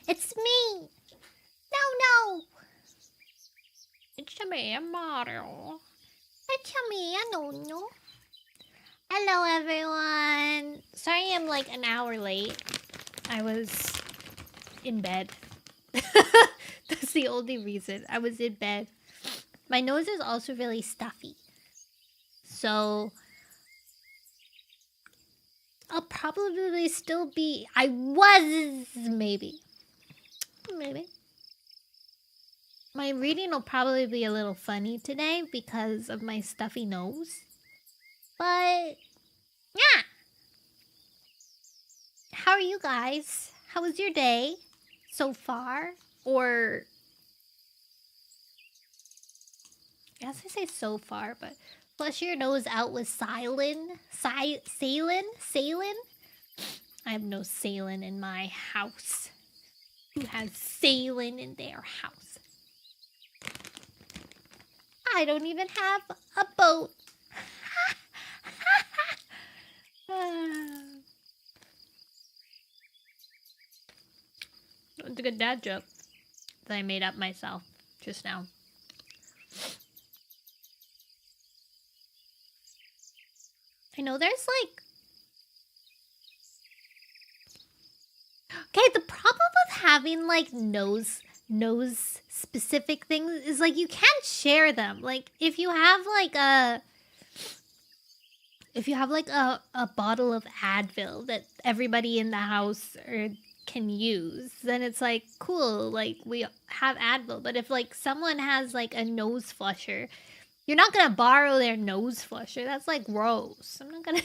It's me! No! It's me, Mario. It's me, Nono. Hello, everyone. Sorry I'm like an hour late. I was in bed. That's the only reason. I was in bed. My nose is also really stuffy. So I'll probably still be... I was... Maybe. My reading will probably be a little funny today because of my stuffy nose. But... yeah! How are you guys? How was your day so far? Or... I guess I say so far, but... Flush your nose out with Salin? Salin? I have no Salin in my house. Who has Salin in their house? I don't even have a boat. It's a good dad joke that I made up myself just now. I know there's like... Okay, the problem with having like nose specific things is like you can't share them. Like if you have like a bottle of Advil that everybody in the house can use, then it's like cool, like we have Advil. But if like someone has like a nose flusher, you're not gonna borrow their nose flusher. That's like gross. I'm gonna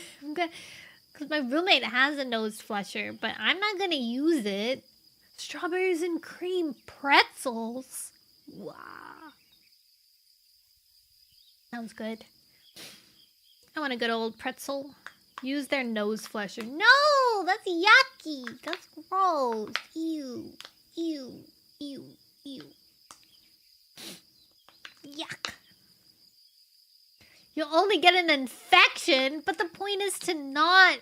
because my roommate has a nose flusher, but I'm not gonna use it. Strawberries and cream pretzels. Wow. Sounds good. I want a good old pretzel. Use their nose flusher. No! That's yucky! That's gross. Ew. Yuck. You'll only get an infection, but the point is to not...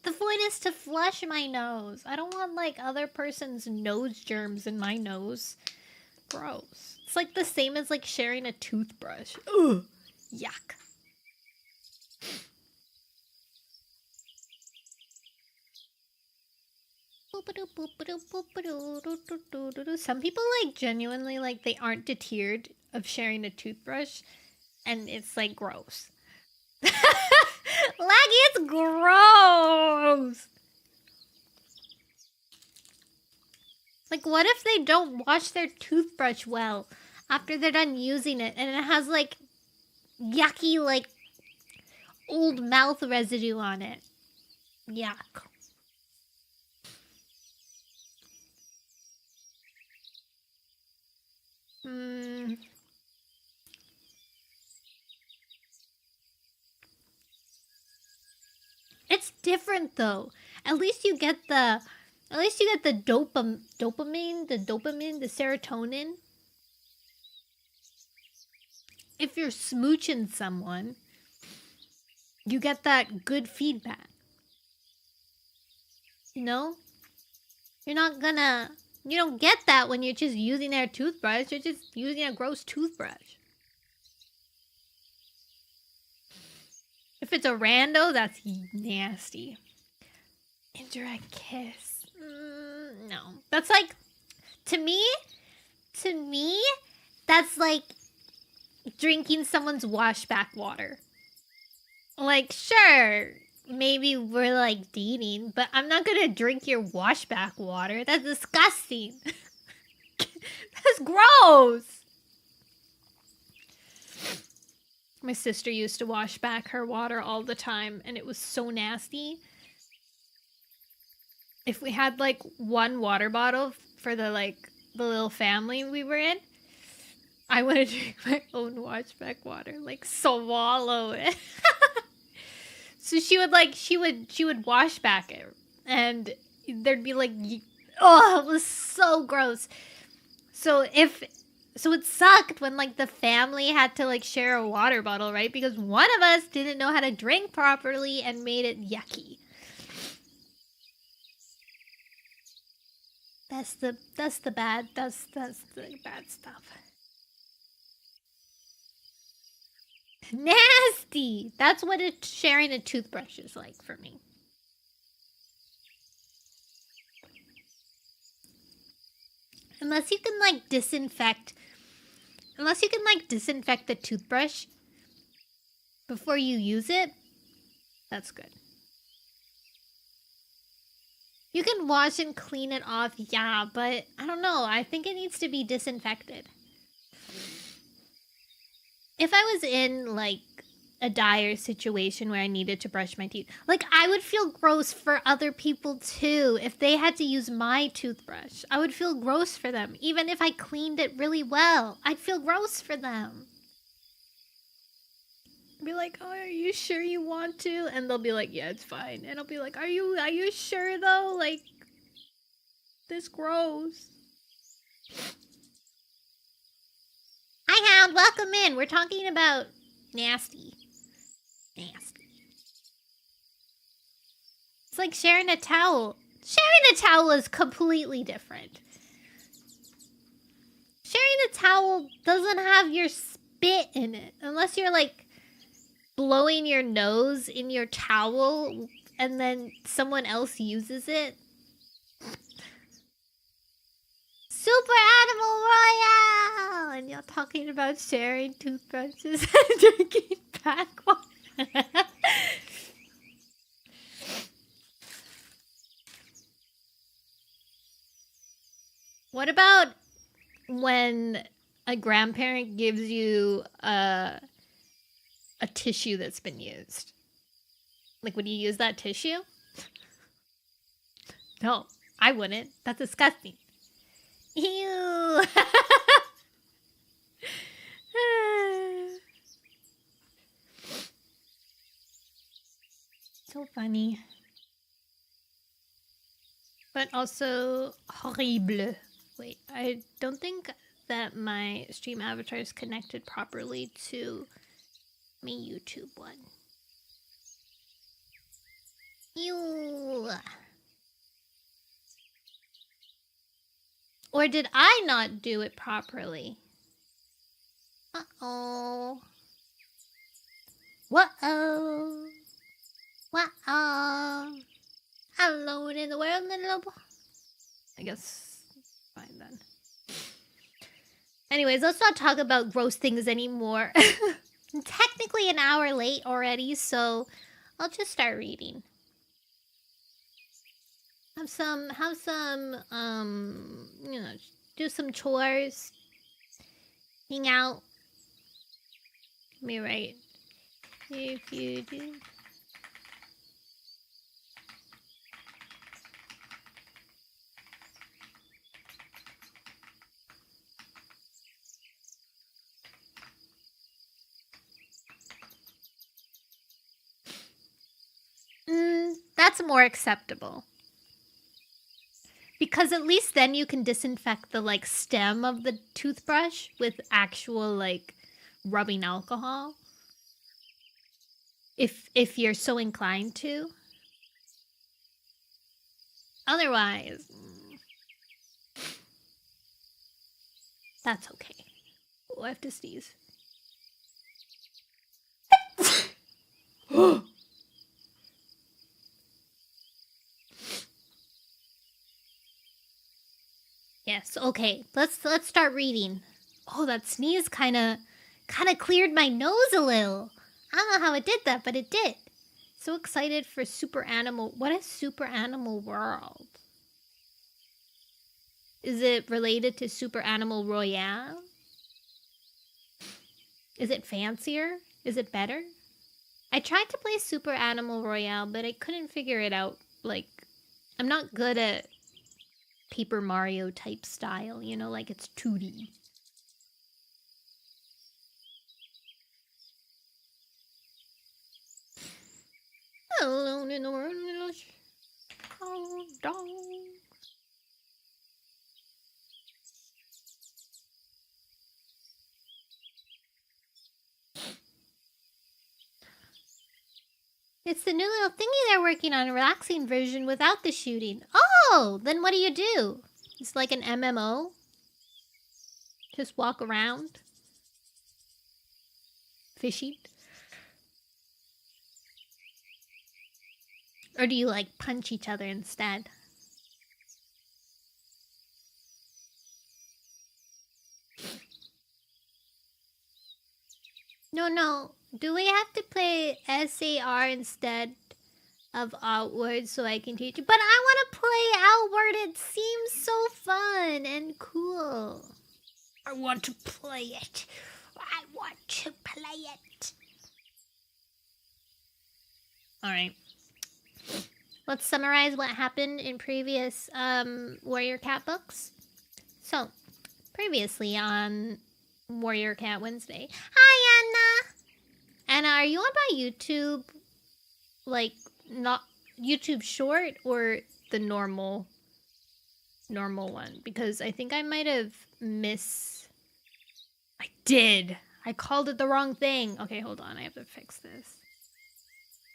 The point is to flush my nose. I don't want, like, other person's nose germs in my nose. Gross. It's like the same as, like, sharing a toothbrush. Ugh. Yuck. Some people, like, genuinely, like, they aren't deterred of sharing a toothbrush. And it's, like, gross. Laggy, it's gross! Like, what if they don't wash their toothbrush well after they're done using it, and it has, like, yucky, like, old mouth residue on it? Yuck. It's different though. At least you get the dopamine, the serotonin. If you're smooching someone, you get that good feedback. You know? You don't get that when you're just using their toothbrush. You're just using a gross toothbrush. If it's a rando, that's nasty. Indirect kiss. No. That's like, to me, that's like drinking someone's washback water. Like, sure, maybe we're like dating, but I'm not gonna drink your washback water. That's disgusting. That's gross. My sister used to wash back her water all the time, and it was so nasty. If we had like one water bottle for the little family we were in, I want to drink my own washback water, like swallow it. So she would wash back it, and there'd be like, oh, it was so gross. So it sucked when like the family had to like share a water bottle, right? Because one of us didn't know how to drink properly and made it yucky. That's the bad stuff. Nasty. That's what sharing a toothbrush is like for me. Unless you can like disinfect the toothbrush before you use it, that's good. You can wash and clean it off, yeah, but I don't know. I think it needs to be disinfected. If I was in like a dire situation where I needed to brush my teeth, like I would feel gross for other people too. If they had to use my toothbrush, I would feel gross for them. Even if I cleaned it really well, I'd feel gross for them. I'd be like, oh, are you sure you want to? And they'll be like, yeah, it's fine. And I'll be like, are you sure though? Like, this gross. Hi, Hound. Welcome in. We're talking about nasty. It's like sharing a towel. Sharing a towel is completely different. Sharing a towel doesn't have your spit in it. Unless you're like blowing your nose in your towel and then someone else uses it. Super Animal Royale! And you're talking about sharing toothbrushes and drinking back water. What about when a grandparent gives you a tissue that's been used? Like, would you use that tissue? No, I wouldn't. That's disgusting. Ew. So funny. But also horrible. Wait, I don't think that my stream avatar is connected properly to my YouTube one. Ew. Or did I not do it properly? Uh-oh. Whoa. Whoa. Alone in the world, little boy. I guess fine then. Anyways, let's not talk about gross things anymore. I'm technically an hour late already, so I'll just start reading. Have some, you know, do some chores. Hang out. Let me write. If you do. That's more acceptable. Because at least then you can disinfect the, like, stem of the toothbrush with actual, like, rubbing alcohol. If you're so inclined to. Otherwise, that's okay. Oh, I have to sneeze. Yes, okay. Let's start reading. Oh, that sneeze kind of cleared my nose a little. I don't know how it did that, but it did. So excited for Super Animal. What is Super Animal World? Is it related to Super Animal Royale? Is it fancier? Is it better? I tried to play Super Animal Royale, but I couldn't figure it out. Like, I'm not good at Paper Mario type style, you know, like it's 2D. Alone in the world, little dog. It's the new little thingy they're working on, a relaxing version without the shooting. Oh, then what do you do? It's like an MMO. Just walk around. Fishing. Or do you like punch each other instead? No. Do we have to play SAR instead of Outward so I can teach you? But I want to play Outward. It seems so fun and cool. I want to play it. I want to play it. Alright. Let's summarize what happened in previous Warrior Cat books. So, previously on Warrior Cat Wednesday. Hi, Anna! Anna, are you on my YouTube? Like, not YouTube short or the normal one? Because I think I might have I did! I called it the wrong thing. Okay, hold on. I have to fix this.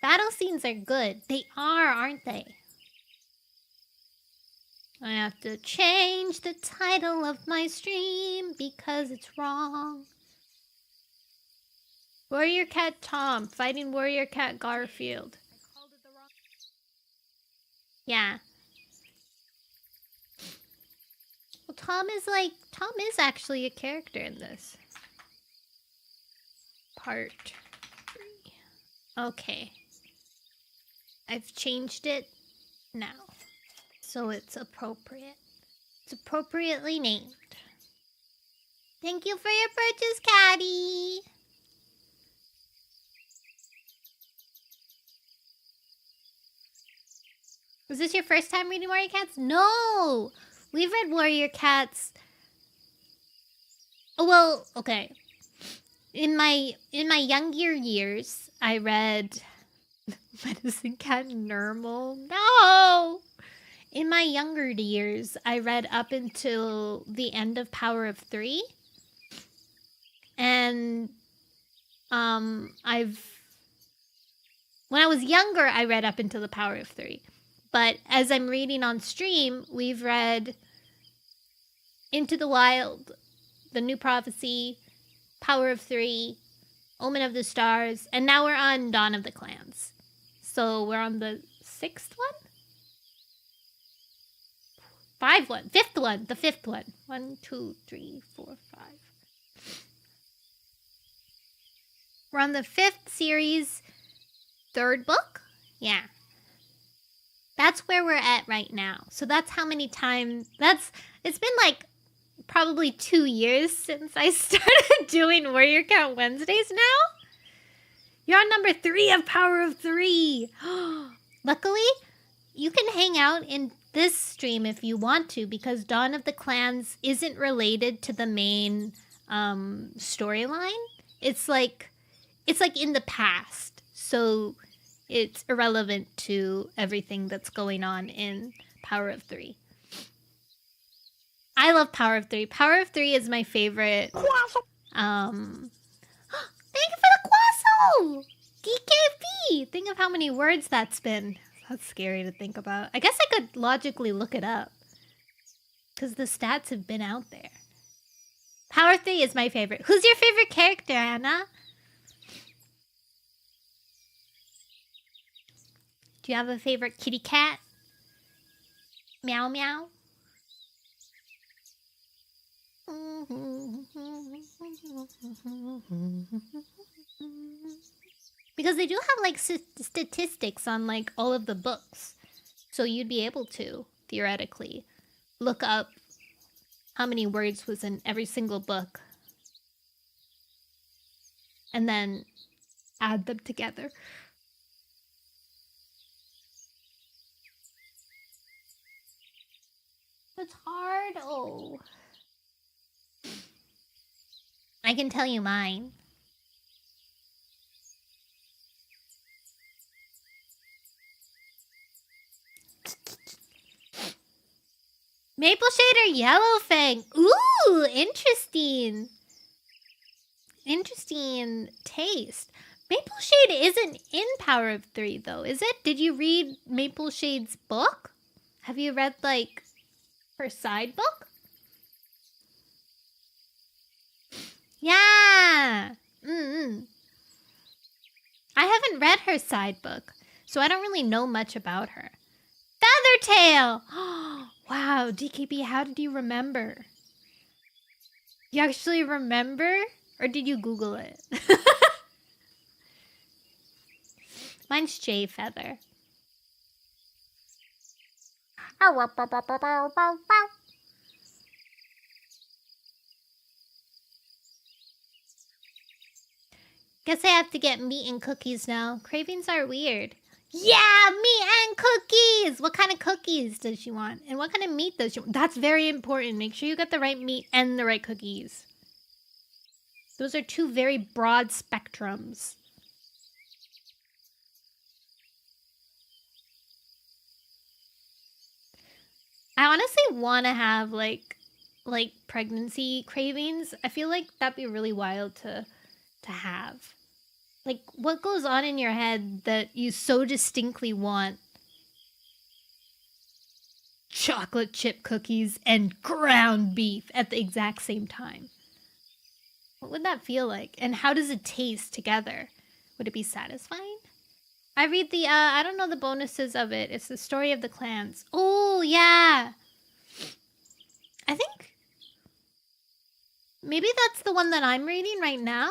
Battle scenes are good. They are, aren't they? I have to change the title of my stream because it's wrong. Warrior Cat Tom fighting Warrior Cat Garfield. I called it the wrong. Yeah. Well, Tom is actually a character in this. Part 3. Okay. I've changed it now. So it's appropriate. It's appropriately named. Thank you for your purchase, Caddy! Was this your first time reading Warrior Cats? No! We've read Warrior Cats... Oh, well, okay. In my younger years, I read Medicine Cat Normal. No! In my younger years, I read up until the end of Power of 3. And when I was younger, I read up until the Power of 3. But as I'm reading on stream, we've read Into the Wild, The New Prophecy, Power of 3, Omen of the Stars, and now we're on Dawn of the Clans. So we're on the 6th one? 5th one. The 5th one. 1, 2, 3, 4, 5. We're on the 5th series, 3rd book? Yeah. That's where we're at right now. So that's how many times... It's been like probably 2 years since I started doing Warrior Cat Wednesdays now. You're on number 3 of Power of 3. Luckily, you can hang out in this stream if you want to, because Dawn of the Clans isn't related to the main storyline. It's like in the past. So it's irrelevant to everything that's going on in Power of 3. I love Power of 3. Power of 3 is my favorite. Thank you for the Quasso! DKP! Think of how many words that's been. That's scary to think about. I guess I could logically look it up. Because the stats have been out there. Power 3 is my favorite. Who's your favorite character, Anna? Do you have a favorite kitty cat? Meow meow. Because they do have like statistics on like all of the books. So you'd be able to, theoretically, look up how many words was in every single book. And then add them together. It's hard. Oh. I can tell you mine. Maple Shade or Yellowfang? Ooh, interesting. Interesting taste. Maple Shade isn't in Power of 3, though, is it? Did you read Maple Shade's book? Have you read, like, Her side book? Yeah. Mm-mm. I haven't read her side book, so I don't really know much about her. Feathertail! Wow, DKB, how did you remember? You actually remember? Or did you Google it? Mine's Jay Feather. Guess I have to get meat and cookies now. Cravings are weird. Yeah, meat and cookies! What kind of cookies does she want? And what kind of meat does she want? That's very important. Make sure you get the right meat and the right cookies. Those are two very broad spectrums. I honestly want to have like pregnancy cravings. I feel like that'd be really wild to have. Like, what goes on in your head that you so distinctly want chocolate chip cookies and ground beef at the exact same time? What would that feel like? And how does it taste together? Would it be satisfying? I read the, I don't know the bonuses of it. It's the story of the clans. Oh, yeah. I think maybe that's the one that I'm reading right now?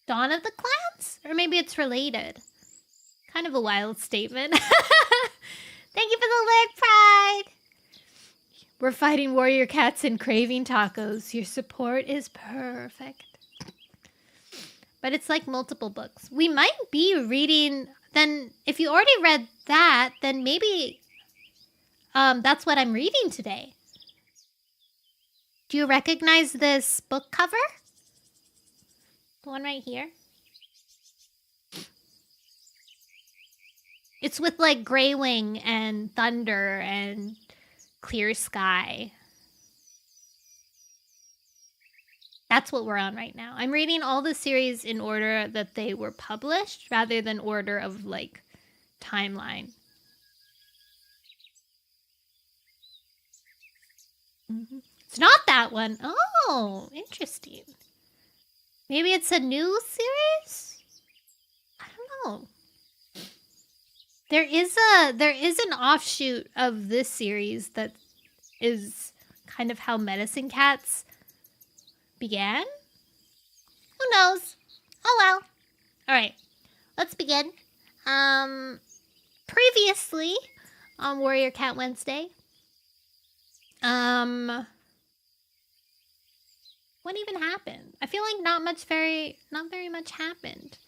Dawn of the Clans? Or maybe it's related. Kind of a wild statement. Thank you for the lyric, Pride! We're fighting warrior cats and craving tacos. Your support is perfect. But it's like multiple books. We might be reading... Then, if you already read that, then maybe... that's what I'm reading today. Do you recognize this book cover? The one right here? It's with like Greywing and Thunder and Clear Sky. That's what we're on right now. I'm reading all the series in order that they were published rather than order of like timeline. It's not that one. Oh, interesting. Maybe it's a new series? I don't know. There is an offshoot of this series that is kind of how Medicine Cats began. Who knows? Oh well. All right, let's begin. Previously on Warrior Cat Wednesday. What even happened? I feel like not very much happened.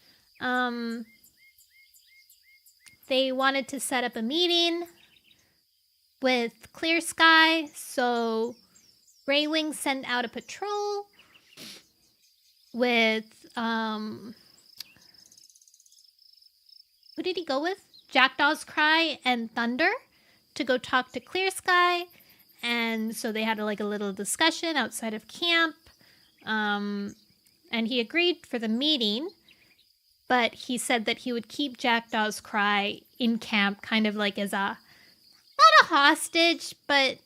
They wanted to set up a meeting with Clear Sky, so Greywing sent out a patrol with who did he go with? Jackdaw's Cry and Thunder to go talk to Clear Sky, and so they had like a little discussion outside of camp. And he agreed for the meeting, but he said that he would keep Jackdaw's Cry in camp, kind of like as a, not a hostage, but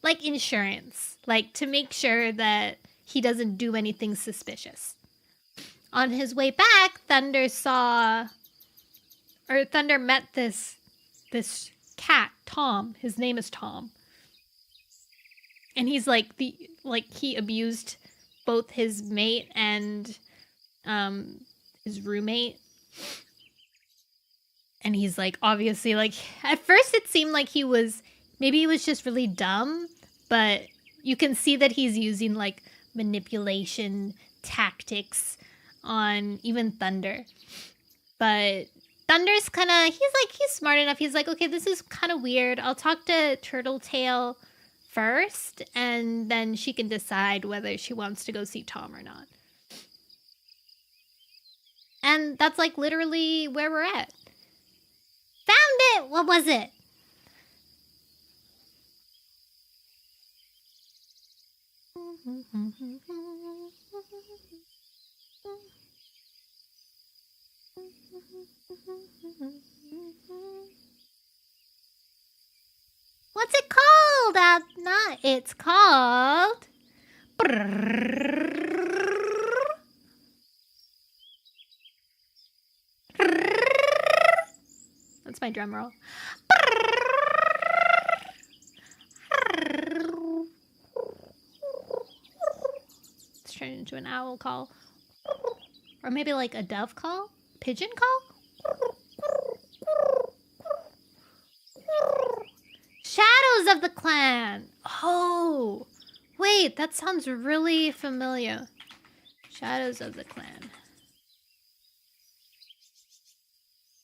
like insurance, like to make sure that he doesn't do anything suspicious. On his way back, Thunder met this cat, Tom. His name is Tom. And he's like he abused both his mate and his roommate. And he's like, obviously, like, at first it seemed like he was just really dumb, but you can see that he's using like manipulation tactics on even Thunder. But Thunder's he's smart enough. He's like, okay, this is kind of weird. I'll talk to Turtletail first, and then she can decide whether she wants to go see Tom or not. And that's like literally where we're at. Found it! What was it? It's called... That's my drum roll. Let's turn it into an owl call. Or maybe like a dove call? Pigeon call? Shadows of the Clan! Oh! Wait, that sounds really familiar. Shadows of the Clan.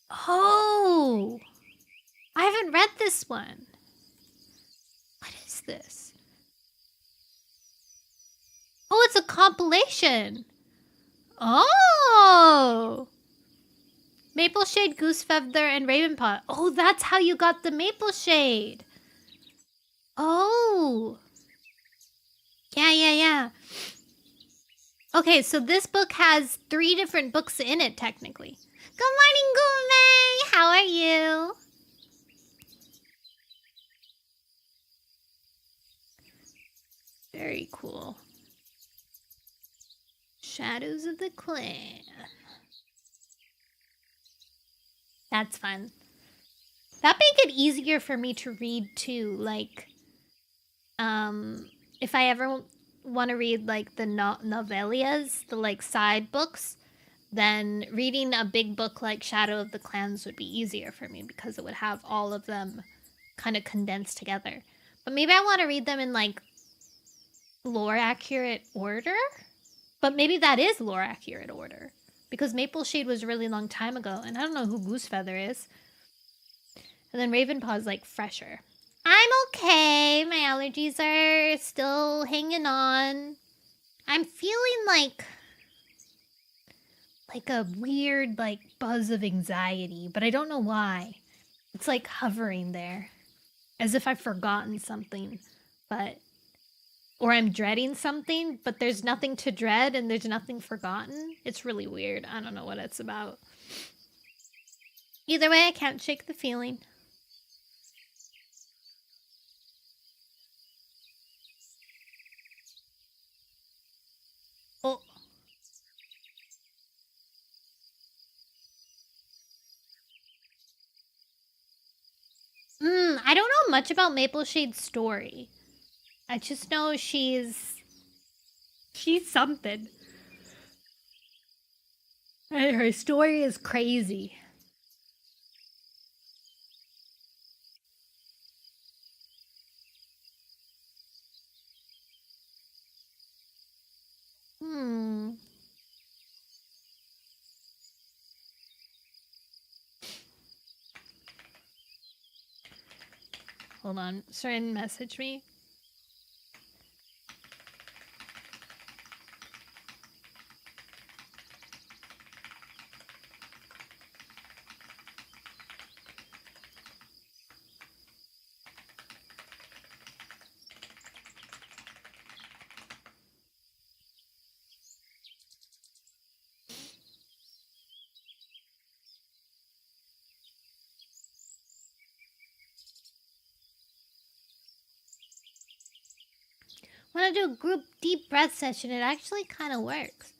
Oh! I haven't read this one. What is this? Oh, it's a compilation. Oh! Maple Shade, Goosefeather, and Ravenpaw. Oh, that's how you got the Maple Shade. Oh. Yeah. Okay, so this book has 3 different books in it, technically. Good morning, Gume! How are you? Very cool. Shadows of the Clan. That's fun. That make it easier for me to read too. Like, if I ever want to read like the novellas, the like side books, then reading a big book like Shadow of the Clans would be easier for me because it would have all of them kind of condensed together. But maybe I want to read them in like lore accurate order. But maybe that is lore accurate order. Because Maple Shade was a really long time ago, and I don't know who Goosefeather is. And then Ravenpaw's like fresher. I'm okay. My allergies are still hanging on. I'm feeling like a weird like buzz of anxiety, but I don't know why. It's like hovering there. As if I've forgotten something, or I'm dreading something, but there's nothing to dread and there's nothing forgotten. It's really weird. I don't know what it's about. Either way, I can't shake the feeling. Oh. I don't know much about Maple Shade's story. I just know she's something. And her story is crazy. Hold on. Someone message me. When I do a group deep breath session, it actually kind of works.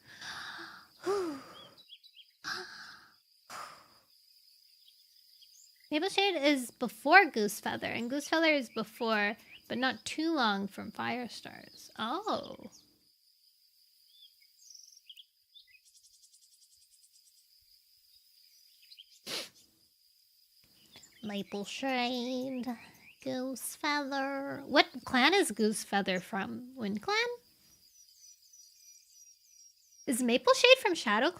Maple Shade is before Goosefeather, and Goosefeather is before, but not too long from Firestars. Oh. Maple Shade, Goosefeather. What clan is Goosefeather from? Wind Clan? Is Maple Shade from Shadow Clan?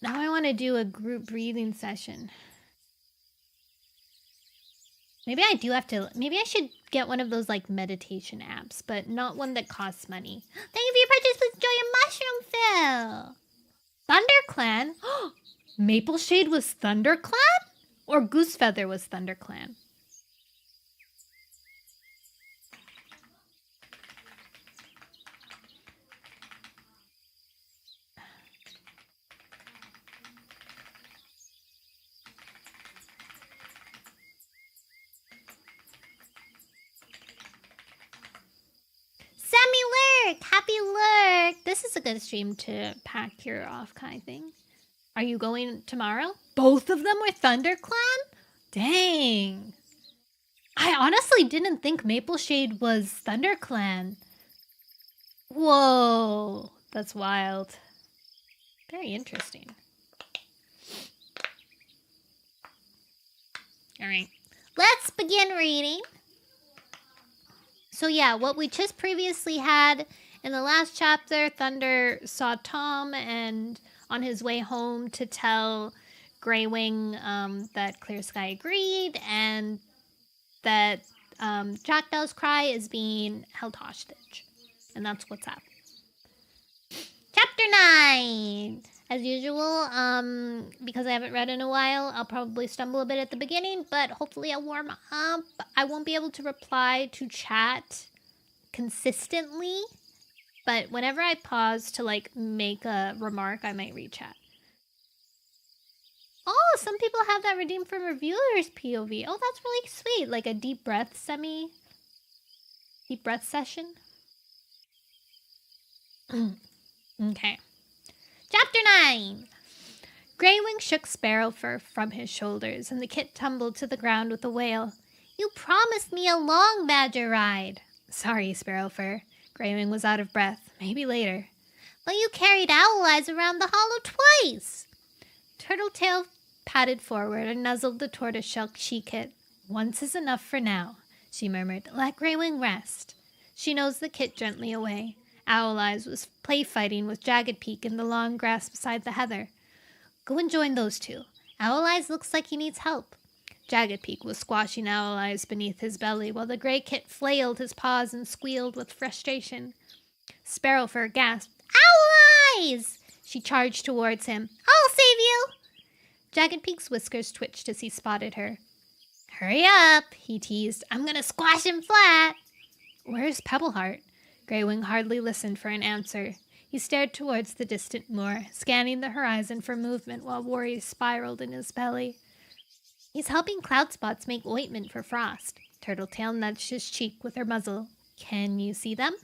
Now I want to do a group breathing session. Maybe I do have to... Maybe I should get one of those, like, meditation apps, but not one that costs money. Thank you for your purchase. Please enjoy your mushroom fill. ThunderClan? Maple Shade was ThunderClan? Or Goosefeather was ThunderClan? Happy lurk! This is a good stream to pack your off kind thing. Are you going tomorrow? Both of them were ThunderClan? Dang. I honestly didn't think Mapleshade was ThunderClan. Whoa. That's wild. Very interesting. Alright. Let's begin reading. So yeah, what we just previously had in the last chapter, Thunder saw Tom and on his way home to tell Greywing that Clear Sky agreed and that Jackdaw's Cry is being held hostage. And that's what's up. Chapter 9! As usual, because I haven't read in a while, I'll probably stumble a bit at the beginning, but hopefully I'll warm up. I won't be able to reply to chat consistently, but whenever I pause to, like, make a remark, I might read chat. Oh, some people have that redeemed from reviewers POV. Oh, that's really sweet. Like a deep breath session. Okay. Chapter 9! Greywing shook Sparrowfur from his shoulders, and the kit tumbled to the ground with a wail. You promised me a long badger ride. Sorry, Sparrowfur. Greywing was out of breath. Maybe later. But you carried Owl Eyes around the hollow twice. Turtletail padded forward and nuzzled the tortoiseshell she-kit. Once is enough for now, she murmured. Let Greywing rest. She nosed the kit gently away. Owl Eyes was play-fighting with Jagged Peak in the long grass beside the heather. Go and join those two. Owl Eyes looks like he needs help. Jagged Peak was squashing Owl Eyes beneath his belly while the gray kit flailed his paws and squealed with frustration. Sparrowfur gasped. Owl Eyes! She charged towards him. I'll save you! Jagged Peak's whiskers twitched as he spotted her. Hurry up, he teased. I'm gonna squash him flat. Where's Pebbleheart? Greywing hardly listened for an answer. He stared towards the distant moor, scanning the horizon for movement while worry spiraled in his belly. He's helping Cloudspots make ointment for Frost. Turtletail nudged his cheek with her muzzle. Can you see them?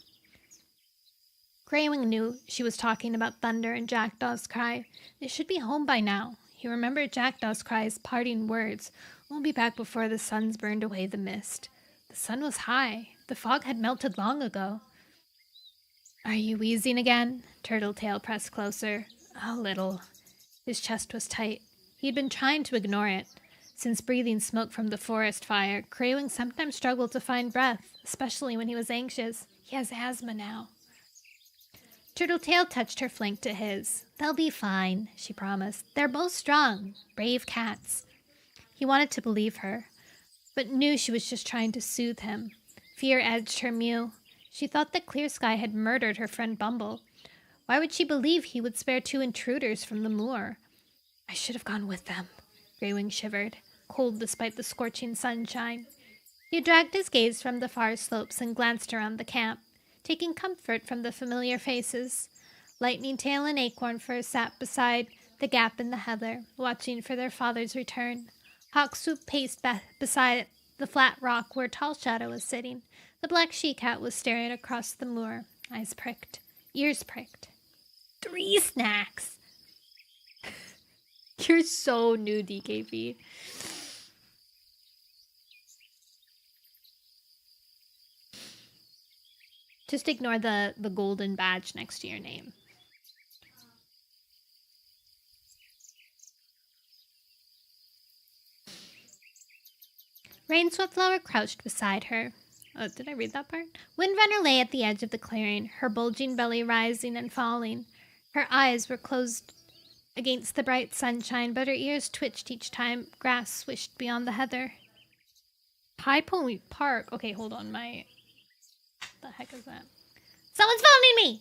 Greywing knew she was talking about Thunder and Jackdaw's Cry. They should be home by now. He remembered Jackdaw's Cry's parting words. We'll be back before the sun's burned away the mist. The sun was high. The fog had melted long ago. Are you wheezing again? Turtletail pressed closer. A little. His chest was tight. He'd been trying to ignore it. Since breathing smoke from the forest fire, Greywing sometimes struggled to find breath, especially when he was anxious. He has asthma now. Turtletail touched her flank to his. They'll be fine, she promised. They're both strong, brave cats. He wanted to believe her, but knew she was just trying to soothe him. Fear edged her mew. She thought that Clear Sky had murdered her friend Bumble. Why would she believe he would spare two intruders from the moor? I should have gone with them. Greywing shivered, cold despite the scorching sunshine. He dragged his gaze from the far slopes and glanced around the camp, taking comfort from the familiar faces. Lightning Tail and Acorn Fur sat beside the gap in the heather, watching for their father's return. Hawkswoop paced beside the flat rock where Tall Shadow was sitting. The black she-cat was staring across the moor, eyes pricked, ears pricked. 3 snacks! You're so new, DKP. Just ignore the golden badge next to your name. Rain Swiftflower crouched beside her. Oh, did I read that part? Windrunner lay at the edge of the clearing, her bulging belly rising and falling. Her eyes were closed against the bright sunshine, but her ears twitched each time grass swished beyond the heather. High Point Park. Okay, hold on. What the heck is that? Someone's phoning me!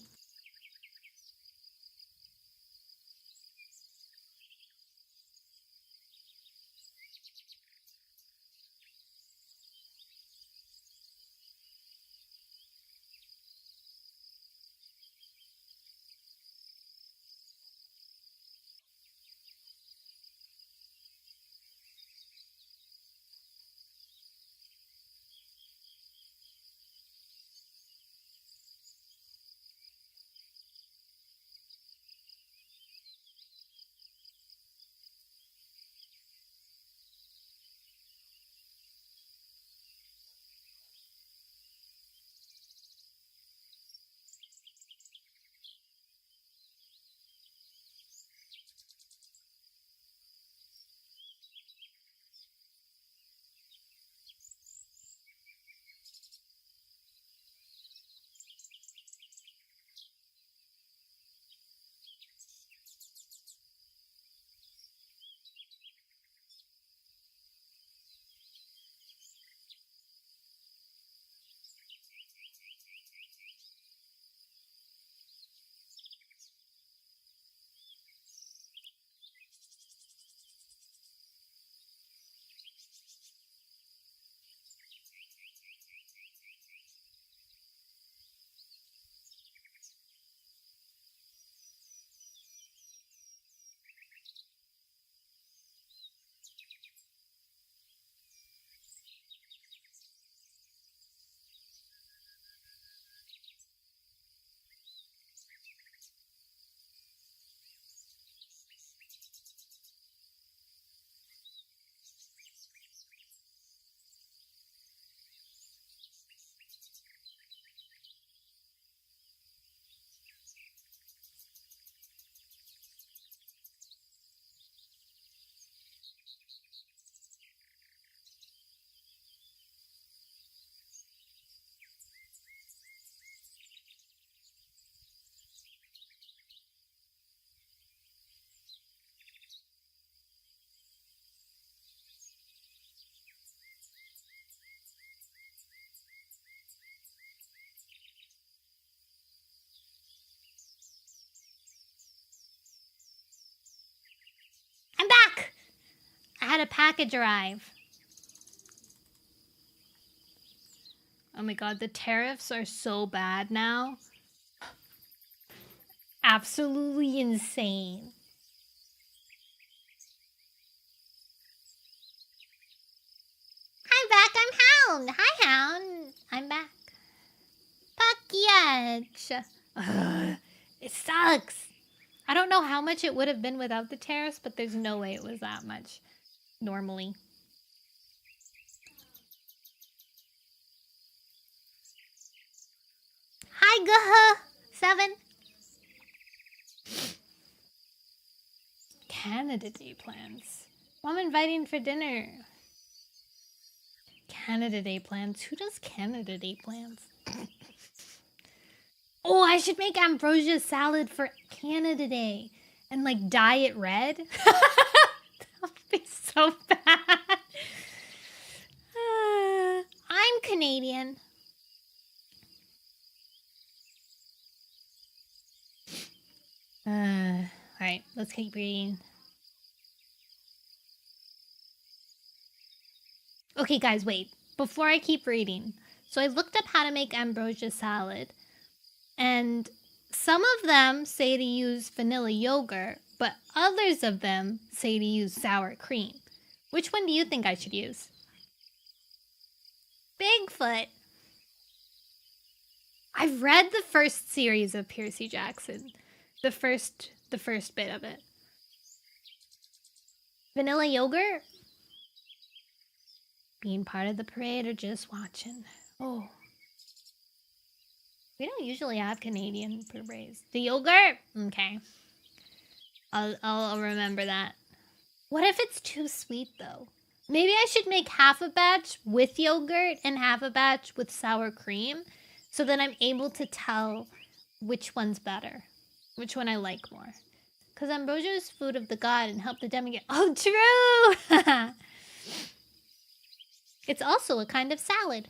had a package arrive. Oh my god, the tariffs are so bad now. Absolutely insane. I'm back, I'm Hound. Hi, Hound. I'm back. Package. It sucks. I don't know how much it would have been without the tariffs, but there's no way it was that much normally. Hi, Guh-huh. 7. Canada Day plans. Mom inviting for dinner. Canada Day plans. Who does Canada Day plans? Oh, I should make ambrosia salad for Canada Day and like dye it red. That would be so bad. I'm Canadian. Alright, let's keep reading. Okay, guys, wait. Before I keep reading. So I looked up how to make ambrosia salad. And some of them say to use vanilla yogurt, but others of them say to use sour cream. Which one do you think I should use? Bigfoot. I've read the first series of Percy Jackson. The first bit of it. Vanilla yogurt? Being part of the parade or just watching? Oh. We don't usually have Canadian parades. The yogurt? Okay. I'll remember that. What if it's too sweet though? Maybe I should make half a batch with yogurt and half a batch with sour cream so that I'm able to tell which one's better. Which one I like more. Because ambrosia is food of the god and help the demigod. Oh, true! It's also a kind of salad.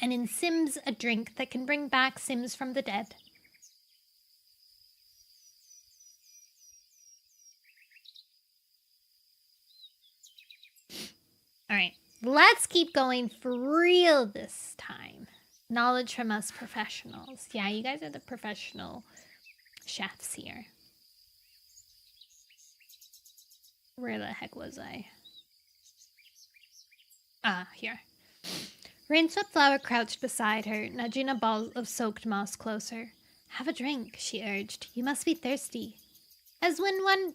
And in Sims, a drink that can bring back Sims from the dead. Alright, let's keep going for real this time. Knowledge from us professionals. Yeah, you guys are the professional chefs here. Where the heck was I? Ah, here. Rain-swept Flower crouched beside her, nudging a ball of soaked moss closer. Have a drink, she urged. You must be thirsty. As Windrunner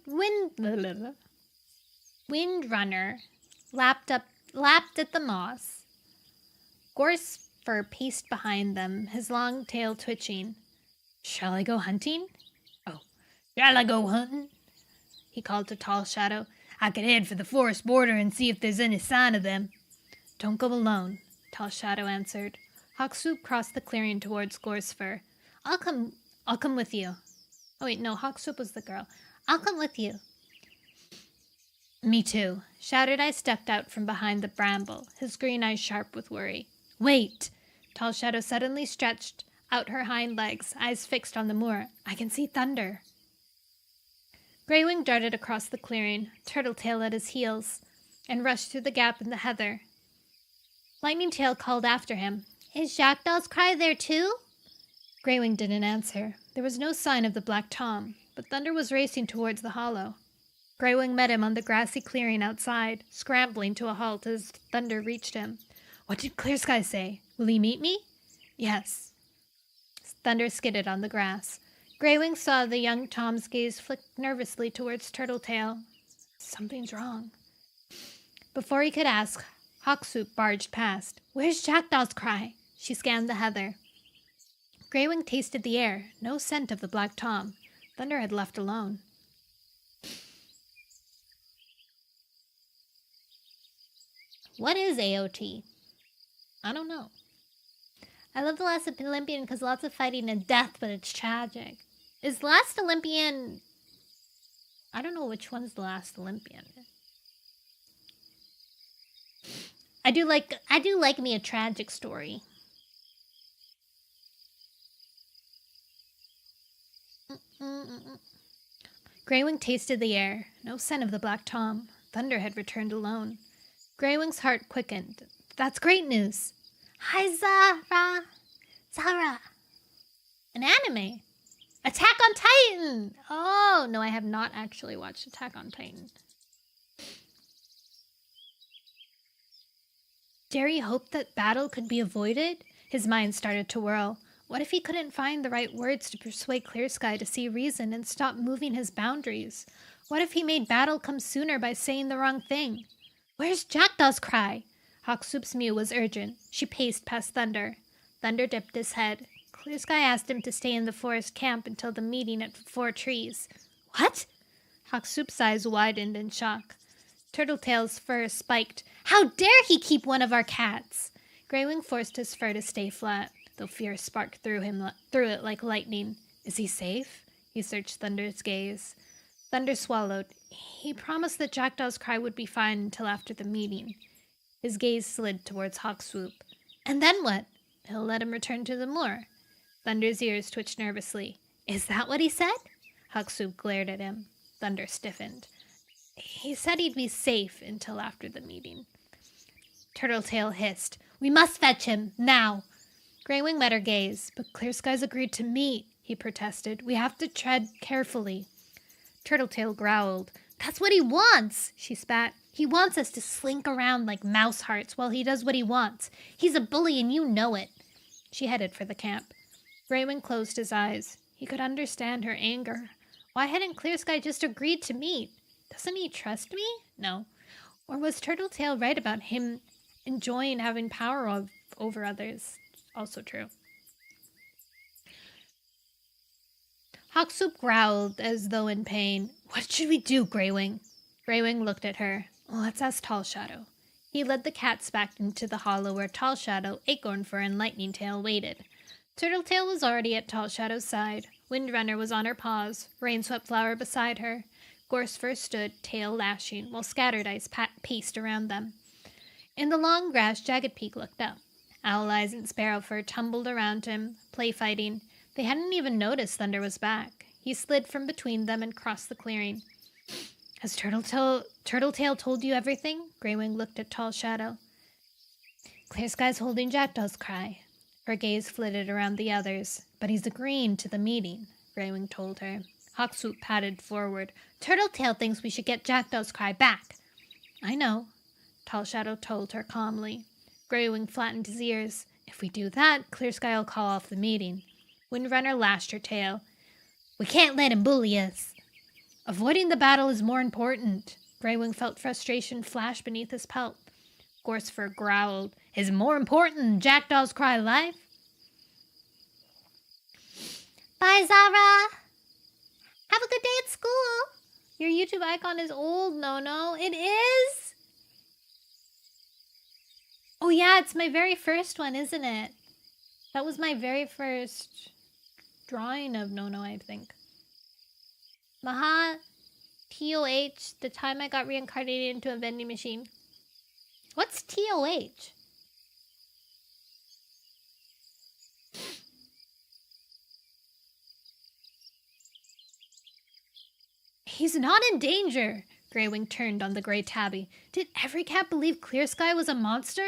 lapped at the moss. Gorse Fur paced behind them, his long tail twitching. Shall I go hunting? Oh, shall I go hunting? He called to Tall Shadow. I could head for the forest border and see if there's any sign of them. Don't go alone, Tall Shadow answered. Hawkswoop crossed the clearing towards Gorsefur. I'll come with you. Oh wait, no, Hawkswoop was the girl. I'll come with you. Me too. Shattered Eye stepped out from behind the bramble, his green eyes sharp with worry. Wait! Tall Shadow suddenly stretched out her hind legs, eyes fixed on the moor. I can see thunder. Greywing darted across the clearing, Turtletail at his heels, and rushed through the gap in the heather. Lightning Tail called after him. Is Jackdaw's cry there too? Greywing didn't answer. There was no sign of the Black Tom, but Thunder was racing towards the hollow. Greywing met him on the grassy clearing outside, scrambling to a halt as Thunder reached him. What did Clear Sky say? Will he meet me? Yes. Thunder skidded on the grass. Greywing saw the young Tom's gaze flick nervously towards Turtletail. Something's wrong. Before he could ask, Hawkswoop barged past. Where's Jackdaw's cry? She scanned the heather. Greywing tasted the air. No scent of the Black Tom. Thunder had left alone. What is AOT? I don't know. I love The Last Olympian because lots of fighting and death, but it's tragic. Is The Last Olympian... I don't know which one's The Last Olympian. I do like me a tragic story. Greywing tasted the air. No scent of the Black Tom. Thunder had returned alone. Greywing's heart quickened. That's great news. Hi, Zara. Zara. An anime. Attack on Titan! Oh, no, I have not actually watched Attack on Titan. Jerry hoped that battle could be avoided. His mind started to whirl. What if he couldn't find the right words to persuade Clear Sky to see reason and stop moving his boundaries? What if he made battle come sooner by saying the wrong thing? Where's Jackdaw's cry? Hawksoup's mew was urgent. She paced past Thunder. Thunder dipped his head. Clear Sky asked him to stay in the forest camp until the meeting at 4 trees. What? Hawksoup's eyes widened in shock. Turtletail's fur spiked. How dare he keep one of our cats? Greywing forced his fur to stay flat, though fear sparked through it like lightning. Is he safe? He searched Thunder's gaze. Thunder swallowed. He promised that Jackdaw's cry would be fine until after the meeting. His gaze slid towards Hawkswoop. And then what? He'll let him return to the moor. Thunder's ears twitched nervously. Is that what he said? Hawkswoop glared at him. Thunder stiffened. He said he'd be safe until after the meeting. Turtletail hissed. We must fetch him, now. Greywing met her gaze. But Clear Sky's agreed to meet, he protested. We have to tread carefully. Turtletail growled. That's what he wants, she spat. He wants us to slink around like mouse hearts while he does what he wants. He's a bully and you know it. She headed for the camp. Greywing closed his eyes. He could understand her anger. Why hadn't Clear Sky just agreed to meet? Doesn't he trust me? No. Or was Turtletail right about him enjoying having power over others? Also true. Hawkswoop growled as though in pain. What should we do, Greywing? Greywing looked at her. Let's ask Tall Shadow. He led the cats back into the hollow where Tall Shadow, Acornfur, and Lightning Tail waited. Turtletail was already at Tall Shadow's side. Windrunner was on her paws, Rainswept Flower beside her. Gorsefur stood, tail lashing, while Scattered Ice paced around them. In the long grass, Jagged Peak looked up. Owl Eyes and Sparrowfur tumbled around him, play-fighting. They hadn't even noticed Thunder was back. He slid from between them and crossed the clearing. Has Turtletail told you everything? Greywing looked at Tall Shadow. Clear Sky's holding Jackdaw's cry. Her gaze flitted around the others. But he's agreeing to the meeting, Greywing told her. Hawkswoop padded forward. Turtletail thinks we should get Jackdaw's cry back. I know, Tall Shadow told her calmly. Greywing flattened his ears. If we do that, Clear Sky will call off the meeting. Windrunner lashed her tail. We can't let him bully us. Avoiding the battle is more important. Greywing felt frustration flash beneath his pelt. Gorsefur growled. Is more important than Jackdaw's cry life? Bye, Zara. Have a good day at school. Your YouTube icon is old, Nono. It is? Oh yeah, it's my very first one, isn't it? That was my very first drawing of Nono, I think. Maha, TOH, the time I got reincarnated into a vending machine. What's TOH? He's not in danger. Greywing turned on the gray tabby. Did every cat believe Clear Sky was a monster?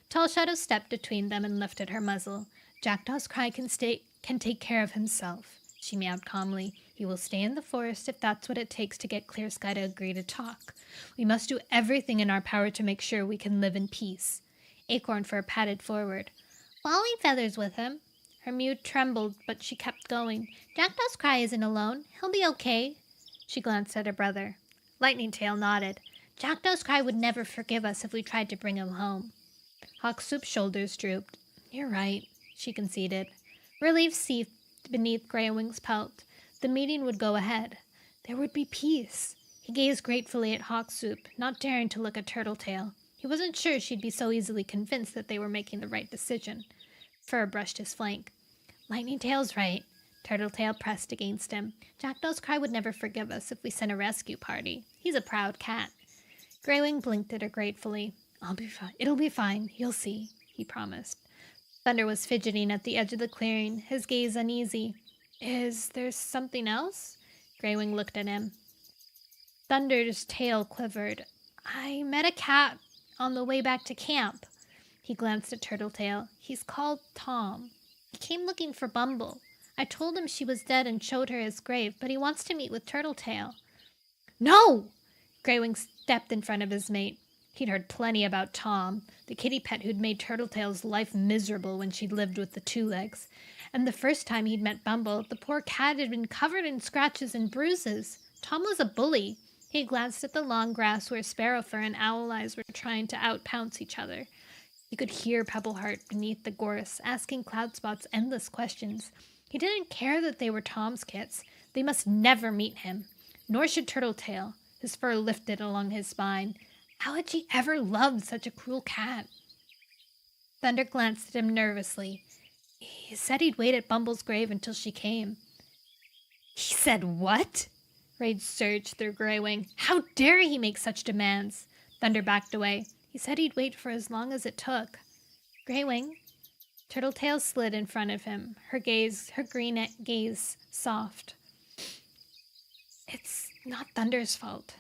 Tall Shadow stepped between them and lifted her muzzle. Jackdaw's cry can take care of himself, she meowed calmly. He will stay in the forest if that's what it takes to get Clear Sky to agree to talk. We must do everything in our power to make sure we can live in peace. Acornfur padded forward. Wally Feather's with him. Her mew trembled, but she kept going. Jackdaw's cry isn't alone. He'll be okay. She glanced at her brother. Lightning Tail nodded. Jackdaw's cry would never forgive us if we tried to bring him home. Hawkswoop's shoulders drooped. You're right, she conceded. Relief seethed beneath Greywing's pelt. The meeting would go ahead. There would be peace. He gazed gratefully at Hawkswoop, not daring to look at Turtletail. He wasn't sure she'd be so easily convinced that they were making the right decision. Fur brushed his flank. Lightning Tail's right. Turtletail pressed against him. Jackdaw's cry would never forgive us if we sent a rescue party. He's a proud cat. Greywing blinked at her gratefully. I'll be fine. It'll be fine. You'll see, he promised. Thunder was fidgeting at the edge of the clearing, his gaze uneasy. Is there something else? Greywing looked at him. Thunder's tail quivered. I met a cat on the way back to camp. He glanced at Turtletail. He's called Tom. He came looking for Bumble. I told him she was dead and showed her his grave, but he wants to meet with Turtletail. No! Greywing stepped in front of his mate. He'd heard plenty about Tom, the kitty pet who'd made Turtletail's life miserable when she'd lived with the two legs. And the first time he'd met Bumble, the poor cat had been covered in scratches and bruises. Tom was a bully. He glanced at the long grass where Sparrowfur and Owl Eyes were trying to outpounce each other. He could hear Pebbleheart beneath the gorse, asking Cloudspots endless questions. He didn't care that they were Tom's kits. They must never meet him. Nor should Turtletail. His fur lifted along his spine. How had she ever loved such a cruel cat? Thunder glanced at him nervously. He said he'd wait at Bumble's grave until she came. He said what? Rage surged through Greywing. How dare he make such demands? Thunder backed away. He said he'd wait for as long as it took. Greywing. Turtletail slid in front of him, her green gaze soft. It's not Thunder's fault.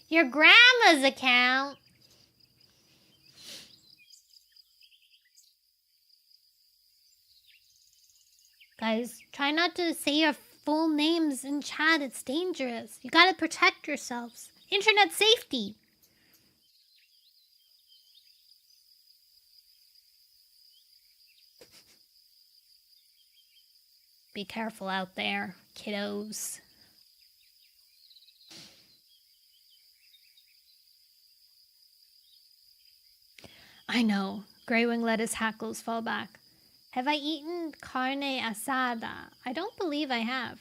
Your grandma's account. Guys, try not to say your full names in chat. It's dangerous. You gotta protect yourselves. Internet safety. Be careful out there, kiddos. I know. Greywing let his hackles fall back. Have I eaten carne asada? I don't believe I have.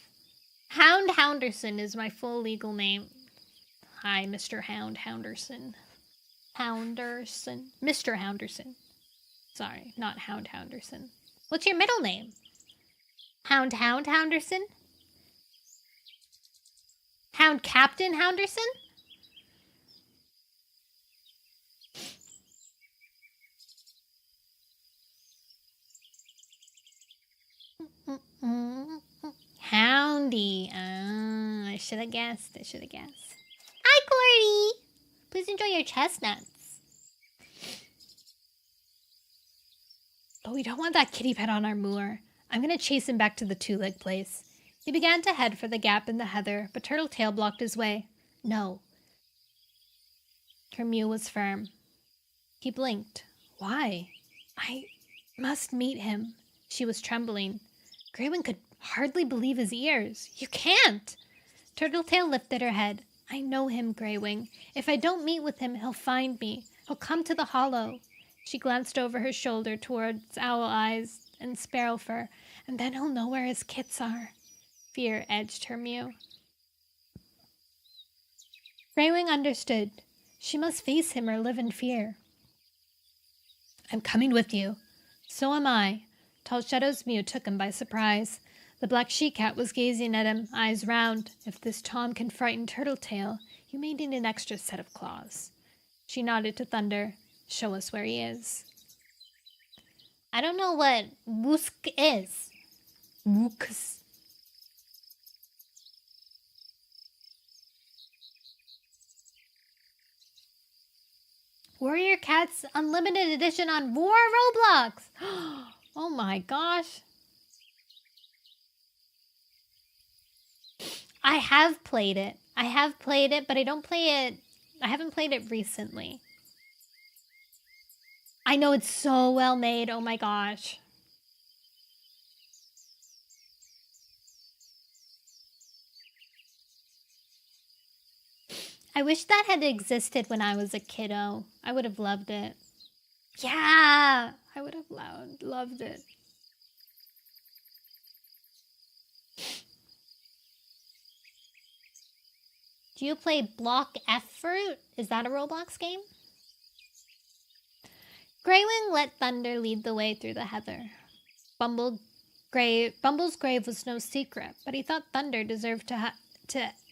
Hound Hounderson is my full legal name. Hi, Mr. Hound Hounderson. Hounderson. Mr. Hounderson. Sorry, not Hound Hounderson. What's your middle name? Hound Hounderson? Hound Captain Hounderson? Houndy. I should have guessed. Hi, Cordy. Please enjoy your chestnuts. But we don't want that kitty pet on our moor. I'm going to chase him back to the two-leg place. He began to head for the gap in the heather, but Turtletail blocked his way. No. Her mew was firm. He blinked. Why? I must meet him. She was trembling. Greywing could hardly believe his ears. You can't! Turtletail lifted her head. I know him, Greywing. If I don't meet with him, he'll find me. He'll come to the hollow. She glanced over her shoulder towards Owl Eyes and Sparrowfur, and then he'll know where his kits are. Fear edged her mew. Greywing understood. She must face him or live in fear. I'm coming with you. So am I. Tall Shadow's mew took him by surprise. The black she-cat was gazing at him, eyes round. If this Tom can frighten Turtletail, you may need an extra set of claws. She nodded to Thunder. Show us where he is. I don't know what woosk is. Wooks. Warrior Cats Unlimited Edition on War Roblox. Oh my gosh. I have played it, but I haven't played it recently. I know it's so well made. Oh my gosh. I wish that had existed when I was a kiddo. I would have loved it. Yeah, I would have loved it. Do you play Block F Fruit? Is that a Roblox game? Greywing let Thunder lead the way through the heather. Bumble's grave was no secret, but he thought Thunder deserved to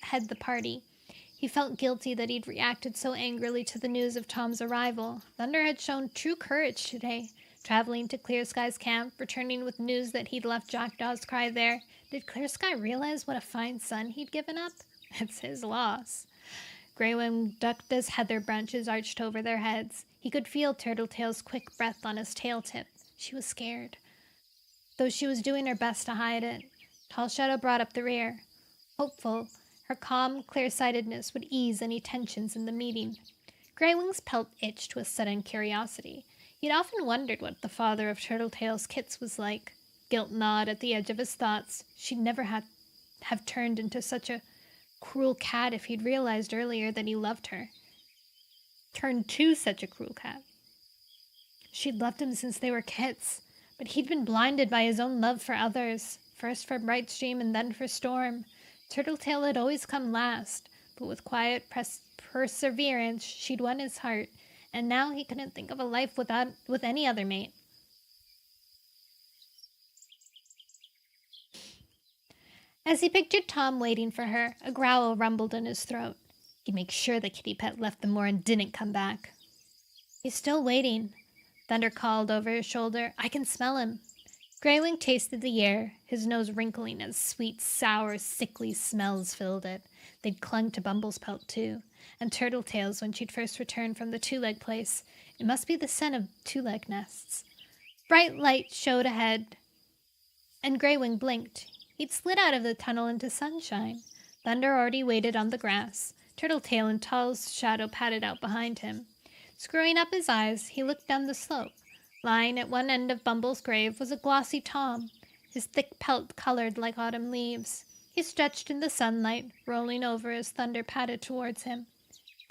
head the party. He felt guilty that he'd reacted so angrily to the news of Tom's arrival. Thunder had shown true courage today. Traveling to Clear Sky's camp, returning with news that he'd left Jackdaw's cry there, did Clear Sky realize what a fine son he'd given up? It's his loss. Greywing ducked as heather branches arched over their heads. He could feel Turtletail's quick breath on his tail tip. She was scared, though she was doing her best to hide it. Tall Shadow brought up the rear. Hopeful, her calm clear-sightedness would ease any tensions in the meeting. Greywing's pelt itched with sudden curiosity. He'd often wondered what the father of Turtletail's kits was like. Guilt gnawed at the edge of his thoughts. She'd never have turned into such a cruel cat if he'd realized earlier that he loved her. Turned to such a cruel cat. She'd loved him since they were kits, but he'd been blinded by his own love for others, first for Brightstream and then for Storm. Turtletail had always come last, but with quiet perseverance she'd won his heart, and now he couldn't think of a life with any other mate. As he pictured Tom waiting for her, a growl rumbled in his throat. He'd make sure the kitty pet left the moor and didn't come back. He's still waiting, Thunder called over his shoulder. I can smell him. Greywing tasted the air, his nose wrinkling as sweet, sour, sickly smells filled it. They'd clung to Bumble's pelt, too, and Turtletail's when she'd first returned from the two-leg place. It must be the scent of two-leg nests. Bright light showed ahead, and Greywing blinked. He'd slid out of the tunnel into sunshine. Thunder already waited on the grass. Turtletail and Tall Shadow padded out behind him. Screwing up his eyes, he looked down the slope. Lying at one end of Bumble's grave was a glossy Tom, his thick pelt colored like autumn leaves. He stretched in the sunlight, rolling over as Thunder padded towards him.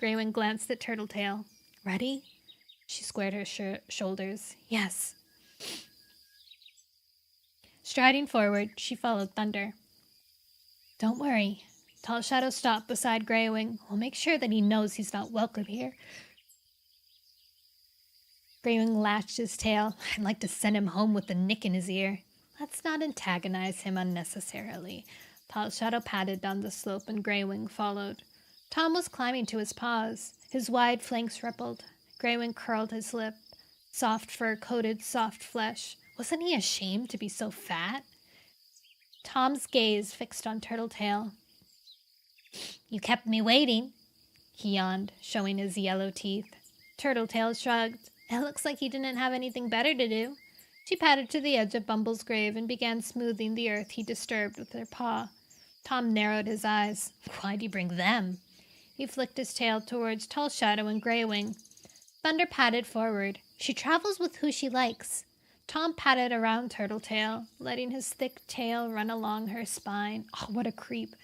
Greywing glanced at Turtletail. Ready? She squared her shoulders. Yes. Striding forward, she followed Thunder. Don't worry. Tall Shadow stopped beside Greywing. We'll make sure that he knows he's not welcome here. Greywing lashed his tail. I'd like to send him home with a nick in his ear. Let's not antagonize him unnecessarily. Tall Shadow padded down the slope and Greywing followed. Tom was climbing to his paws. His wide flanks rippled. Greywing curled his lip. Soft fur coated soft flesh. Wasn't he ashamed to be so fat? Tom's gaze fixed on Turtletail. You kept me waiting, he yawned, showing his yellow teeth. Turtletail shrugged. It looks like he didn't have anything better to do. She padded to the edge of Bumble's grave and began smoothing the earth he disturbed with her paw. Tom narrowed his eyes. Why'd you bring them? He flicked his tail towards Tall Shadow and Greywing. Thunder padded forward. She travels with who she likes. Tom patted around Turtletail, letting his thick tail run along her spine. Oh, what a creep.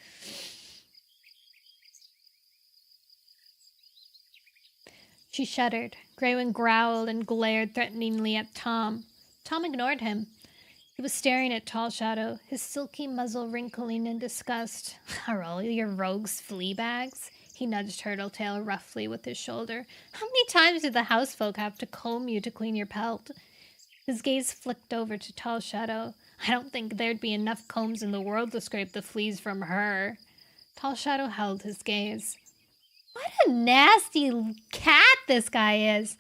She shuddered. Greywing growled and glared threateningly at Tom. Tom ignored him. He was staring at Tall Shadow, his silky muzzle wrinkling in disgust. Are all your rogues flea bags? He nudged Turtletail roughly with his shoulder. How many times do the housefolk have to comb you to clean your pelt? His gaze flicked over to Tall Shadow. I don't think there'd be enough combs in the world to scrape the fleas from her. Tall Shadow held his gaze. What a nasty cat this guy is.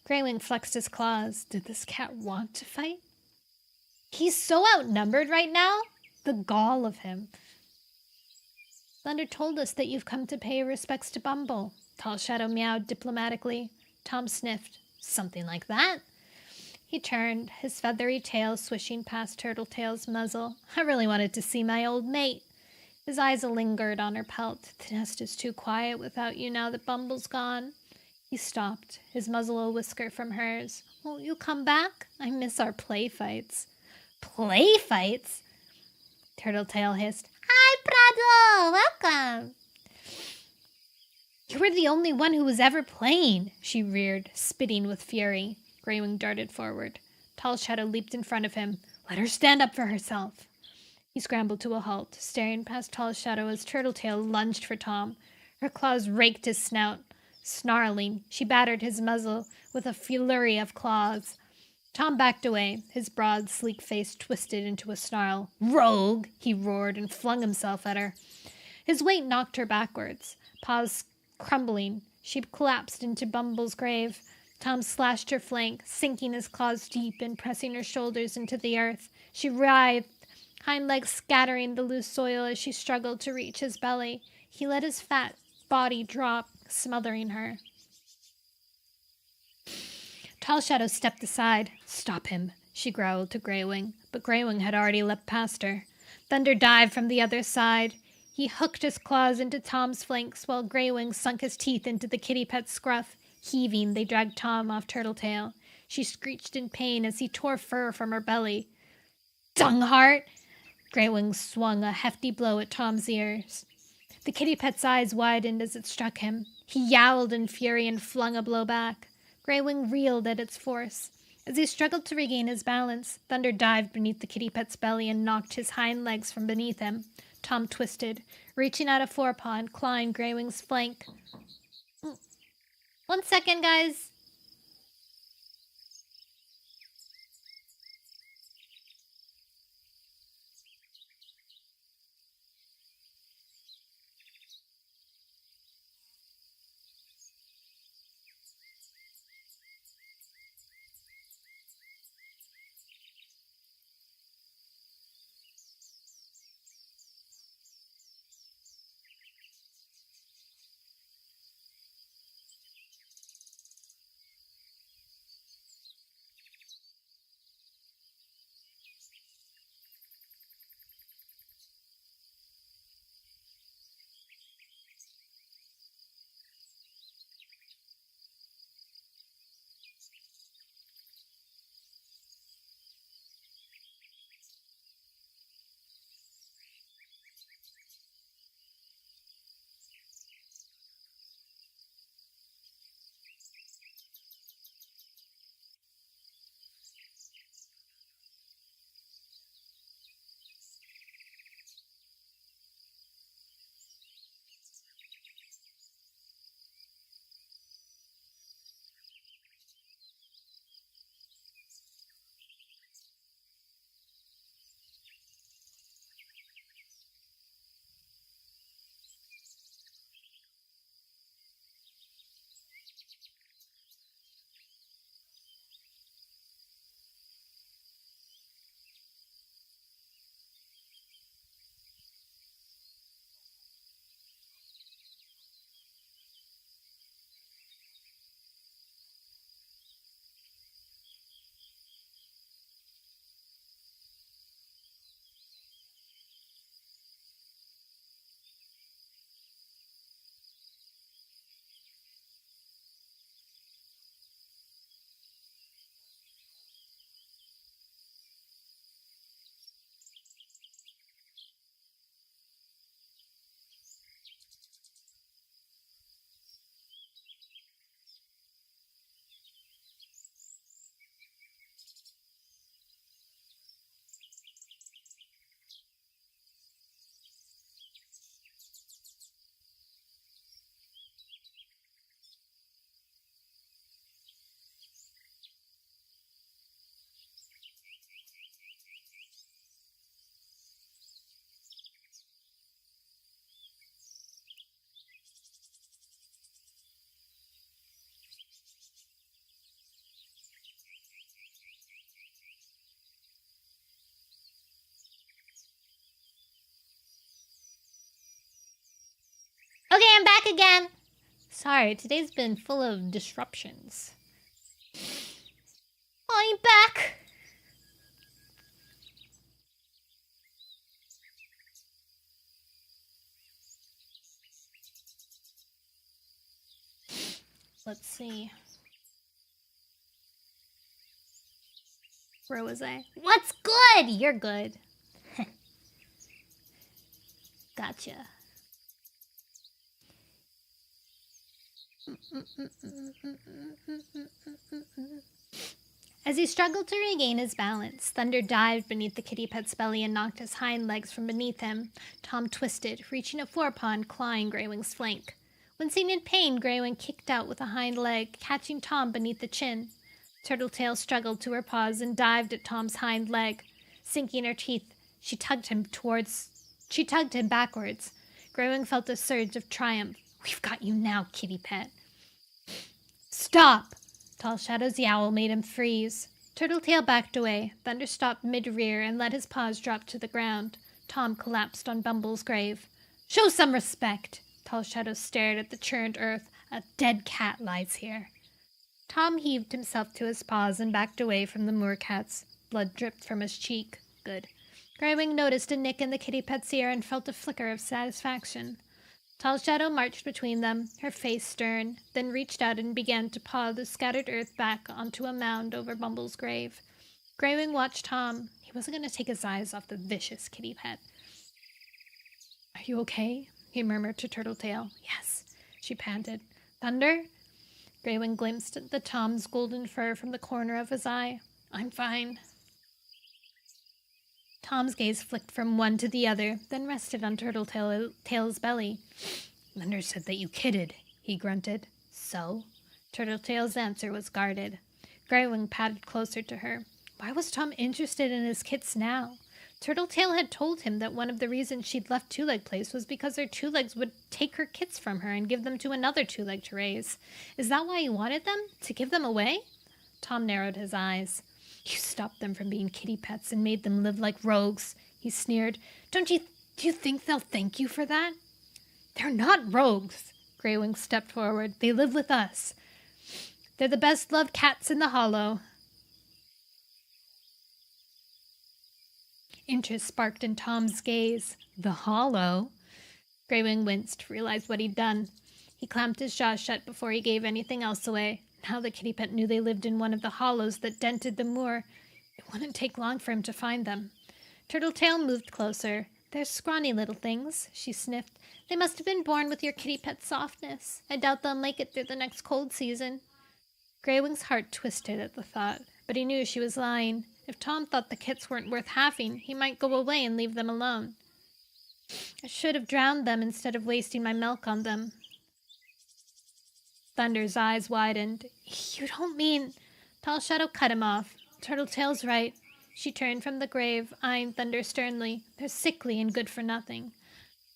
Greywing flexed his claws. Did this cat want to fight? He's so outnumbered right now. The gall of him. Thunder told us that you've come to pay your respects to Bumble. Tall Shadow meowed diplomatically. Tom sniffed. Something like that. He turned, his feathery tail swishing past Turtletail's muzzle. I really wanted to see my old mate. His eyes lingered on her pelt. The nest is too quiet without you now that Bumble's gone. He stopped, his muzzle a whisker from hers. Won't you come back? I miss our play fights. Play fights? Turtletail hissed. Hi, Prado! Welcome! You were the only one who was ever playing, she reared, spitting with fury. Greywing darted forward. Tall Shadow leaped in front of him. Let her stand up for herself. He scrambled to a halt, staring past Tall Shadow as Turtletail lunged for Tom. Her claws raked his snout. Snarling, she battered his muzzle with a flurry of claws. Tom backed away, his broad, sleek face twisted into a snarl. Rogue! He roared and flung himself at her. His weight knocked her backwards. Paws crumbling, she collapsed into Bumble's grave. Tom slashed her flank, sinking his claws deep and pressing her shoulders into the earth. She writhed, hind legs scattering the loose soil as she struggled to reach his belly. He let his fat body drop, smothering her. Tall Shadow stepped aside. "Stop him," she growled to Greywing, but Greywing had already leapt past her. Thunder dived from the other side. He hooked his claws into Tom's flanks while Greywing sunk his teeth into the kitty pet's scruff. Heaving, they dragged Tom off Turtletail. She screeched in pain as he tore fur from her belly. "Dungheart!" Greywing swung a hefty blow at Tom's ears. The kitty pet's eyes widened as it struck him. He yowled in fury and flung a blow back. Greywing reeled at its force. As he struggled to regain his balance, Thunder dived beneath the kitty pet's belly and knocked his hind legs from beneath him. Tom twisted, reaching out a forepaw and clawing Greywing's flank. "1 second, guys." "Okay, I'm back again." Sorry, today's been full of disruptions. I'm back. Let's see. Where was I? What's good? You're good. Gotcha. As he struggled to regain his balance, Thunder dived beneath the kitty pet's belly and knocked his hind legs from beneath him. Tom twisted, reaching a forepaw and clawing Greywing's flank. Wincing in pain, Greywing kicked out with a hind leg, catching Tom beneath the chin. Turtletail struggled to her paws and dived at Tom's hind leg. Sinking her teeth, she tugged him backwards. Greywing felt a surge of triumph. "We've got you now, kitty pet." "Stop!" Tall Shadow's yowl made him freeze. Turtletail backed away. Thunder stopped mid-rear and let his paws drop to the ground. Tom collapsed on Bumble's grave. "Show some respect!" Tall Shadow stared at the churned earth. "A dead cat lies here." Tom heaved himself to his paws and backed away from the moorcats. Blood dripped from his cheek. Good. Greywing noticed a nick in the kitty pet's ear and felt a flicker of satisfaction. Tall Shadow marched between them, her face stern, then reached out and began to paw the scattered earth back onto a mound over Bumble's grave. Greywing watched Tom. He wasn't going to take his eyes off the vicious kitty pet. "Are you okay?" he murmured to Turtletail. "Yes," she panted. "Thunder?" Greywing glimpsed at the Tom's golden fur from the corner of his eye. "I'm fine." Tom's gaze flicked from one to the other, then rested on Turtletail's belly. "Thunder said that you kidded," he grunted. "So?" Turtletail's answer was guarded. Greywing padded closer to her. Why was Tom interested in his kits now? Turtletail had told him that one of the reasons she'd left Two Leg Place was because her two legs would take her kits from her and give them to another two leg to raise. Is that why he wanted them? To give them away? Tom narrowed his eyes. "You stopped them from being kitty pets and made them live like rogues," he sneered. Do you think they'll thank you for that?" "They're not rogues." Greywing stepped forward. "They live with us. They're the best loved cats in the Hollow." Interest sparked in Tom's gaze. "The Hollow?" Greywing winced, realized what he'd done. He clamped his jaw shut before he gave anything else away. Now the kitty pet knew they lived in one of the hollows that dented the moor. It wouldn't take long for him to find them. Turtletail moved closer. "They're scrawny little things," she sniffed. "They must have been born with your kitty pet's softness. I doubt they'll make it through the next cold season." Greywing's heart twisted at the thought, but he knew she was lying. If Tom thought the kits weren't worth having, he might go away and leave them alone. "I should have drowned them instead of wasting my milk on them." Thunder's eyes widened. "You don't mean—" Tall Shadow cut him off. "Turtletail's right." She turned from the grave, eyeing Thunder sternly. "They're sickly and good for nothing."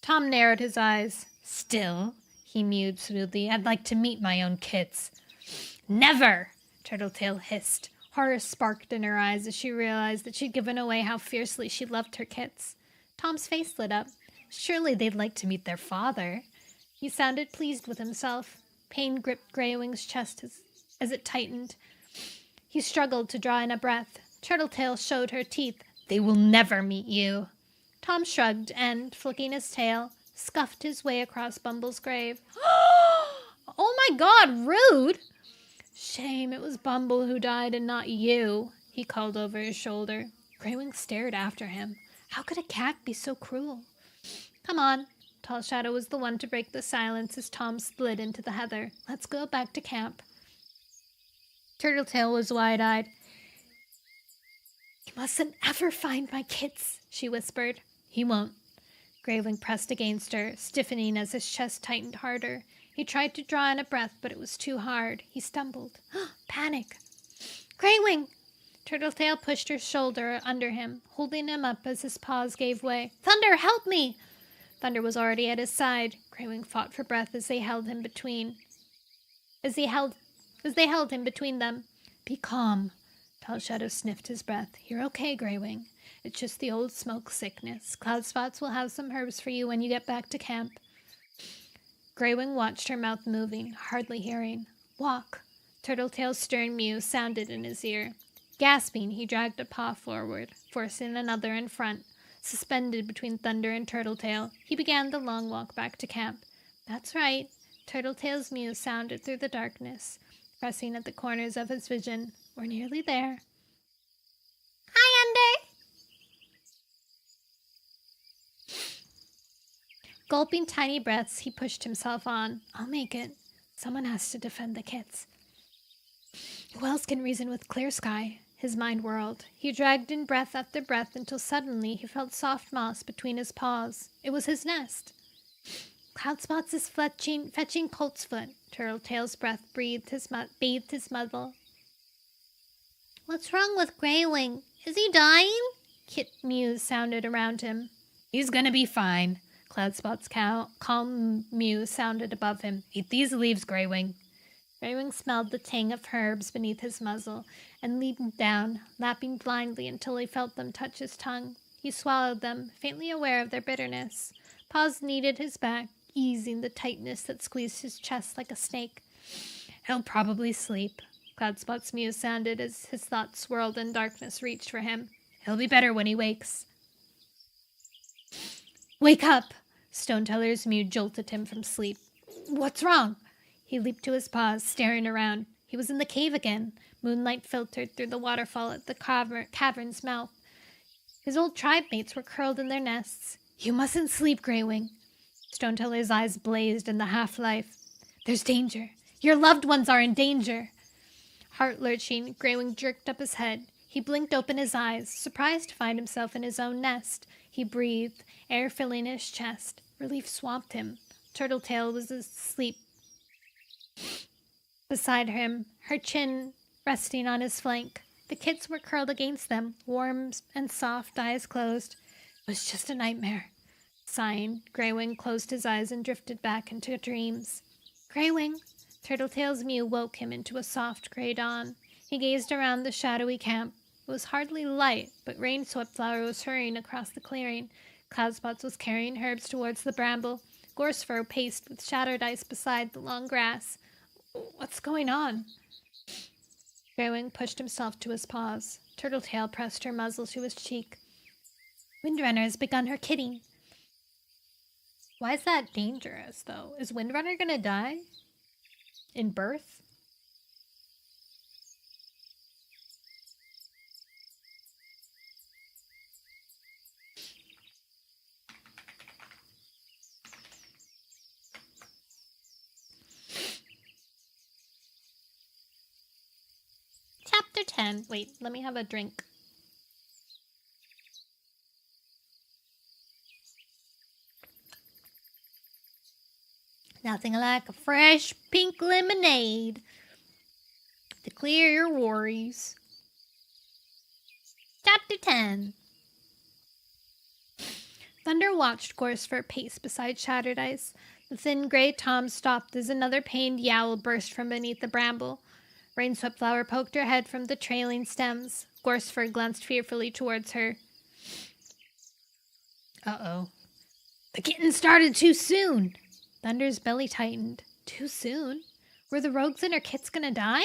Tom narrowed his eyes. "Still," he mewed smoothly, "I'd like to meet my own kits." "Never!" Turtletail hissed. Horror sparked in her eyes as she realized that she'd given away how fiercely she loved her kits. Tom's face lit up. Surely they'd like to meet their father. He sounded pleased with himself. Pain gripped Greywing's chest as it tightened. He struggled to draw in a breath. Turtletail showed her teeth. "They will never meet you." Tom shrugged and, flicking his tail, scuffed his way across Bumble's grave. "Oh my God, rude!" "Shame it was Bumble who died and not you," he called over his shoulder. Greywing stared after him. How could a cat be so cruel? "Come on." Tall Shadow was the one to break the silence as Tom slid into the heather. "Let's go back to camp." Turtletail was wide-eyed. "You mustn't ever find my kits," she whispered. "He won't." Greywing pressed against her, stiffening as his chest tightened harder. He tried to draw in a breath, but it was too hard. He stumbled. Panic. "Greywing!" Turtletail pushed her shoulder under him, holding him up as his paws gave way. "Thunder, help me!" Thunder was already at his side. Greywing fought for breath as they held him between them. "Be calm." Tall Shadow sniffed his breath. "You're okay, Greywing. It's just the old smoke sickness. Cloud Spots will have some herbs for you when you get back to camp." Greywing watched her mouth moving, hardly hearing. "Walk." Turtletail's stern mew sounded in his ear. Gasping, he dragged a paw forward, forcing another in front. Suspended between Thunder and Turtletail, he began the long walk back to camp. "That's right." Turtletail's mew sounded through the darkness, pressing at the corners of his vision. "We're nearly there." "Hi, Under!" Gulping tiny breaths, he pushed himself on. "I'll make it. Someone has to defend the kits." Who else can reason with Clear Sky? His mind whirled. He dragged in breath after breath until suddenly he felt soft moss between his paws. It was his nest. "Cloud Spots is fetching Colt's Foot." Turtletail's breath bathed his muzzle. "What's wrong with Greywing? Is he dying?" Kit mews sounded around him. "He's gonna be fine." Cloud Spot's calm mew sounded above him. "Eat these leaves, Greywing." Greywing smelled the tang of herbs beneath his muzzle and leaned down, lapping blindly until he felt them touch his tongue. He swallowed them, faintly aware of their bitterness. Paws kneaded his back, easing the tightness that squeezed his chest like a snake. He'll probably sleep. Cloudspot's mew sounded as his thoughts swirled and darkness reached for him. He'll be better when he wakes. Wake up! Stoneteller's mew jolted him from sleep. What's wrong? He leaped to his paws, staring around. He was in the cave again. Moonlight filtered through the waterfall at the cavern's mouth. His old tribe mates were curled in their nests. You mustn't sleep, Greywing. Stoneteller's eyes blazed in the half-life. There's danger. Your loved ones are in danger. Heart-lurching, Greywing jerked up his head. He blinked open his eyes, surprised to find himself in his own nest. He breathed, air filling his chest. Relief swamped him. Turtletail was asleep beside him, her chin resting on his flank. The kids were curled against them, warm and soft, eyes closed. It was just a nightmare. Sighing, Greywing closed his eyes and drifted back into dreams. Greywing! Turtletail's mew woke him into a soft gray dawn. He gazed around the shadowy camp. It was hardly light, but Rain-Swept-Flower was hurrying across the clearing. Cloudspots was carrying herbs towards the bramble. Gorsefur paced with shattered ice beside the long grass. What's going on? Greywing pushed himself to his paws. Turtletail pressed her muzzle to his cheek. Windrunner has begun her kidding. Why is that dangerous, though? Is Windrunner gonna die? In birth? Chapter 10. Wait, let me have a drink. Nothing like a fresh pink lemonade to clear your worries. Chapter 10. Thunder watched Gorsefur pace beside shattered ice. The thin gray tom stopped as another pained yowl burst from beneath the bramble. Rain-Swept-Flower poked her head from the trailing stems. Gorsefur glanced fearfully towards her. Uh-oh. The kitten started too soon. Thunder's belly tightened. Too soon? Were the rogues and her kits gonna die?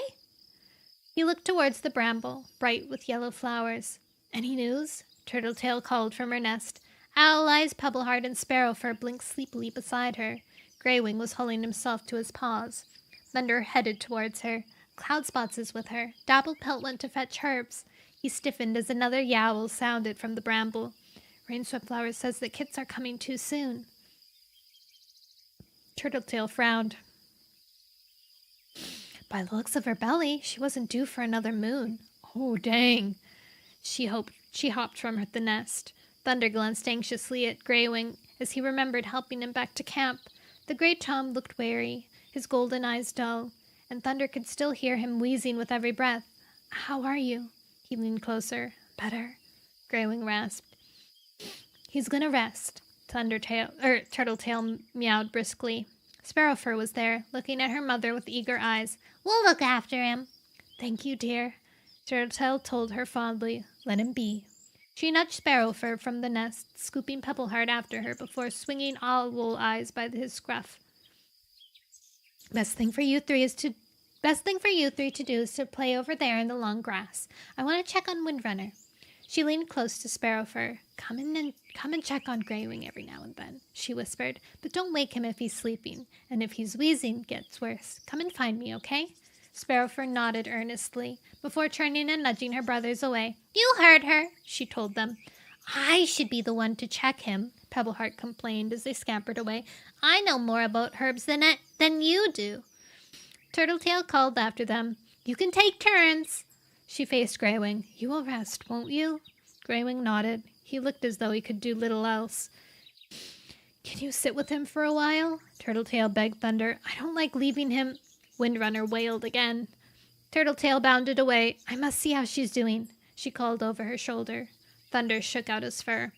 He looked towards the bramble, bright with yellow flowers. Any news? Turtletail called from her nest. Owl Eyes, Pebbleheart, and Sparrowfur blinked sleepily beside her. Greywing was hulling himself to his paws. Thunder headed towards her. Cloudspots is with her. Dapplepelt went to fetch herbs. He stiffened as another yowl sounded from the bramble. Rain-Swept-Flower says that kits are coming too soon. Turtletail frowned. By the looks of her belly, she wasn't due for another moon. Oh, dang. She hopped from the nest. Thunder glanced anxiously at Greywing as he remembered helping him back to camp. The gray tom looked wary, his golden eyes dull, and Thunder could still hear him wheezing with every breath. How are you? He leaned closer. Better, Greywing rasped. He's gonna rest. Turtletail meowed briskly. Sparrowfur was there, looking at her mother with eager eyes. We'll look after him. Thank you, dear. Turtletail told her fondly. Let him be. She nudged Sparrowfur from the nest, scooping Pebbleheart after her before swinging Owl Eyes by his scruff. Best thing for you three to do is to play over there in the long grass. I want to check on Windrunner. She leaned close to Sparrowfur. Come and check on Greywing every now and then, she whispered. But don't wake him if he's sleeping, and if he's wheezing, gets worse. Come and find me, okay? Sparrowfur nodded earnestly, before turning and nudging her brothers away. You heard her, she told them. I should be the one to check him, Pebbleheart complained as they scampered away. I know more about herbs than you do. Turtletail called after them. You can take turns. She faced Greywing. You will rest, won't you? Greywing nodded. He looked as though he could do little else. Can you sit with him for a while? Turtletail begged Thunder. I don't like leaving him. Windrunner wailed again. Turtletail bounded away. I must see how she's doing, she called over her shoulder. Thunder shook out his fur.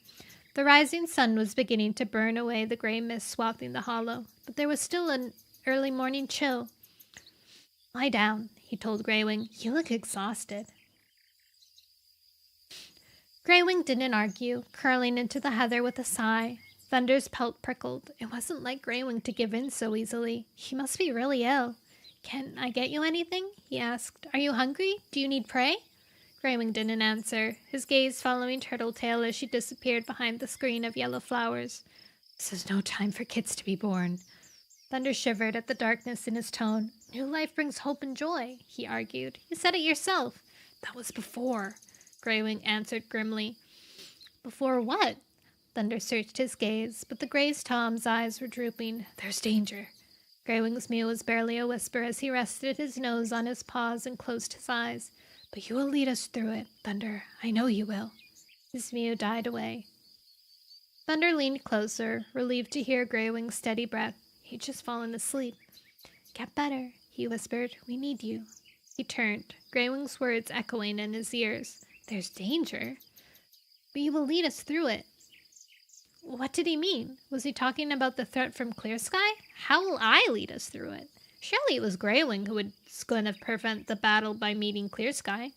The rising sun was beginning to burn away the gray mist swathing the hollow, but there was still an early morning chill. Lie down, he told Greywing. You look exhausted. Greywing didn't argue, curling into the heather with a sigh. Thunder's pelt prickled. It wasn't like Greywing to give in so easily. He must be really ill. Can I get you anything? He asked. Are you hungry? Do you need prey? Greywing didn't answer, his gaze following Turtletail as she disappeared behind the screen of yellow flowers. This is no time for kids to be born. Thunder shivered at the darkness in his tone. New life brings hope and joy, he argued. You said it yourself. That was before, Greywing answered grimly. Before what? Thunder searched his gaze, but the Gray's Tom's eyes were drooping. There's danger. Greywing's mew was barely a whisper as he rested his nose on his paws and closed his eyes. But you will lead us through it, Thunder. I know you will. His mew died away. Thunder leaned closer, relieved to hear Greywing's steady breath. He'd just fallen asleep. Get better, he whispered. We need you. He turned, Greywing's words echoing in his ears. There's danger. But you will lead us through it. What did he mean? Was he talking about the threat from Clear Sky? How will I lead us through it? Surely it was Greywing who was going to prevent the battle by meeting Clear Sky.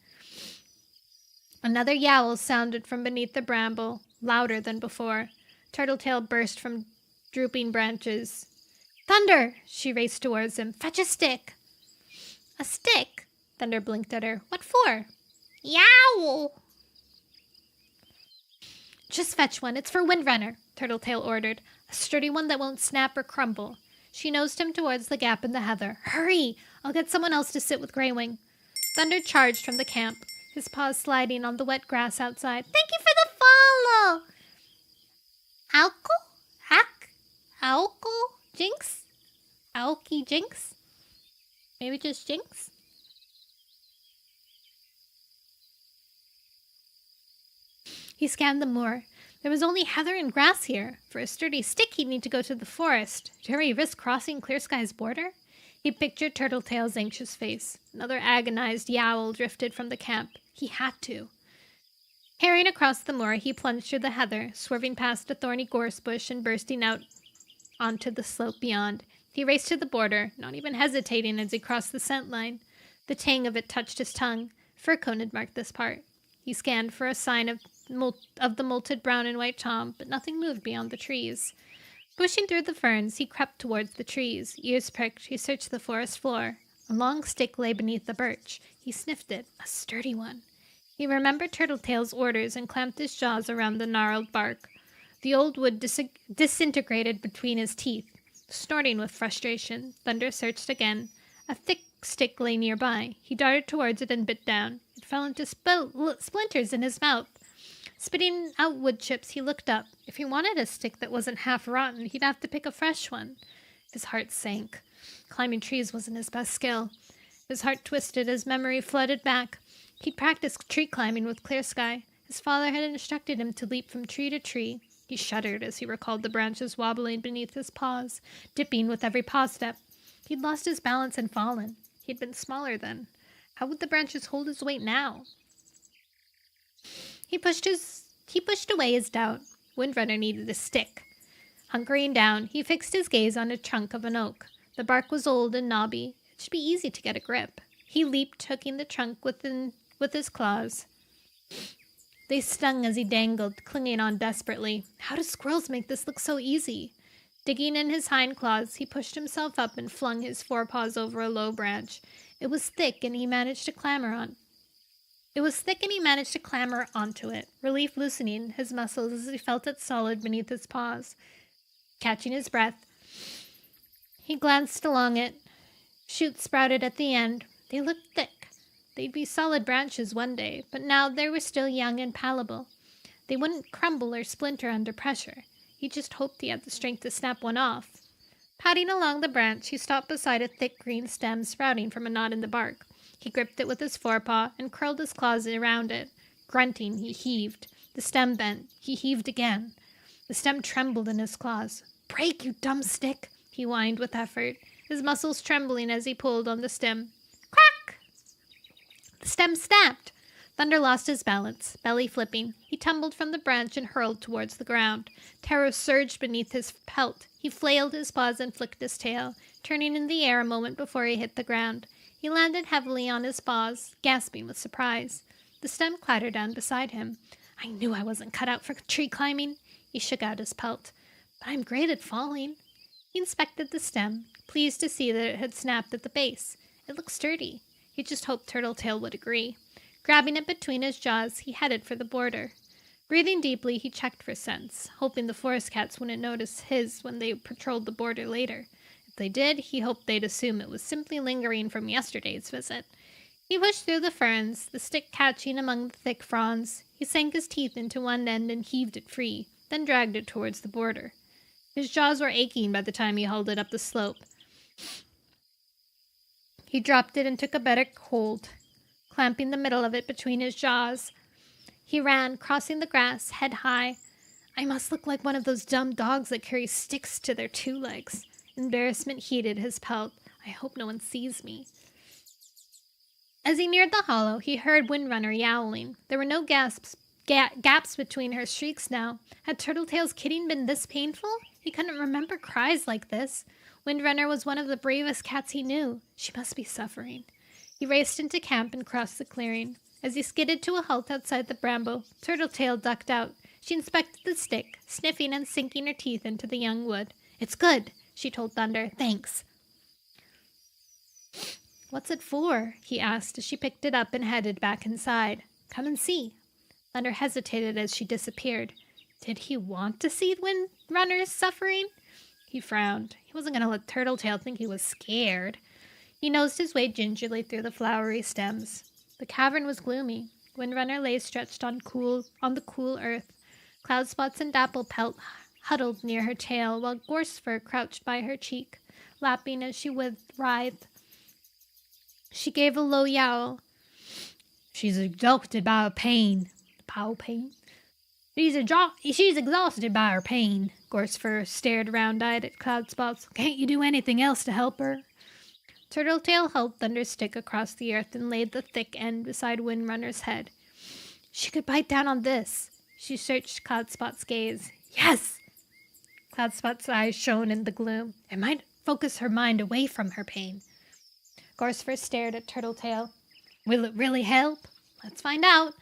Another yowl sounded from beneath the bramble, louder than before. Turtletail burst from drooping branches. Thunder! She raced towards him. Fetch a stick! A stick? Thunder blinked at her. What for? Yowl! Just fetch one. It's for Windrunner, Turtletail ordered. A sturdy one that won't snap or crumble. She nosed him towards the gap in the heather. Hurry! I'll get someone else to sit with Greywing. Thunder charged from the camp, his paws sliding on the wet grass outside. Thank you for the follow! Alko? Jinx? Aoki Jinx? Maybe just Jinx? He scanned the moor. There was only heather and grass here. For a sturdy stick, he'd need to go to the forest. Dare he risk crossing Clear Sky's border? He pictured Turtletail's anxious face. Another agonized yowl drifted from the camp. He had to. Herring across the moor, he plunged through the heather, swerving past a thorny gorse bush and bursting out onto the slope beyond. He raced to the border, not even hesitating as he crossed the scent line. The tang of it touched his tongue. Furcone had marked this part. He scanned for a sign of the molted brown and white tom, but nothing moved beyond the trees. Pushing through the ferns, he crept towards the trees. Ears pricked, he searched the forest floor. A long stick lay beneath the birch. He sniffed it, a sturdy one. He remembered Turtletail's orders and clamped his jaws around the gnarled bark. The old wood disintegrated between his teeth. Snorting with frustration, Thunder searched again. A thick stick lay nearby. He darted towards it and bit down. It fell into splinters in his mouth. Spitting out wood chips, he looked up. If he wanted a stick that wasn't half rotten, he'd have to pick a fresh one. His heart sank. Climbing trees wasn't his best skill. His heart twisted as memory flooded back. He'd practiced tree climbing with Clear Sky. His father had instructed him to leap from tree to tree. He shuddered as he recalled the branches wobbling beneath his paws, dipping with every paw step. He'd lost his balance and fallen. He'd been smaller then. How would the branches hold his weight now? He pushed away his doubt. Windrunner needed a stick. Hunkering down, he fixed his gaze on a trunk of an oak. The bark was old and knobby. It should be easy to get a grip. He leaped, hooking the trunk with his claws. They stung as he dangled, clinging on desperately. How do squirrels make this look so easy? Digging in his hind claws, he pushed himself up and flung his forepaws over a low branch. It was thick, and he managed to clamber onto it, relief loosening his muscles as he felt it solid beneath his paws. Catching his breath, he glanced along it. Shoots sprouted at the end. They looked thick. They'd be solid branches one day, but now they were still young and palatable. They wouldn't crumble or splinter under pressure. He just hoped he had the strength to snap one off. Padding along the branch, he stopped beside a thick green stem sprouting from a knot in the bark. He gripped it with his forepaw and curled his claws around it. Grunting, he heaved. The stem bent. He heaved again. The stem trembled in his claws. Break, you dumb stick, he whined with effort, his muscles trembling as he pulled on the stem. Crack! The stem snapped. Thunder lost his balance, belly flipping. He tumbled from the branch and hurled towards the ground. Terror surged beneath his pelt. He flailed his paws and flicked his tail, turning in the air a moment before he hit the ground. He landed heavily on his paws, gasping with surprise. The stem clattered down beside him. I knew I wasn't cut out for tree climbing. He shook out his pelt. But I'm great at falling. He inspected the stem, pleased to see that it had snapped at the base. It looked sturdy. He just hoped Turtletail would agree. Grabbing it between his jaws, he headed for the border. Breathing deeply, he checked for scents, hoping the forest cats wouldn't notice his when they patrolled the border later. If they did, he hoped they'd assume it was simply lingering from yesterday's visit. He pushed through the ferns, the stick catching among the thick fronds. He sank his teeth into one end and heaved it free, then dragged it towards the border. His jaws were aching by the time he hauled it up the slope. He dropped it and took a better hold, clamping the middle of it between his jaws. He ran, crossing the grass, head high. I must look like one of those dumb dogs that carry sticks to their 2 legs. Embarrassment heated his pelt. I hope no one sees me. As he neared the hollow, he heard Windrunner yowling. There were no gaps between her shrieks now. Had Turtletail's kidding been this painful? He couldn't remember cries like this. Windrunner was one of the bravest cats he knew. She must be suffering. He raced into camp and crossed the clearing. As he skidded to a halt outside the bramble, Turtletail ducked out. She inspected the stick, sniffing and sinking her teeth into the young wood. It's good, she told Thunder. Thanks. What's it for? He asked as she picked it up and headed back inside. Come and see. Thunder hesitated as she disappeared. Did he want to see Windrunner's suffering? He frowned. He wasn't going to let Turtletail think he was scared. He nosed his way gingerly through the flowery stems. The cavern was gloomy. Windrunner lay stretched on the cool earth. Cloudspots and Dapplepelt huddled near her tail, while Gorsefur crouched by her cheek, lapping as she writhed. She gave a low yowl. She's exhausted by her pain. She's exhausted by her pain. Gorsefur stared round-eyed at Cloudspots. Can't you do anything else to help her? Turtletail held Thunder's stick across the earth and laid the thick end beside Windrunner's head. She could bite down on this. She searched Cloudspot's gaze. Yes! Cloudspot's eyes shone in the gloom. It might focus her mind away from her pain. Gorsefur stared at Turtletail. Will it really help? Let's find out.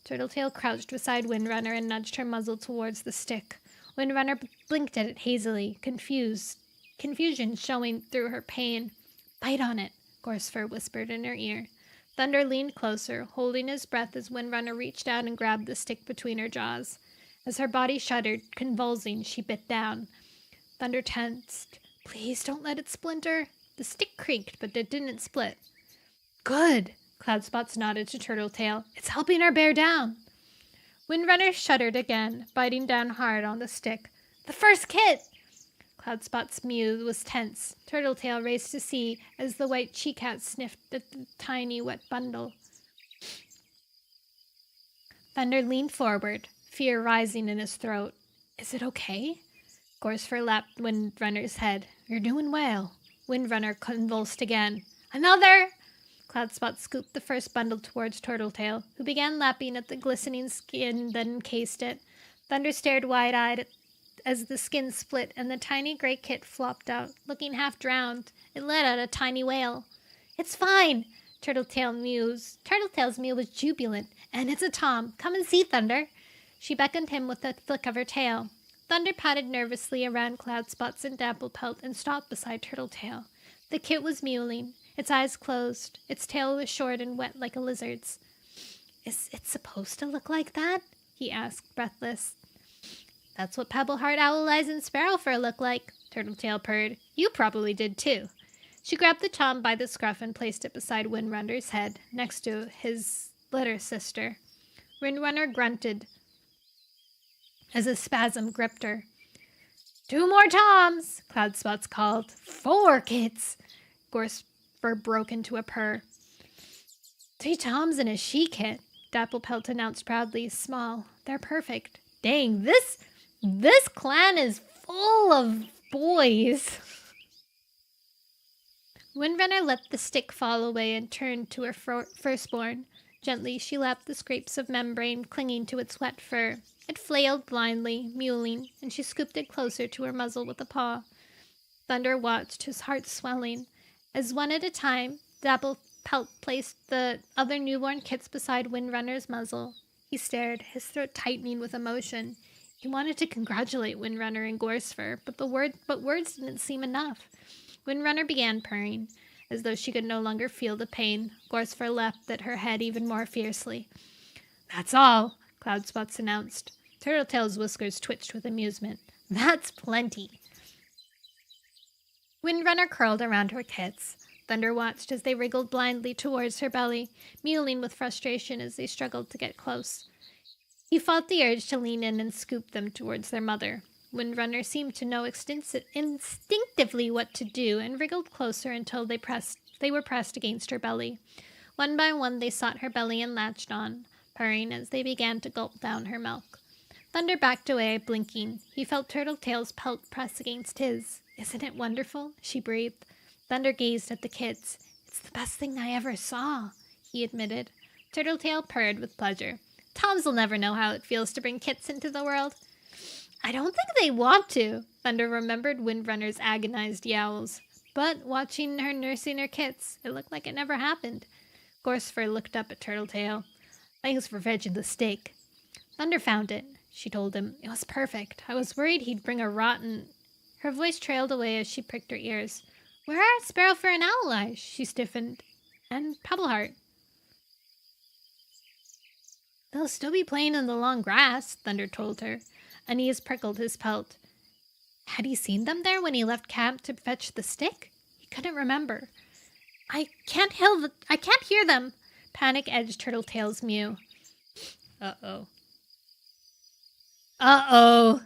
Turtletail crouched beside Windrunner and nudged her muzzle towards the stick. Windrunner blinked at it hazily, confusion showing through her pain. Bite on it, Gorsefur whispered in her ear. Thunder leaned closer, holding his breath as Windrunner reached out and grabbed the stick between her jaws. As her body shuddered, convulsing, she bit down. Thunder tensed. Please don't let it splinter. The stick creaked, but it didn't split. Good, Cloudspots nodded to Turtletail. It's helping her bear down. Windrunner shuddered again, biting down hard on the stick. The first kit! Cloudspot's mew was tense. Turtletail raced to see as the white she-cat sniffed at the tiny wet bundle. Thunder leaned forward, fear rising in his throat. Is it okay? Gorsefur lapped Windrunner's head. You're doing well. Windrunner convulsed again. Another! Cloudspot scooped the first bundle towards Turtletail, who began lapping at the glistening skin that encased it. Thunder stared wide-eyed as the skin split and the tiny gray kit flopped out, looking half drowned. It let out a tiny wail. It's fine, Turtletail's mew was jubilant. And it's a Tom. Come and see, Thunder. She beckoned him with a flick of her tail. Thunder patted nervously around Cloudspots and Dapplepelt and stopped beside Turtletail. The kit was mewling, its eyes closed. Its tail was short and wet like a lizard's. Is it supposed to look like that? He asked, breathless. That's what Pebbleheart, Owleyes, and Sparrowfur look like, Turtletail purred. You probably did too. She grabbed the Tom by the scruff and placed it beside Windrunner's head, next to his litter sister. Windrunner grunted as a spasm gripped her. 2 more Toms, Cloudspots called. 4 kits. Gorsefur broke into a purr. 3 Toms and a she-kit, Dapplepelt announced proudly. Small. They're perfect. Dang, this clan is full of boys. Windrunner let the stick fall away and turned to her firstborn. Gently, she lapped the scrapes of membrane clinging to its wet fur. It flailed blindly, mewling, and she scooped it closer to her muzzle with a paw. Thunder watched, his heart swelling. As one at a time, Pelt placed the other newborn kits beside Windrunner's muzzle. He stared, his throat tightening with emotion. He wanted to congratulate Windrunner and Gorsefur, but words didn't seem enough. Windrunner began purring. As though she could no longer feel the pain, Gorsefur leapt at her head even more fiercely. "That's all," Cloudspots announced. Turtletail's whiskers twitched with amusement. "That's plenty." Windrunner curled around her kits. Thunder watched as they wriggled blindly towards her belly, mewling with frustration as they struggled to get close. He fought the urge to lean in and scoop them towards their mother. Windrunner seemed to know instinctively what to do and wriggled closer until they were pressed against her belly. One by one they sought her belly and latched on, purring as they began to gulp down her milk. Thunder backed away, blinking. He felt Turtletail's pelt press against his. "Isn't it wonderful?" she breathed. Thunder gazed at the kids. "It's the best thing I ever saw," he admitted. Turtletail purred with pleasure. "Toms'll never know how it feels to bring kits into the world." "I don't think they want to," Thunder remembered Windrunner's agonized yowls. But watching her nursing her kits, it looked like it never happened. Gorsefur looked up at Turtletail. "Thanks for fetching the steak." "Thunder found it," she told him. "It was perfect. I was worried he'd bring a rotten—" Her voice trailed away as she pricked her ears. "Where are Sparrowfur and Owleye?" She stiffened. "And Pebbleheart?" "They'll still be playing in the long grass," Thunder told her. Unease prickled his pelt. Had he seen them there when he left camp to fetch the stick? He couldn't remember. I can't hear them," Panic edged Turtletail's mew. Uh-oh. Uh-oh!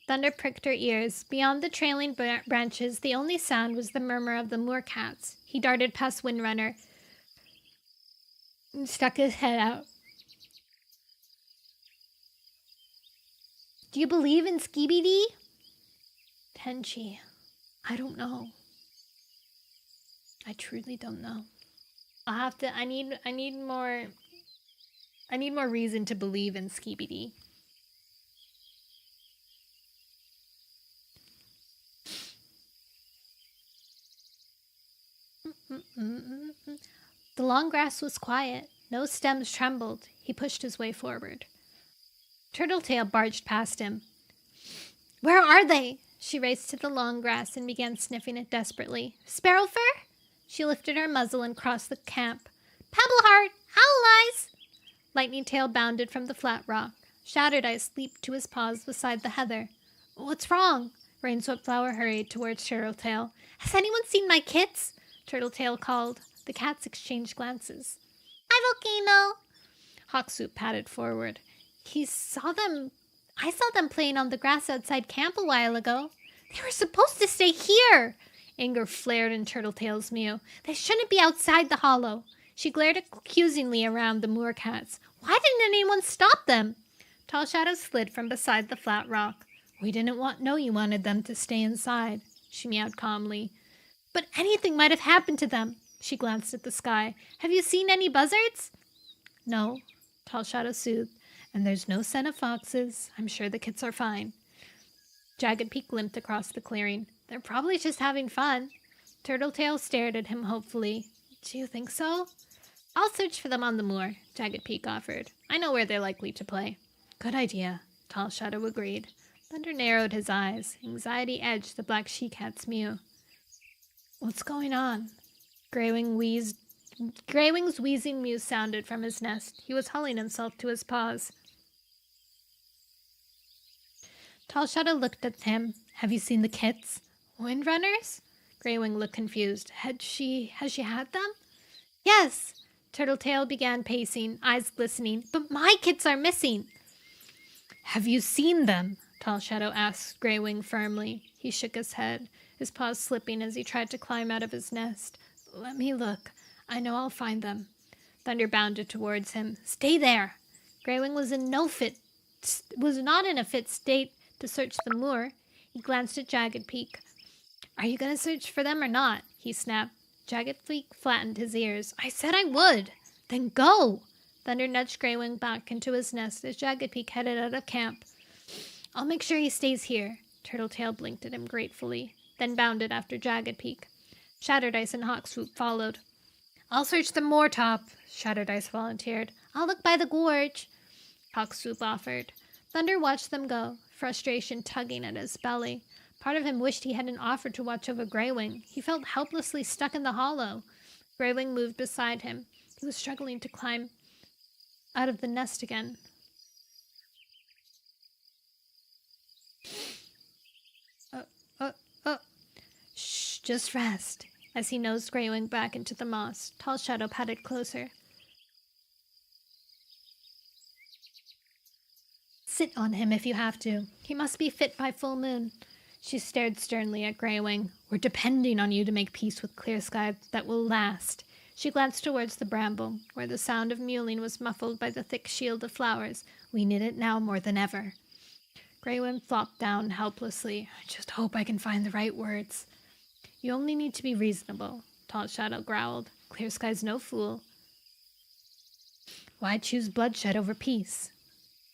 Thunder pricked her ears. Beyond the trailing branches, the only sound was the murmur of the moorcats. He darted past Windrunner and stuck his head out. "Do you believe in Skibidi?" "Tenchi, I don't know. I truly don't know. I need more reason to believe in Skibidi." The long grass was quiet. No stems trembled. He pushed his way forward. Turtletail barged past him. "Where are they?" She raced to the long grass and began sniffing it desperately. "Sparrowfur?" She lifted her muzzle and crossed the camp. "Pebbleheart! Owleyes!" Lightning Tail bounded from the flat rock. Shattered Ice leaped to his paws beside the heather. "What's wrong?" Rainswept Flower hurried towards Turtletail. "Has anyone seen my kits?" Turtletail called. The cats exchanged glances. "Hi, Volcano!" Hawkswoop padded forward. I saw them playing on the grass outside camp a while ago. "They were supposed to stay here!" Anger flared in Turtletail's mew. "They shouldn't be outside the hollow." She glared accusingly around the moorcats. "Why didn't anyone stop them?" Tall Shadow slid from beside the flat rock. "We didn't know you wanted them to stay inside," she meowed calmly. "But anything might have happened to them." She glanced at the sky. "Have you seen any buzzards?" "No," Tall Shadow soothed. "And there's no scent of foxes. I'm sure the kits are fine." Jagged Peak limped across the clearing. "They're probably just having fun." Turtletail stared at him hopefully. "Do you think so?" "I'll search for them on the moor," Jagged Peak offered. "I know where they're likely to play." "Good idea," Tall Shadow agreed. Thunder narrowed his eyes. Anxiety edged the black she-cat's mew. "What's going on?" Greywing's wheezing mew sounded from his nest. He was hauling himself to his paws. Tall Shadow looked at him. "Have you seen the kits?" "Windrunners?" Greywing looked confused. Has she had them?" "Yes." Turtletail began pacing, eyes glistening. "But my kits are missing." "Have you seen them?" Tall Shadow asked Greywing firmly. He shook his head, his paws slipping as he tried to climb out of his nest. "Let me look. I know I'll find them." Thunder bounded towards him. "Stay there!" Greywing was not in a fit state to search the moor. He glanced at Jagged Peak. "Are you going to search for them or not?" he snapped. Jagged Peak flattened his ears. "I said I would!" "Then go!" Thunder nudged Greywing back into his nest as Jagged Peak headed out of camp. "I'll make sure he stays here." Turtletail blinked at him gratefully, then bounded after Jagged Peak. Shatterdice and Hawkswoop followed. I'll search the moortop, Shatterdice volunteered. I'll look by the gorge, Hawkswoop offered. Thunder watched them go, frustration tugging at his belly. Part of him wished he hadn't offered to watch over Greywing. He felt helplessly stuck in the hollow. Greywing moved beside him. He was struggling to climb out of the nest again. Shh, just rest. As he nosed Greywing back into the moss, Tall Shadow patted closer. Sit on him if you have to. He must be fit by full moon. She stared sternly at Greywing. We're depending on you to make peace with Clear Sky that will last. She glanced towards the bramble, where the sound of mewling was muffled by the thick shield of flowers. We need it now more than ever. Greywing flopped down helplessly. I just hope I can find the right words. You only need to be reasonable, Tall Shadow growled. Clear Sky's no fool. Why choose bloodshed over peace?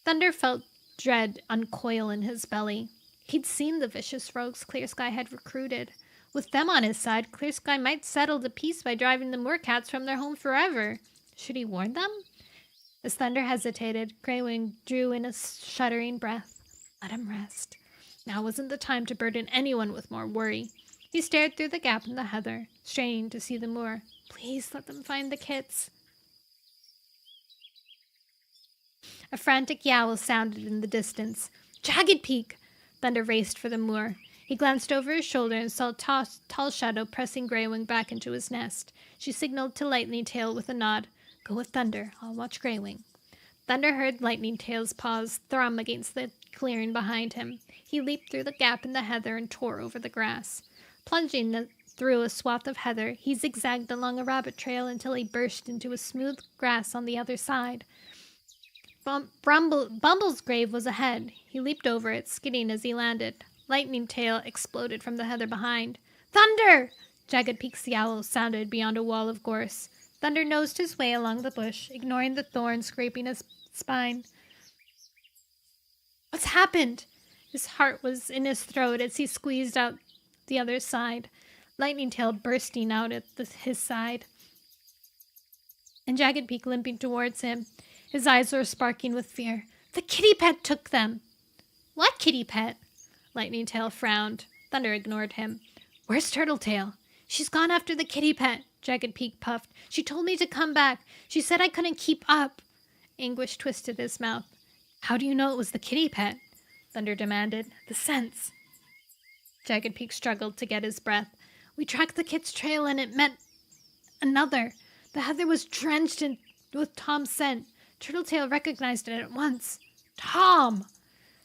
Thunder felt dread uncoil in his belly. He'd seen the vicious rogues Clear Sky had recruited. With them on his side, Clear Sky might settle the peace by driving the moorcats from their home forever. Should he warn them? As Thunder hesitated, Greywing drew in a shuddering breath. Let him rest. Now wasn't the time to burden anyone with more worry. He stared through the gap in the heather, straining to see the moor. Please let them find the kits. A frantic yowl sounded in the distance. Jagged Peak! Thunder raced for the moor. He glanced over his shoulder and saw Tall Shadow pressing Greywing back into his nest. She signaled to Lightning Tail with a nod. Go with Thunder. I'll watch Greywing. Thunder heard Lightning Tail's paws thrum against the clearing behind him. He leaped through the gap in the heather and tore over the grass. Plunging through a swath of heather, he zigzagged along a rabbit trail until he burst into a smooth grass on the other side. Bumble's grave was ahead. He leaped over it, skidding as he landed. Lightning Tail exploded from the heather behind. Thunder! Jagged Peak's yowl sounded beyond a wall of gorse. Thunder nosed his way along the bush, ignoring the thorn scraping his spine. What's happened? His heart was in his throat as he squeezed out the other side, Lightning Tail bursting out at his side, and Jagged Peak limping towards him. His eyes were sparkling with fear. The kitty pet took them. What kitty pet? Lightning Tail frowned. Thunder ignored him. Where's Turtletail? She's gone after the kitty pet, Jagged Peak puffed. She told me to come back. She said I couldn't keep up. Anguish twisted his mouth. How do you know it was the kitty pet? Thunder demanded. The scents. Jagged Peak struggled to get his breath. We tracked the kit's trail and it met another. The heather was drenched with Tom's scent. Turtletail recognized it at once. Tom!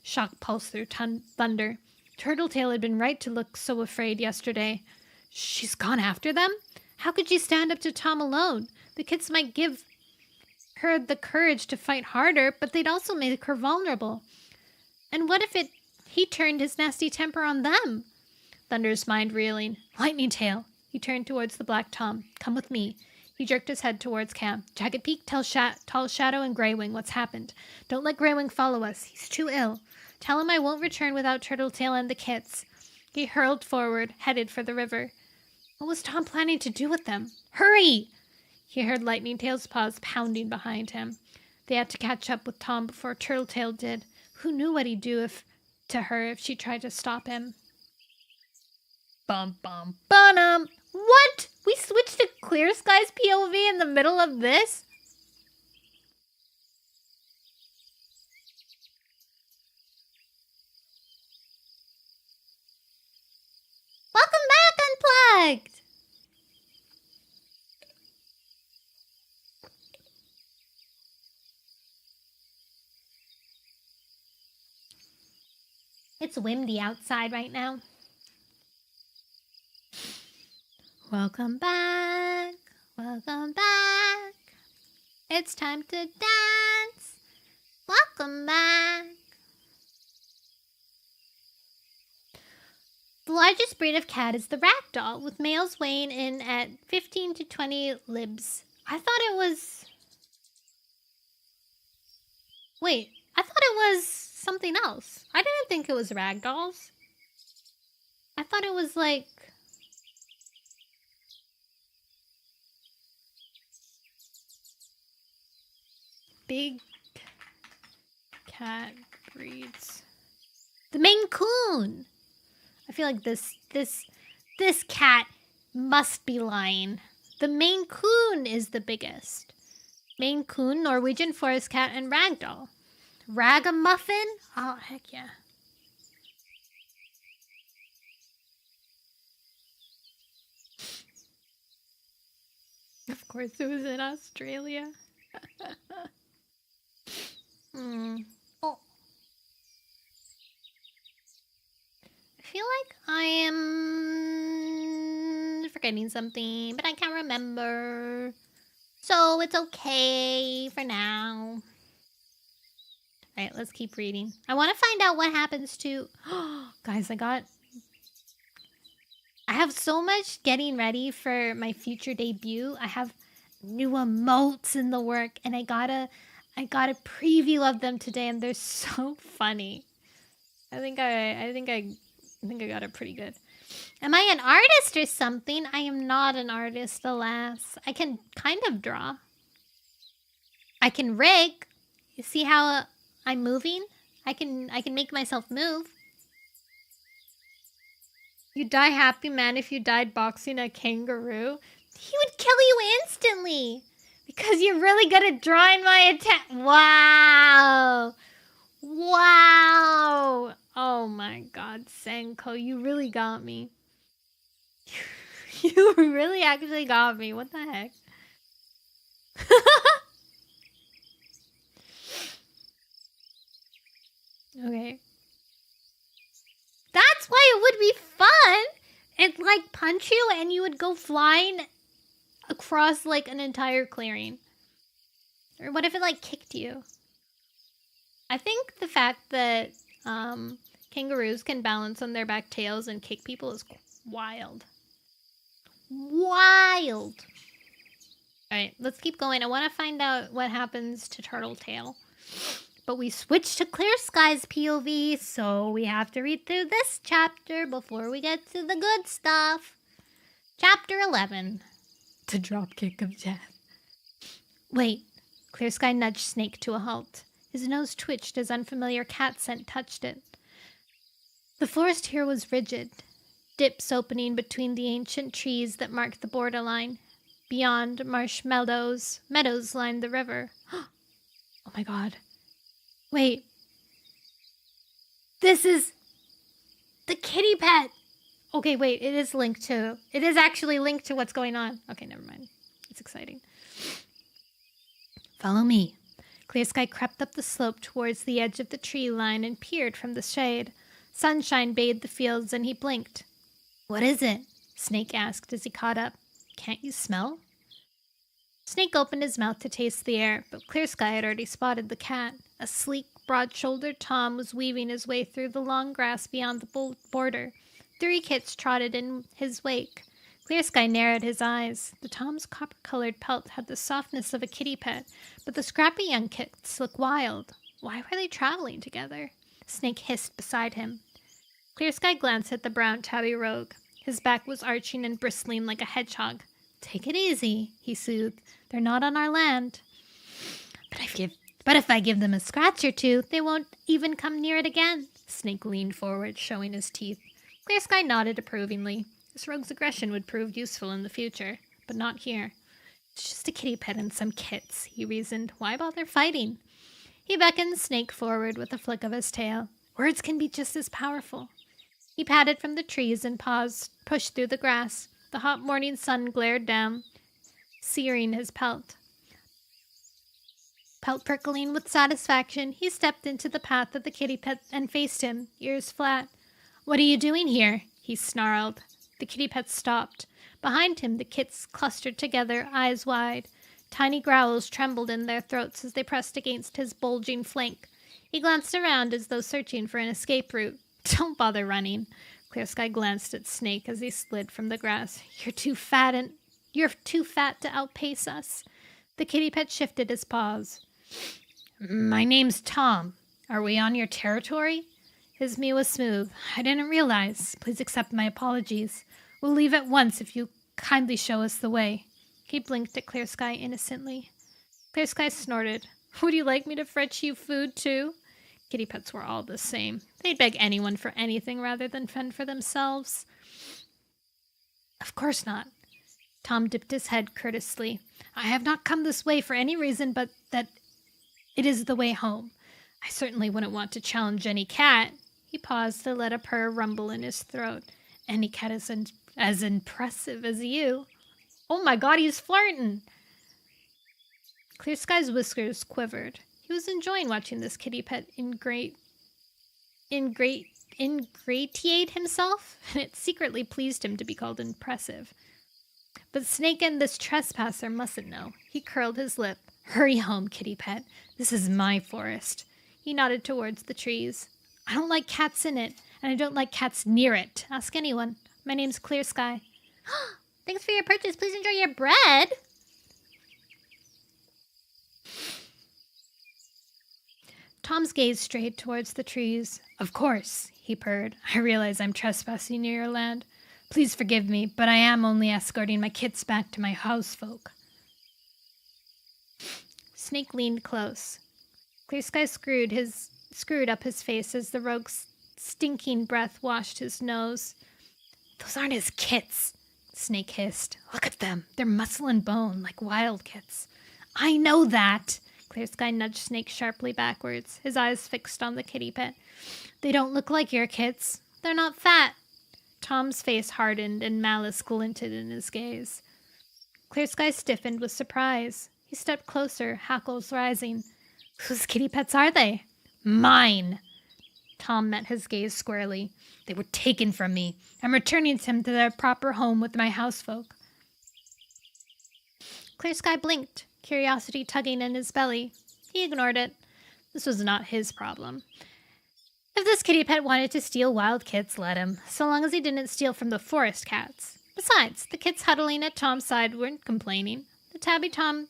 Shock pulsed through Thunder. Turtletail had been right to look so afraid yesterday. She's gone after them? How could she stand up to Tom alone? The kids might give her the courage to fight harder, but they'd also make her vulnerable. And what if he turned his nasty temper on them? Thunder's mind reeling. Lightning Tail. He turned towards the Black Tom. Come with me. He jerked his head towards camp. Jagged Peak, Tall Shadow, and Greywing what's happened. Don't let Greywing follow us. He's too ill. Tell him I won't return without Turtletail and the kits. He hurled forward, headed for the river. What was Tom planning to do with them? Hurry! He heard Lightning Tail's paws pounding behind him. They had to catch up with Tom before Turtletail did. Who knew what he'd do to her if she tried to stop him? Bum bum bum. What? We switched to Clear Sky's POV in the middle of this? Welcome back, Unplugged! It's windy outside right now. Welcome back. Welcome back. It's time to dance. Welcome back. The largest breed of cat is the ragdoll, with males weighing in at 15 to 20 libs. I thought it was... Wait, I thought it was something else. I didn't think it was ragdolls. I thought it was like... big cat breeds? The Maine Coon. I feel like this cat must be lying. The Maine Coon is the biggest. Maine Coon, Norwegian forest cat, and ragdoll. Ragamuffin? Oh, heck yeah. Of course, it was in Australia. Oh. I feel like I am forgetting something, but I can't remember. So it's okay for now. Alright, let's keep reading. I want to find out what happens to... Guys, I have so much getting ready for my future debut. I have new emotes in the work, and I got a preview of them today, and they're so funny. I think I got it pretty good. Am I an artist or something? I am not an artist, alas. I can kind of draw. I can rig. You see how I'm moving? I can make myself move. You die happy, man, if you died boxing a kangaroo. He would kill you instantly because you're really good at drawing my attack. Wow. Wow. Oh my God, Senko, you really got me. You really actually got me. What the heck? Okay. That's why it would be fun. It'd like punch you and you would go flying across like an entire clearing. Or what if it like kicked you? I think the fact that kangaroos can balance on their back tails and kick people is wild. Wild. Alright, let's keep going. I want to find out what happens to Turtletail. But we switched to Clear Sky's POV, so we have to read through this chapter before we get to the good stuff. Chapter 11. The Dropkick of Death. Wait. Clear Sky nudged Snake to a halt. His nose twitched as unfamiliar cat scent touched it. The forest here was rigid, dips opening between the ancient trees that marked the borderline. Beyond, marsh meadows lined the river. Oh my God. Wait. This is the kitty pet. Okay, wait, it is actually linked to what's going on. Okay, never mind. It's exciting. Follow me. Clear Sky crept up the slope towards the edge of the tree line and peered from the shade. Sunshine bathed the fields and he blinked. What is it? Snake asked as he caught up. Can't you smell? Snake opened his mouth to taste the air, but Clear Sky had already spotted the cat. A sleek, broad-shouldered Tom was weaving his way through the long grass beyond the border. 3 kits trotted in his wake. Clear Sky narrowed his eyes. The Tom's copper-colored pelt had the softness of a kitty pet, but the scrappy young kits looked wild. Why were they traveling together? Snake hissed beside him. Clear Sky glanced at the brown tabby rogue. His back was arching and bristling like a hedgehog. Take it easy, he soothed. They're not on our land. But if I give them a scratch or two, they won't even come near it again. Snake leaned forward, showing his teeth. Clear Sky nodded approvingly. This rogue's aggression would prove useful in the future, but not here. It's just a kitty pet and some kits, he reasoned. Why bother fighting? He beckoned Snake forward with a flick of his tail. Words can be just as powerful. He padded from the trees and pushed through the grass. The hot morning sun glared down, searing his pelt. Pelt prickling with satisfaction, he stepped into the path of the kitty pet and faced him, ears flat. What are you doing here? He snarled. The kitty pet stopped. Behind him, the kits clustered together, eyes wide. Tiny growls trembled in their throats as they pressed against his bulging flank. He glanced around as though searching for an escape route. Don't bother running. Clear Sky glanced at Snake as he slid from the grass. You're too fat to outpace us. The kitty pet shifted his paws. My name's Tom. Are we on your territory? His mew was smooth. I didn't realize. Please accept my apologies. We'll leave at once if you kindly show us the way. He blinked at Clear Sky innocently. Clear Sky snorted. Would you like me to fetch you food, too? Kitty pets were all the same. They'd beg anyone for anything rather than fend for themselves. Of course not. Tom dipped his head courteously. I have not come this way for any reason but that it is the way home. I certainly wouldn't want to challenge any cat. He paused to let a purr rumble in his throat. Any cat is as impressive as you. Oh my god, he's flirting! Clear Sky's whiskers quivered. He was enjoying watching this kitty pet ingratiate himself, and it secretly pleased him to be called impressive. But Snake and this trespasser mustn't know. He curled his lip. Hurry home, kitty pet. This is my forest. He nodded towards the trees. I don't like cats in it, and I don't like cats near it. Ask anyone. My name's Clear Sky. Thanks for your purchase. Please enjoy your bread. Tom's gaze strayed towards the trees. Of course, he purred. I realize I'm trespassing near your land. Please forgive me, but I am only escorting my kits back to my housefolk. Snake leaned close. Clear Sky screwed up his face as the rogue's stinking breath washed his nose. Those aren't his kits, Snake hissed. Look at them. They're muscle and bone, like wild kits. I know that. Clear Sky nudged Snake sharply backwards, his eyes fixed on the kitty pet. They don't look like your kits. They're not fat. Tom's face hardened and malice glinted in his gaze. Clear Sky stiffened with surprise. He stepped closer, hackles rising. Whose kitty pets are they? Mine. Tom met his gaze squarely. They were taken from me. I'm returning them to their proper home with my housefolk. Clear Sky blinked, curiosity tugging in his belly. He ignored it. This was not his problem. If this kitty pet wanted to steal wild kits, let him, so long as he didn't steal from the forest cats. Besides, the kits huddling at Tom's side weren't complaining. The tabby Tom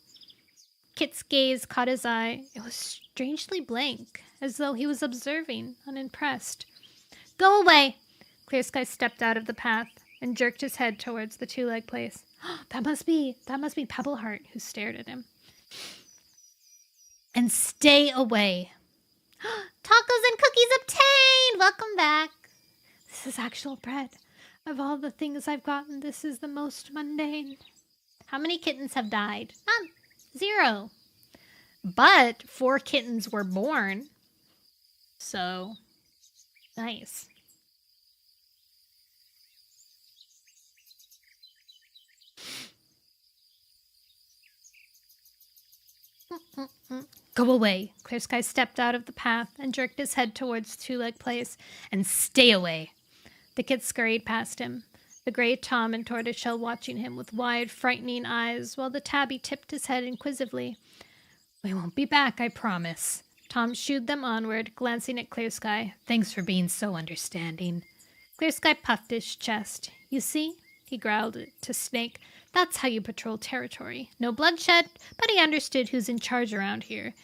kit's gaze caught his eye. It was strangely blank, as though he was observing, unimpressed. Go away! Clear Sky stepped out of the path and jerked his head towards the two-leg place. That must be Pebbleheart, who stared at him. And stay away. Tacos and cookies obtained! Welcome back. This is actual bread. Of all the things I've gotten, this is the most mundane. How many kittens have died? 0. But 4 kittens were born. So, nice. Go away. Clear Sky stepped out of the path and jerked his head towards the two-leg place. And stay away. The kid scurried past him, the gray Tom and Tortoiseshell watching him with wide, frightening eyes, while the tabby tipped his head inquisitively. We won't be back, I promise. Tom shooed them onward, glancing at Clear Sky. Thanks for being so understanding. Clear Sky puffed his chest. You see? He growled to Snake. That's how you patrol territory. No bloodshed, but he understood who's in charge around here.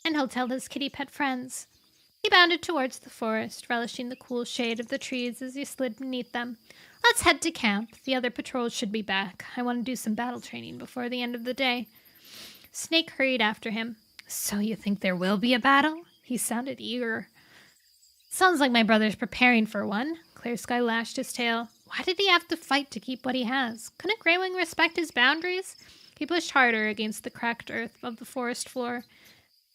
And he'll tell his kitty pet friends. He bounded towards the forest, relishing the cool shade of the trees as he slid beneath them. Let's head to camp. The other patrols should be back. I want to do some battle training before the end of the day. Snake hurried after him. So you think there will be a battle? He sounded eager. Sounds like my brother's preparing for one. Clear Sky lashed his tail. Why did he have to fight to keep what he has? Couldn't Greywing respect his boundaries? He pushed harder against the cracked earth of the forest floor.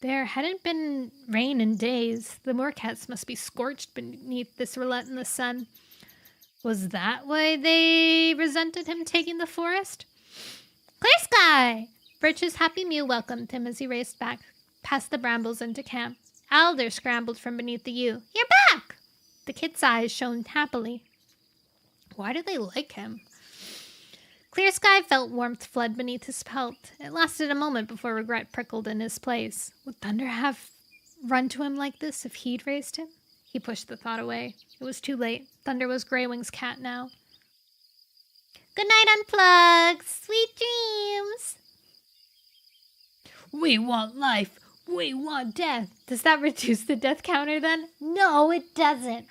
There hadn't been rain in days. The moorcats must be scorched beneath this relentless sun. Was that why they resented him taking the forest? Clear Sky! Birch's happy mew welcomed him as he raced back past the brambles into camp. Alder scrambled from beneath the yew. You're back! The kid's eyes shone happily. Why do they like him? Clear Sky felt warmth flood beneath his pelt. It lasted a moment before regret prickled in his place. Would Thunder have run to him like this if he'd raised him? He pushed the thought away. It was too late. Thunder was Greywing's cat now. Good night, Unplugged! Sweet dreams! We want life. We want death. Does that reduce the death counter then? No, it doesn't.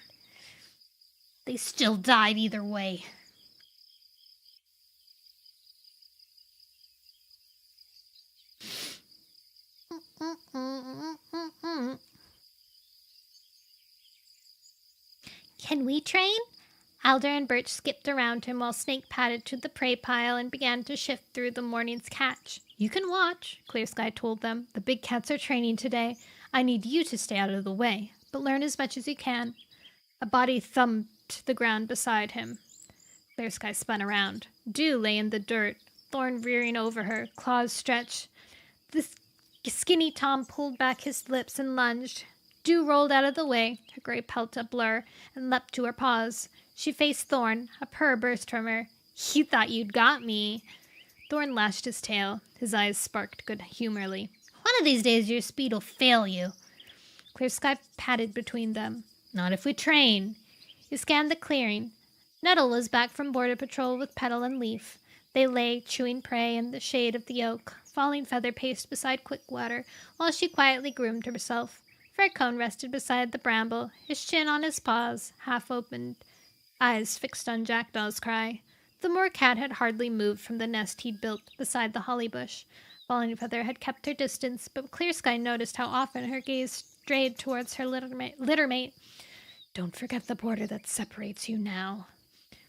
They still died either way. Can we train? Alder and Birch skipped around him while Snake padded to the prey pile and began to shift through the morning's catch. You can watch, Clear Sky told them. The big cats are training today. I need you to stay out of the way, but learn as much as you can. A body thumped the ground beside him. Clear Sky spun around. Dew lay in the dirt, Thorn rearing over her, claws stretched. The skinny Tom pulled back his lips and lunged. Dew rolled out of the way, her gray pelt a blur, and leapt to her paws. She faced Thorn. A purr burst from her. You thought you'd got me. Thorn lashed his tail. His eyes sparked good-humouredly. One of these days your speed'll fail you. Clear Sky padded between them. Not if we train. He scanned the clearing. Nettle was back from border patrol with Petal and Leaf. They lay, chewing prey, in the shade of the oak. Falling Feather paced beside Quickwater, while she quietly groomed herself. Faircone rested beside the bramble, his chin on his paws, half-opened, eyes fixed on Jackdaw's cry. The moor cat had hardly moved from the nest he'd built beside the holly bush. Falling Feather had kept her distance, but Clear Sky noticed how often her gaze strayed towards her littermate. Don't forget the border that separates you now.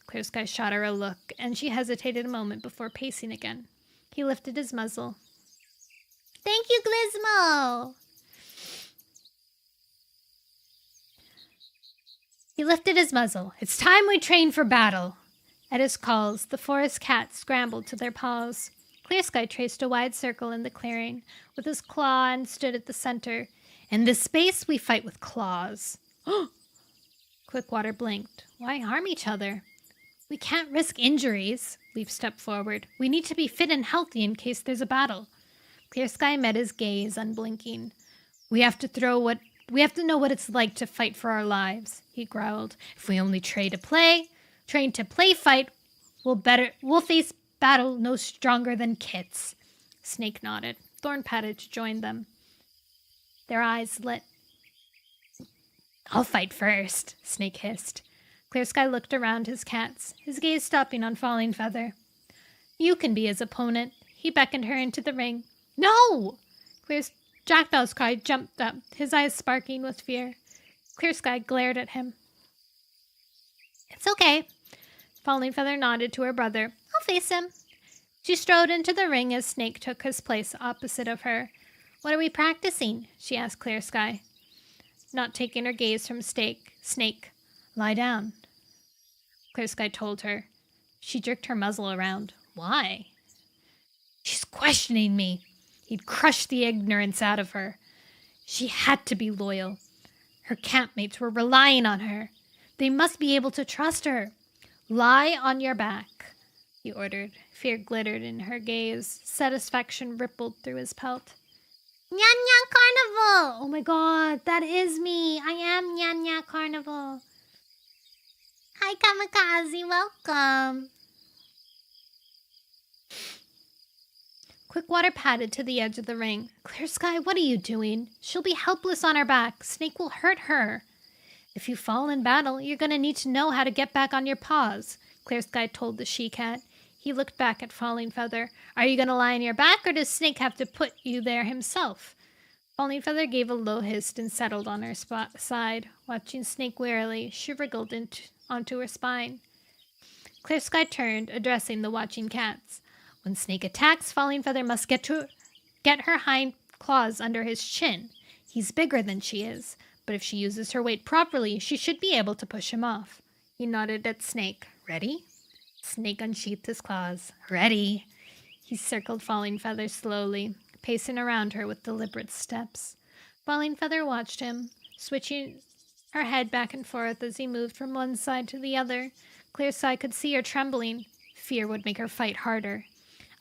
Clear Sky shot her a look, and she hesitated a moment before pacing again. He lifted his muzzle. Thank you, Gizmo! He lifted his muzzle. It's time we train for battle. At his calls, the forest cats scrambled to their paws. Clear Sky traced a wide circle in the clearing, with his claw and stood at the center. In this space, we fight with claws. Quickwater blinked. Why harm each other? We can't risk injuries. Leaf stepped forward. We need to be fit and healthy in case there's a battle. Clear Sky met his gaze, unblinking. We have to know what it's like to fight for our lives, he growled. If we only train to play fight, we'll face battle no stronger than kits. Snake nodded. Thorn padded to join them. Their eyes lit. I'll fight first, Snake hissed. Clear Sky looked around his cats, his gaze stopping on Falling Feather. You can be his opponent. He beckoned her into the ring. No! Jackdaw's cry jumped up, his eyes sparkling with fear. Clear Sky glared at him. It's okay. Falling Feather nodded to her brother. I'll face him. She strode into the ring as Snake took his place opposite of her. What are we practicing? She asked Clear Sky, not taking her gaze from Snake. Lie down. Clear Sky told her. She jerked her muzzle around. Why? She's questioning me. He'd crushed the ignorance out of her. She had to be loyal. Her campmates were relying on her. They must be able to trust her. Lie on your back, he ordered. Fear glittered in her gaze. Satisfaction rippled through his pelt. Nyan Nyan Carnival! Oh my god, that is me. I am Nyan Nyan Carnival. Hi, Kamikaze. Welcome. Quickwater padded to the edge of the ring. Clear Sky, what are you doing? She'll be helpless on her back. Snake will hurt her. If you fall in battle, you're going to need to know how to get back on your paws, Clear Sky told the she-cat. He looked back at Falling Feather. Are you going to lie on your back, or does Snake have to put you there himself? Falling Feather gave a low hiss and settled on her side. Watching Snake warily, she wriggled onto her spine. Clear Sky turned, addressing the watching cats. When Snake attacks, Falling Feather must get her hind claws under his chin. He's bigger than she is, but if she uses her weight properly, she should be able to push him off. He nodded at Snake. Ready? Snake unsheathed his claws. Ready. He circled Falling Feather slowly, pacing around her with deliberate steps. Falling Feather watched him, switching her head back and forth as he moved from one side to the other. Clear Sky could see her trembling. Fear would make her fight harder.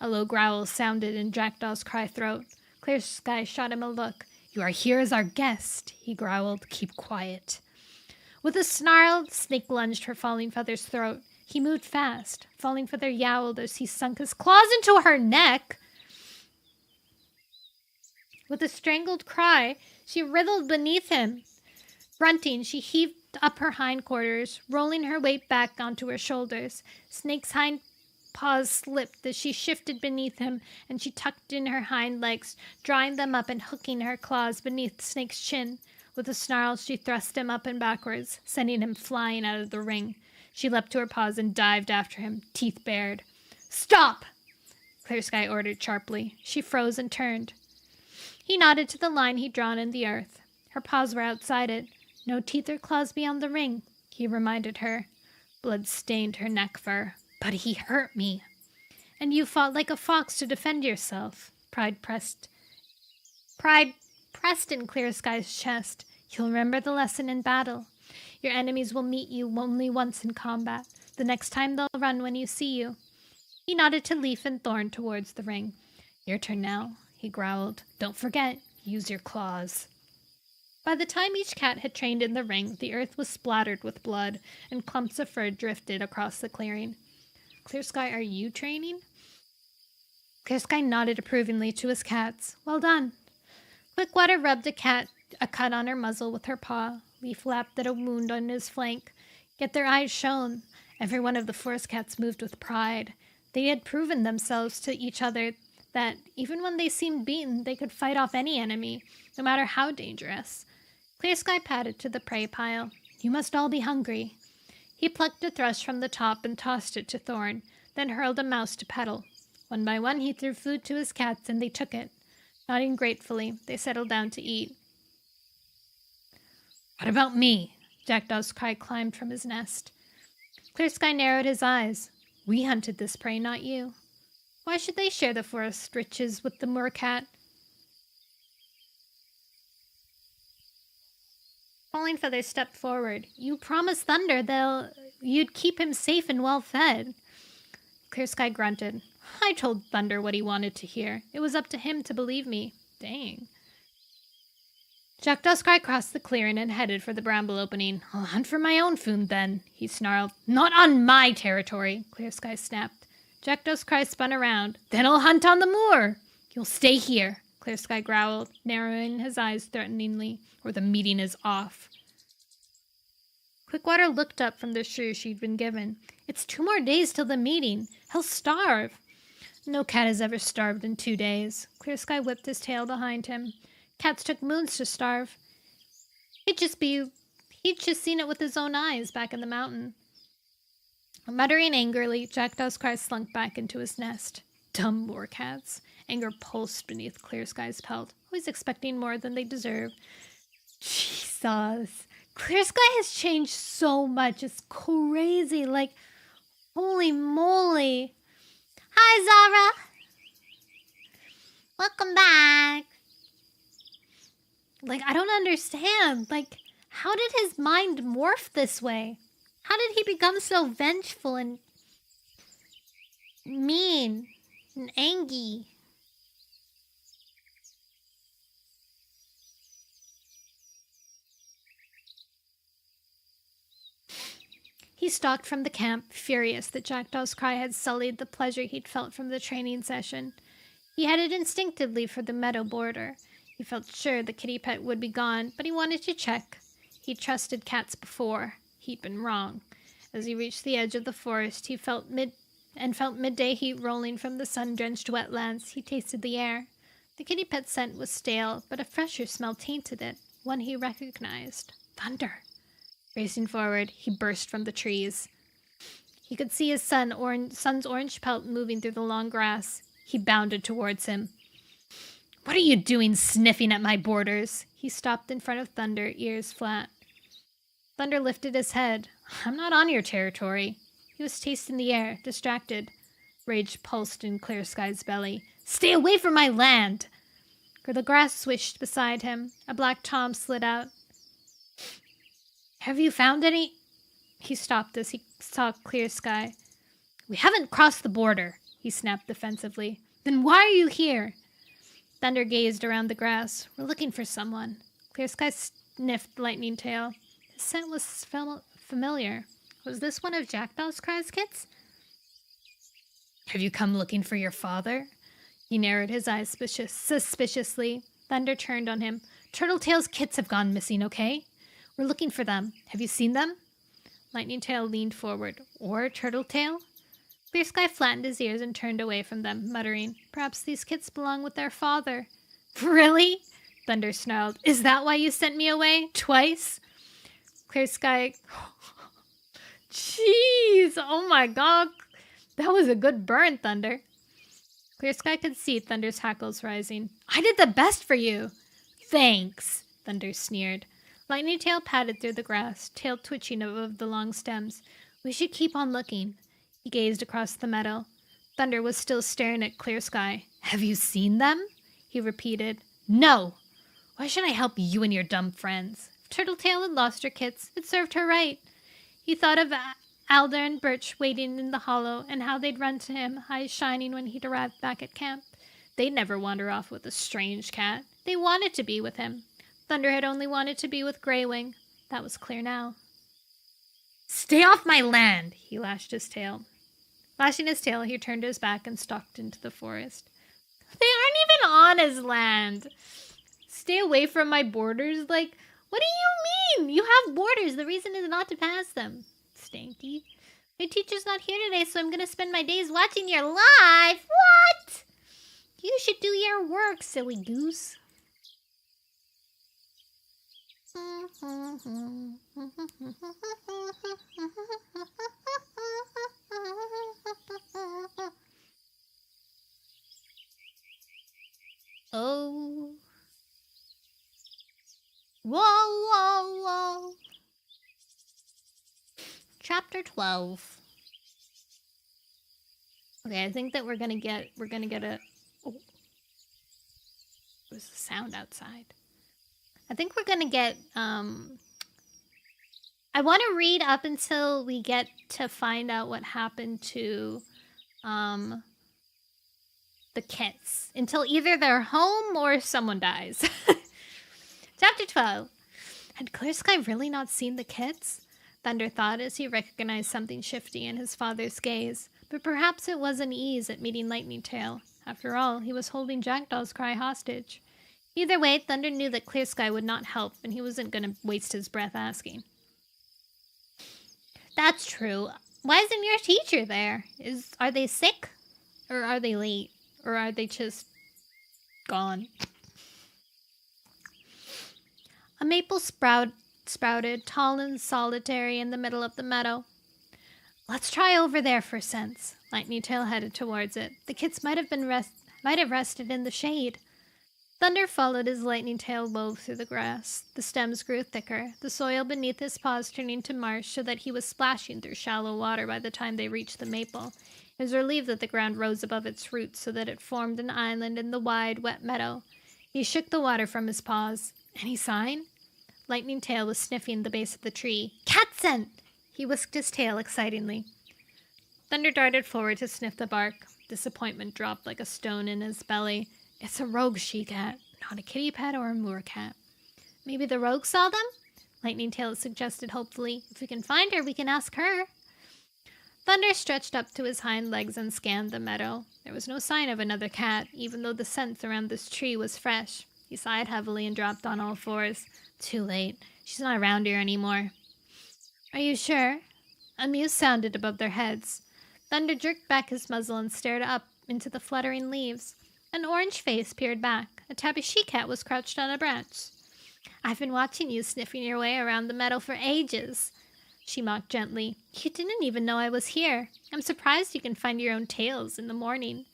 A low growl sounded in Jackdaw's cry throat. Clear Sky shot him a look. You are here as our guest, he growled. Keep quiet. With a snarl, Snake lunged for Falling Feather's throat. He moved fast. Falling Feather yowled as he sunk his claws into her neck. With a strangled cry, she writhed beneath him. Grunting, she heaved up her hindquarters, rolling her weight back onto her shoulders. Snake's hind paws slipped as she shifted beneath him, and she tucked in her hind legs, drawing them up and hooking her claws beneath the snake's chin. With a snarl, she thrust him up and backwards, sending him flying out of the ring. She leapt to her paws and dived after him, teeth bared. "Stop!" Clear Sky ordered sharply. She froze and turned. He nodded to the line he'd drawn in the earth. Her paws were outside it. No teeth or claws beyond the ring, he reminded her. Blood stained her neck fur. "But he hurt me." "And you fought like a fox to defend yourself." Pride pressed in Clear Sky's chest. "You'll remember the lesson in battle. Your enemies will meet you only once in combat. The next time they'll run when you see you." He nodded to Leaf and Thorn towards the ring. "Your turn now," he growled. "Don't forget, use your claws." By the time each cat had trained in the ring, the earth was splattered with blood, and clumps of fur drifted across the clearing. "Clear Sky, are you training?" Clear Sky nodded approvingly to his cats. "Well done." Quickwater rubbed a cut on her muzzle with her paw. Leaf lapped at a wound on his flank. Yet their eyes shone. Every one of the forest cats moved with pride. They had proven themselves to each other that, even when they seemed beaten, they could fight off any enemy, no matter how dangerous. Clear Sky padded to the prey pile. "You must all be hungry." He plucked a thrush from the top and tossed it to Thorn, then hurled a mouse to Petal. One by one he threw food to his cats, and they took it. Nodding gratefully, they settled down to eat. "What about me?" Jackdaw's cry climbed from his nest. Clear Sky narrowed his eyes. "We hunted this prey, not you." "Why should they share the forest riches with the moorcat?" Falling Feather stepped forward. "You promised Thunder you'd keep him safe and well fed." Clear Sky grunted. "I told Thunder what he wanted to hear. It was up to him to believe me." Dang. Jackdaw's cry crossed the clearing and headed for the bramble opening. "I'll hunt for my own food then," he snarled. "Not on my territory," Clear Sky snapped. Jackdaw's cry spun around. "Then I'll hunt on the moor." "You'll stay here," Clear Sky growled, narrowing his eyes threateningly, "or the meeting is off." Quickwater looked up from the shrew she'd been given. "It's 2 more days till the meeting. He'll starve." "No cat has ever starved in 2 days." Clear Sky whipped his tail behind him. "Cats took moons to starve. He'd just seen it with his own eyes back in the mountain." Muttering angrily, Jackdaw's cry slunk back into his nest. Dumb moorcats. Anger pulsed beneath Clear Sky's pelt, always expecting more than they deserve. Jesus. Clear Sky has changed so much. It's crazy. Like, holy moly. Hi, Zara. Welcome back. Like, I don't understand. Like, how did his mind morph this way? How did he become so vengeful and mean and angry? He stalked from the camp, furious that Jackdaw's cry had sullied the pleasure he'd felt from the training session. He headed instinctively for the meadow border. He felt sure the kitty pet would be gone, but he wanted to check. He'd trusted cats before. He'd been wrong. As he reached the edge of the forest, he felt midday heat rolling from the sun-drenched wetlands. He tasted the air. The kitty pet scent was stale, but a fresher smell tainted it, one he recognized. Thunder. Racing forward, he burst from the trees. He could see his son's orange pelt moving through the long grass. He bounded towards him. "What are you doing sniffing at my borders?" He stopped in front of Thunder, ears flat. Thunder lifted his head. "I'm not on your territory." He was tasting the air, distracted. Rage pulsed in Clear Sky's belly. "Stay away from my land!" The grass swished beside him. A black tom slid out. "Have you found any?" He stopped as he saw Clear Sky. "We haven't crossed the border," he snapped defensively. "Then why are you here?" Thunder gazed around the grass. "We're looking for someone." Clear Sky sniffed Lightning Tail. His scent was familiar. Was this one of Jackdaw's cry's kits? "Have you come looking for your father?" He narrowed his eyes suspiciously. Thunder turned on him. "Turtletail's kits have gone missing, okay? We're looking for them. Have you seen them?" Lightning Tail leaned forward. "Or Turtletail?" Clear Sky flattened his ears and turned away from them, muttering, "Perhaps these kits belong with their father." "Really?" Thunder snarled. "Is that why you sent me away? Twice?" Clear Sky... Jeez! Oh my god! That was a good burn, Thunder. Clear Sky could see Thunder's hackles rising. "I did the best for you!" "Thanks!" Thunder sneered. Lightning Tail padded through the grass, tail twitching above the long stems. "We should keep on looking." He gazed across the meadow. Thunder was still staring at Clear Sky. "Have you seen them?" he repeated. "No! Why should I help you and your dumb friends?" If Turtletail had lost her kits, it served her right. He thought of Alder and Birch waiting in the hollow, and how they'd run to him, eyes shining, when he'd arrived back at camp. They'd never wander off with a strange cat. They wanted to be with him. Thunder had only wanted to be with Greywing. That was clear now. "Stay off my land!" he lashed his tail. Lashing his tail, he turned his back and stalked into the forest. "They aren't even on his land! Stay away from my borders? Like, what do you mean? You have borders. The reason is not to pass them." Stanky. "My teacher's not here today, so I'm going to spend my days watching your live. What? You should do your work, silly goose." Oh. Whoa, whoa, whoa. Chapter 12. Okay, I think that we're gonna get a... Oh. There's a sound outside. I think we're gonna get, I want to read up until we get to find out what happened to, the kits. Until either they're home or someone dies. Chapter 12. Had Clear Sky really not seen the kits? Thunder thought as he recognized something shifty in his father's gaze. But perhaps it was unease at meeting Lightning Tail. After all, he was holding Jackdaw's cry hostage. Either way, Thunder knew that Clear Sky would not help, and he wasn't going to waste his breath asking. "That's true. Why isn't your teacher there? Are they sick? Or are they late? Or are they just gone?" A maple sprouted, tall and solitary in the middle of the meadow. "Let's try over there for sense." Lightning Tail headed towards it. The kits might have rested in the shade. Thunder followed his Lightning Tail wove through the grass. The stems grew thicker, the soil beneath his paws turning to marsh so that he was splashing through shallow water by the time they reached the maple. He was relieved that the ground rose above its roots so that it formed an island in the wide, wet meadow. He shook the water from his paws. Any sign? Lightning Tail was sniffing the base of the tree. "Cat scent!" He whisked his tail excitingly. Thunder darted forward to sniff the bark. Disappointment dropped like a stone in his belly. It's a rogue she-cat, not a kitty pet or a moor cat. "Maybe the rogue saw them?" Lightning Tail suggested hopefully. "If we can find her, we can ask her." Thunder stretched up to his hind legs and scanned the meadow. There was no sign of another cat, even though the scent around this tree was fresh. He sighed heavily and dropped on all fours. Too late. She's not around here anymore. "Are you sure?" A mew sounded above their heads. Thunder jerked back his muzzle and stared up into the fluttering leaves. An orange face peered back. A tabby she-cat was crouched on a branch. "I've been watching you sniffing your way around the meadow for ages," she mocked gently. "You didn't even know I was here. I'm surprised you can find your own tails in the morning."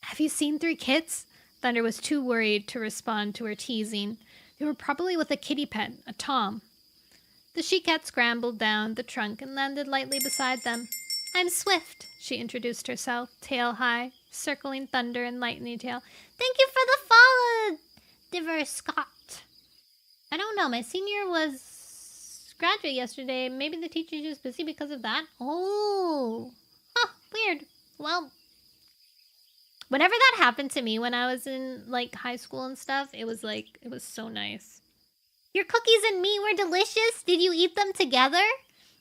"Have you seen 3 kits?" Thunder was too worried to respond to her teasing. "They were probably with a kitty pet, a tom." The she-cat scrambled down the trunk and landed lightly beside them. "I'm Swift," she introduced herself, tail high, circling Thunder and Lightning Tail. "Thank you for the follow, Diver Scott." "I don't know, my senior was graduate yesterday. Maybe the teacher's just busy because of that." "Oh. Huh, weird. Well, whenever that happened to me when I was in, like, high school and stuff, it was so nice." "Your cookies and meat were delicious. Did you eat them together?"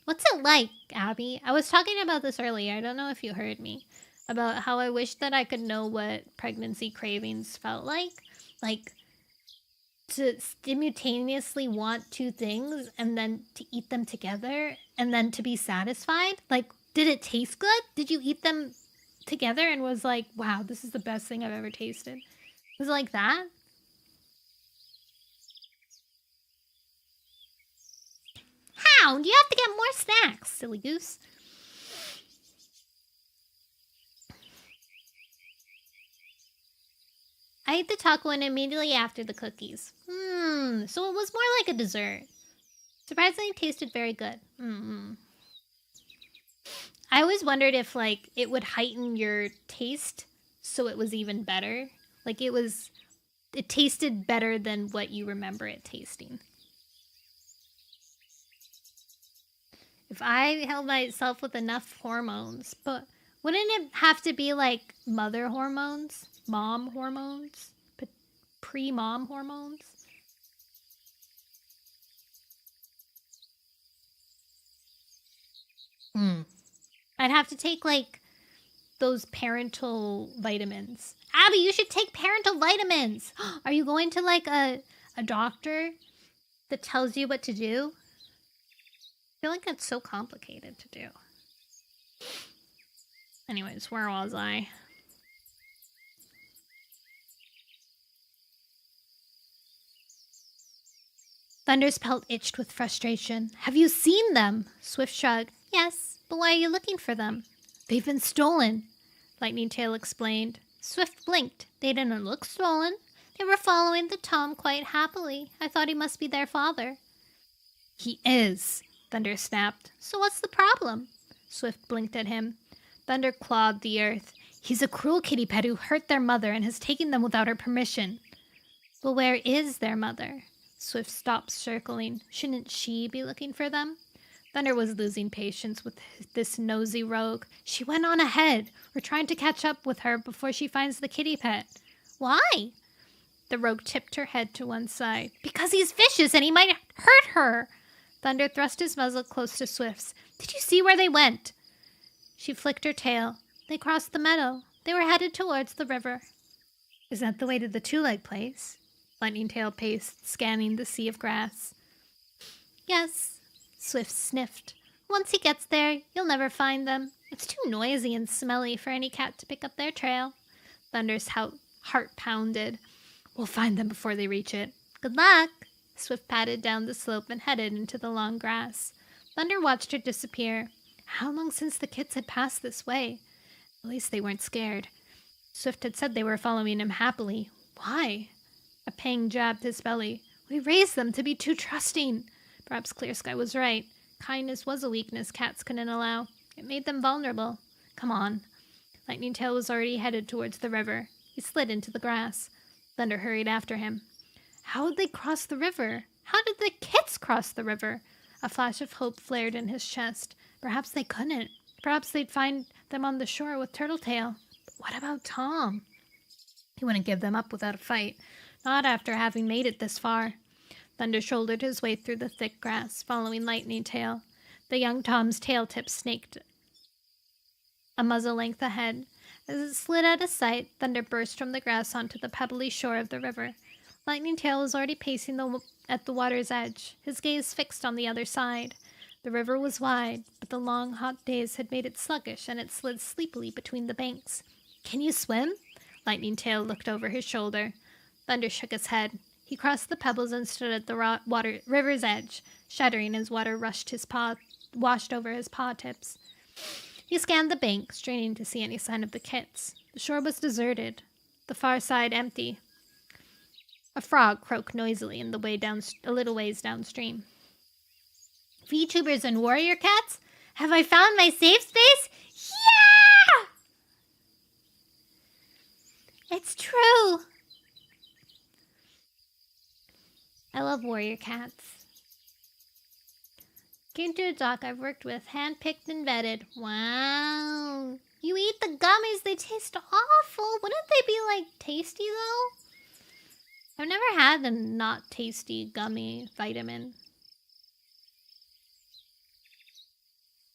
"What's it like, Abby?" I was talking about this earlier. I don't know if you heard me. About how I wish that I could know what pregnancy cravings felt like. Like, to simultaneously want 2 things and then to eat them together and then to be satisfied. Like, Did it taste good? Did you eat them together and was like, wow, this is the best thing I've ever tasted? Was it like that? Hound, you have to get more snacks, silly goose. I ate the taco and immediately after the cookies. So it was more like a dessert. Surprisingly tasted very good. I always wondered if like it would heighten your taste so it was even better. Like it tasted better than what you remember it tasting. If I held myself with enough hormones, but wouldn't it have to be like mother hormones, mom hormones, pre-mom hormones? I'd have to take like those parental vitamins. Abby, you should take parental vitamins. Are you going to like a doctor that tells you what to do? I feel like that's so complicated to do. Anyways, where was I? Thunder's pelt itched with frustration. Have you seen them? Swift shrugged. Yes, but why are you looking for them? They've been stolen, Lightning Tail explained. Swift blinked. They didn't look stolen. They were following the Tom quite happily. I thought he must be their father. He is, Thunder snapped. So what's the problem? Swift blinked at him. Thunder clawed the earth. He's a cruel kitty pet who hurt their mother and has taken them without her permission. But where is their mother? Swift stopped circling. Shouldn't she be looking for them? Thunder was losing patience with this nosy rogue. She went on ahead. We're trying to catch up with her before she finds the kitty pet. Why? The rogue tipped her head to one side. Because he's vicious and he might hurt her. Thunder thrust his muzzle close to Swift's. Did you see where they went? She flicked her tail. They crossed the meadow. They were headed towards the river. Is that the way to the two-leg place? Lightning Tail paced, scanning the sea of grass. Yes, Swift sniffed. Once he gets there, you'll never find them. It's too noisy and smelly for any cat to pick up their trail. Thunder's heart pounded. We'll find them before they reach it. Good luck. Swift padded down the slope and headed into the long grass. Thunder watched her disappear. How long since the kids had passed this way? At least they weren't scared. Swift had said they were following him happily. Why? A pang jabbed his belly. We raised them to be too trusting. Perhaps Clear Sky was right. Kindness was a weakness cats couldn't allow. It made them vulnerable. Come on. Lightning Tail was already headed towards the river. He slid into the grass. Thunder hurried after him. How would they cross the river? How did the kids cross the river? A flash of hope flared in his chest. Perhaps they couldn't. Perhaps they'd find them on the shore with Turtletail. But what about Tom? He wouldn't give them up without a fight. Not after having made it this far. Thunder shouldered his way through the thick grass, following Lightning Tail. The young Tom's tail tip snaked a muzzle length ahead. As it slid out of sight, Thunder burst from the grass onto the pebbly shore of the river. Lightning Tail was already pacing at the water's edge, his gaze fixed on the other side. The river was wide, but the long, hot days had made it sluggish, and it slid sleepily between the banks. Can you swim? Lightning Tail looked over his shoulder. Thunder shook his head. He crossed the pebbles and stood at the river's edge, shuddering as water washed over his paw tips. He scanned the bank, straining to see any sign of the kits. The shore was deserted, the far side empty. A frog croaked noisily in the way a little ways downstream. VTubers and warrior cats? Have I found my safe space? Yeah! It's true! I love warrior cats. Came to a doc I've worked with, hand-picked and vetted. Wow. You eat the gummies, they taste awful. Wouldn't they be, like, tasty, though? I've never had a not tasty gummy vitamin.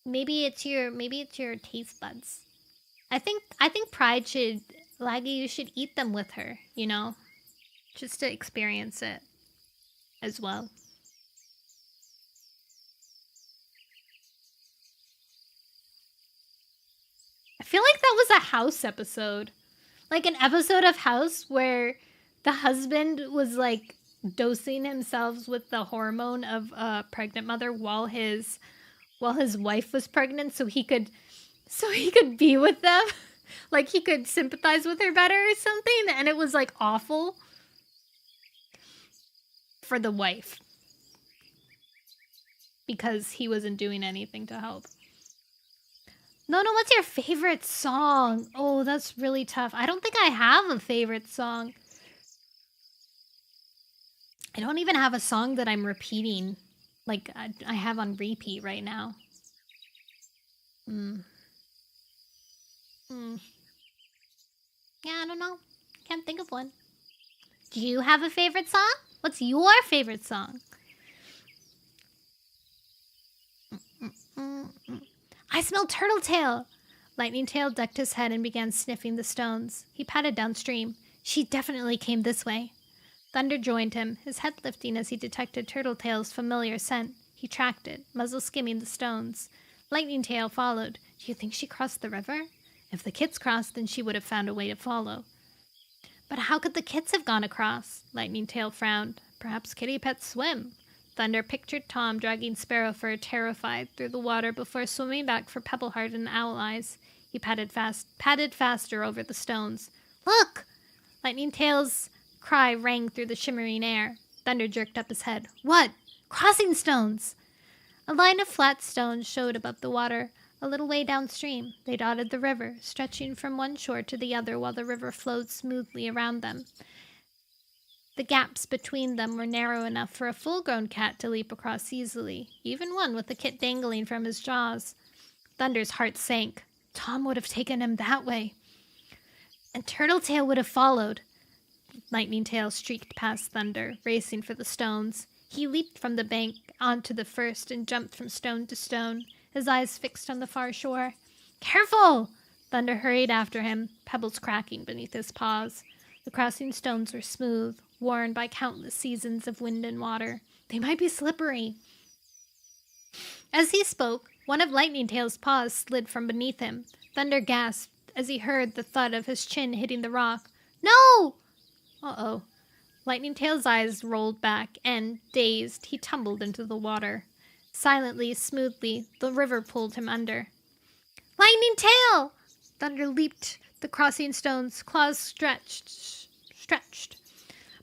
Maybe it's your taste buds. I think Pride should, Laggy, you should eat them with her, you know? Just to experience it as well. feel like that was a House episode. Like an episode of House where the husband was like dosing himself with the hormone of a pregnant mother while his wife was pregnant so he could be with them. Like he could sympathize with her better or something, and it was like awful for the wife because he wasn't doing anything to help. Nono, what's your favorite song? Oh, that's really tough. I don't think I have a favorite song. I don't even have a song that I'm repeating. Like, I have on repeat right now. Yeah, I don't know. Can't think of one. Do you have a favorite song? What's your favorite song? I smell turtle tail. Lightning Tail ducked his head and began sniffing the stones. He padded downstream. She definitely came this way. Thunder joined him, his head lifting as he detected Turtle Tail's familiar scent. He tracked it, muzzle skimming the stones. Lightning Tail followed. Do you think she crossed the river? If the kids crossed, then she would have found a way to follow. But how could the kids have gone across? Lightning Tail frowned. Perhaps kitty pets swim. Thunder pictured Tom dragging Sparrowfur terrified through the water before swimming back for Pebbleheart and Owl Eyes. He padded faster over the stones. Look! Lightning Tail's cry rang through the shimmering air. Thunder jerked up his head. What? Crossing stones! A line of flat stones showed above the water. A little way downstream, they dotted the river, stretching from one shore to the other while the river flowed smoothly around them. The gaps between them were narrow enough for a full-grown cat to leap across easily, even one with the kit dangling from his jaws. Thunder's heart sank. Tom would have taken him that way. And Turtletail would have followed. Lightning Tail streaked past Thunder, racing for the stones. He leaped from the bank onto the first and jumped from stone to stone, his eyes fixed on the far shore. Careful! Thunder hurried after him, pebbles cracking beneath his paws. The crossing stones were smooth, worn by countless seasons of wind and water. They might be slippery. As he spoke, one of Lightning Tail's paws slid from beneath him. Thunder gasped as he heard the thud of his chin hitting the rock. No! Uh-oh. Lightning Tail's eyes rolled back, and, dazed, he tumbled into the water. Silently, smoothly, the river pulled him under. Lightning Tail! Thunder leaped the crossing stones, claws stretched.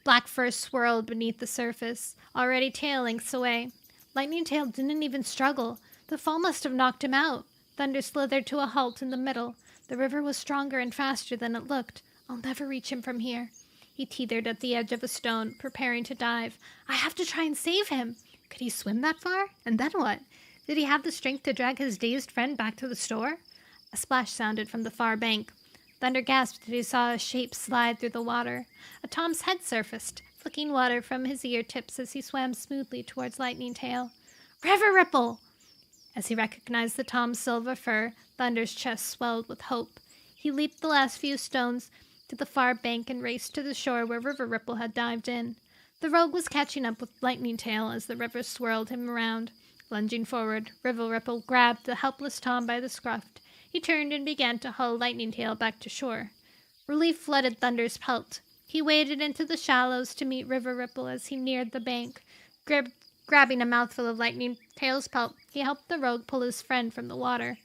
Black fur swirled beneath the surface, already tail lengths away. Lightning Tail didn't even struggle. The fall must have knocked him out. Thunder slithered to a halt in the middle. The river was stronger and faster than it looked. I'll never reach him from here. He teetered at the edge of a stone, preparing to dive. I have to try and save him. Could he swim that far? And then what? Did he have the strength to drag his dazed friend back to the store? A splash sounded from the far bank. Thunder gasped as he saw a shape slide through the water. A Tom's head surfaced, flicking water from his ear tips as he swam smoothly towards Lightning Tail. River Ripple! As he recognized the Tom's silver fur, Thunder's chest swelled with hope. He leaped the last few stones to the far bank and raced to the shore where River Ripple had dived in. The rogue was catching up with Lightning Tail as the river swirled him around. Lunging forward, River Ripple grabbed the helpless Tom by the scruff. He turned and began to haul Lightning Tail back to shore. Relief flooded Thunder's pelt. He waded into the shallows to meet River Ripple as he neared the bank. Grabbing a mouthful of Lightning Tail's pelt, he helped the rogue pull his friend from the water.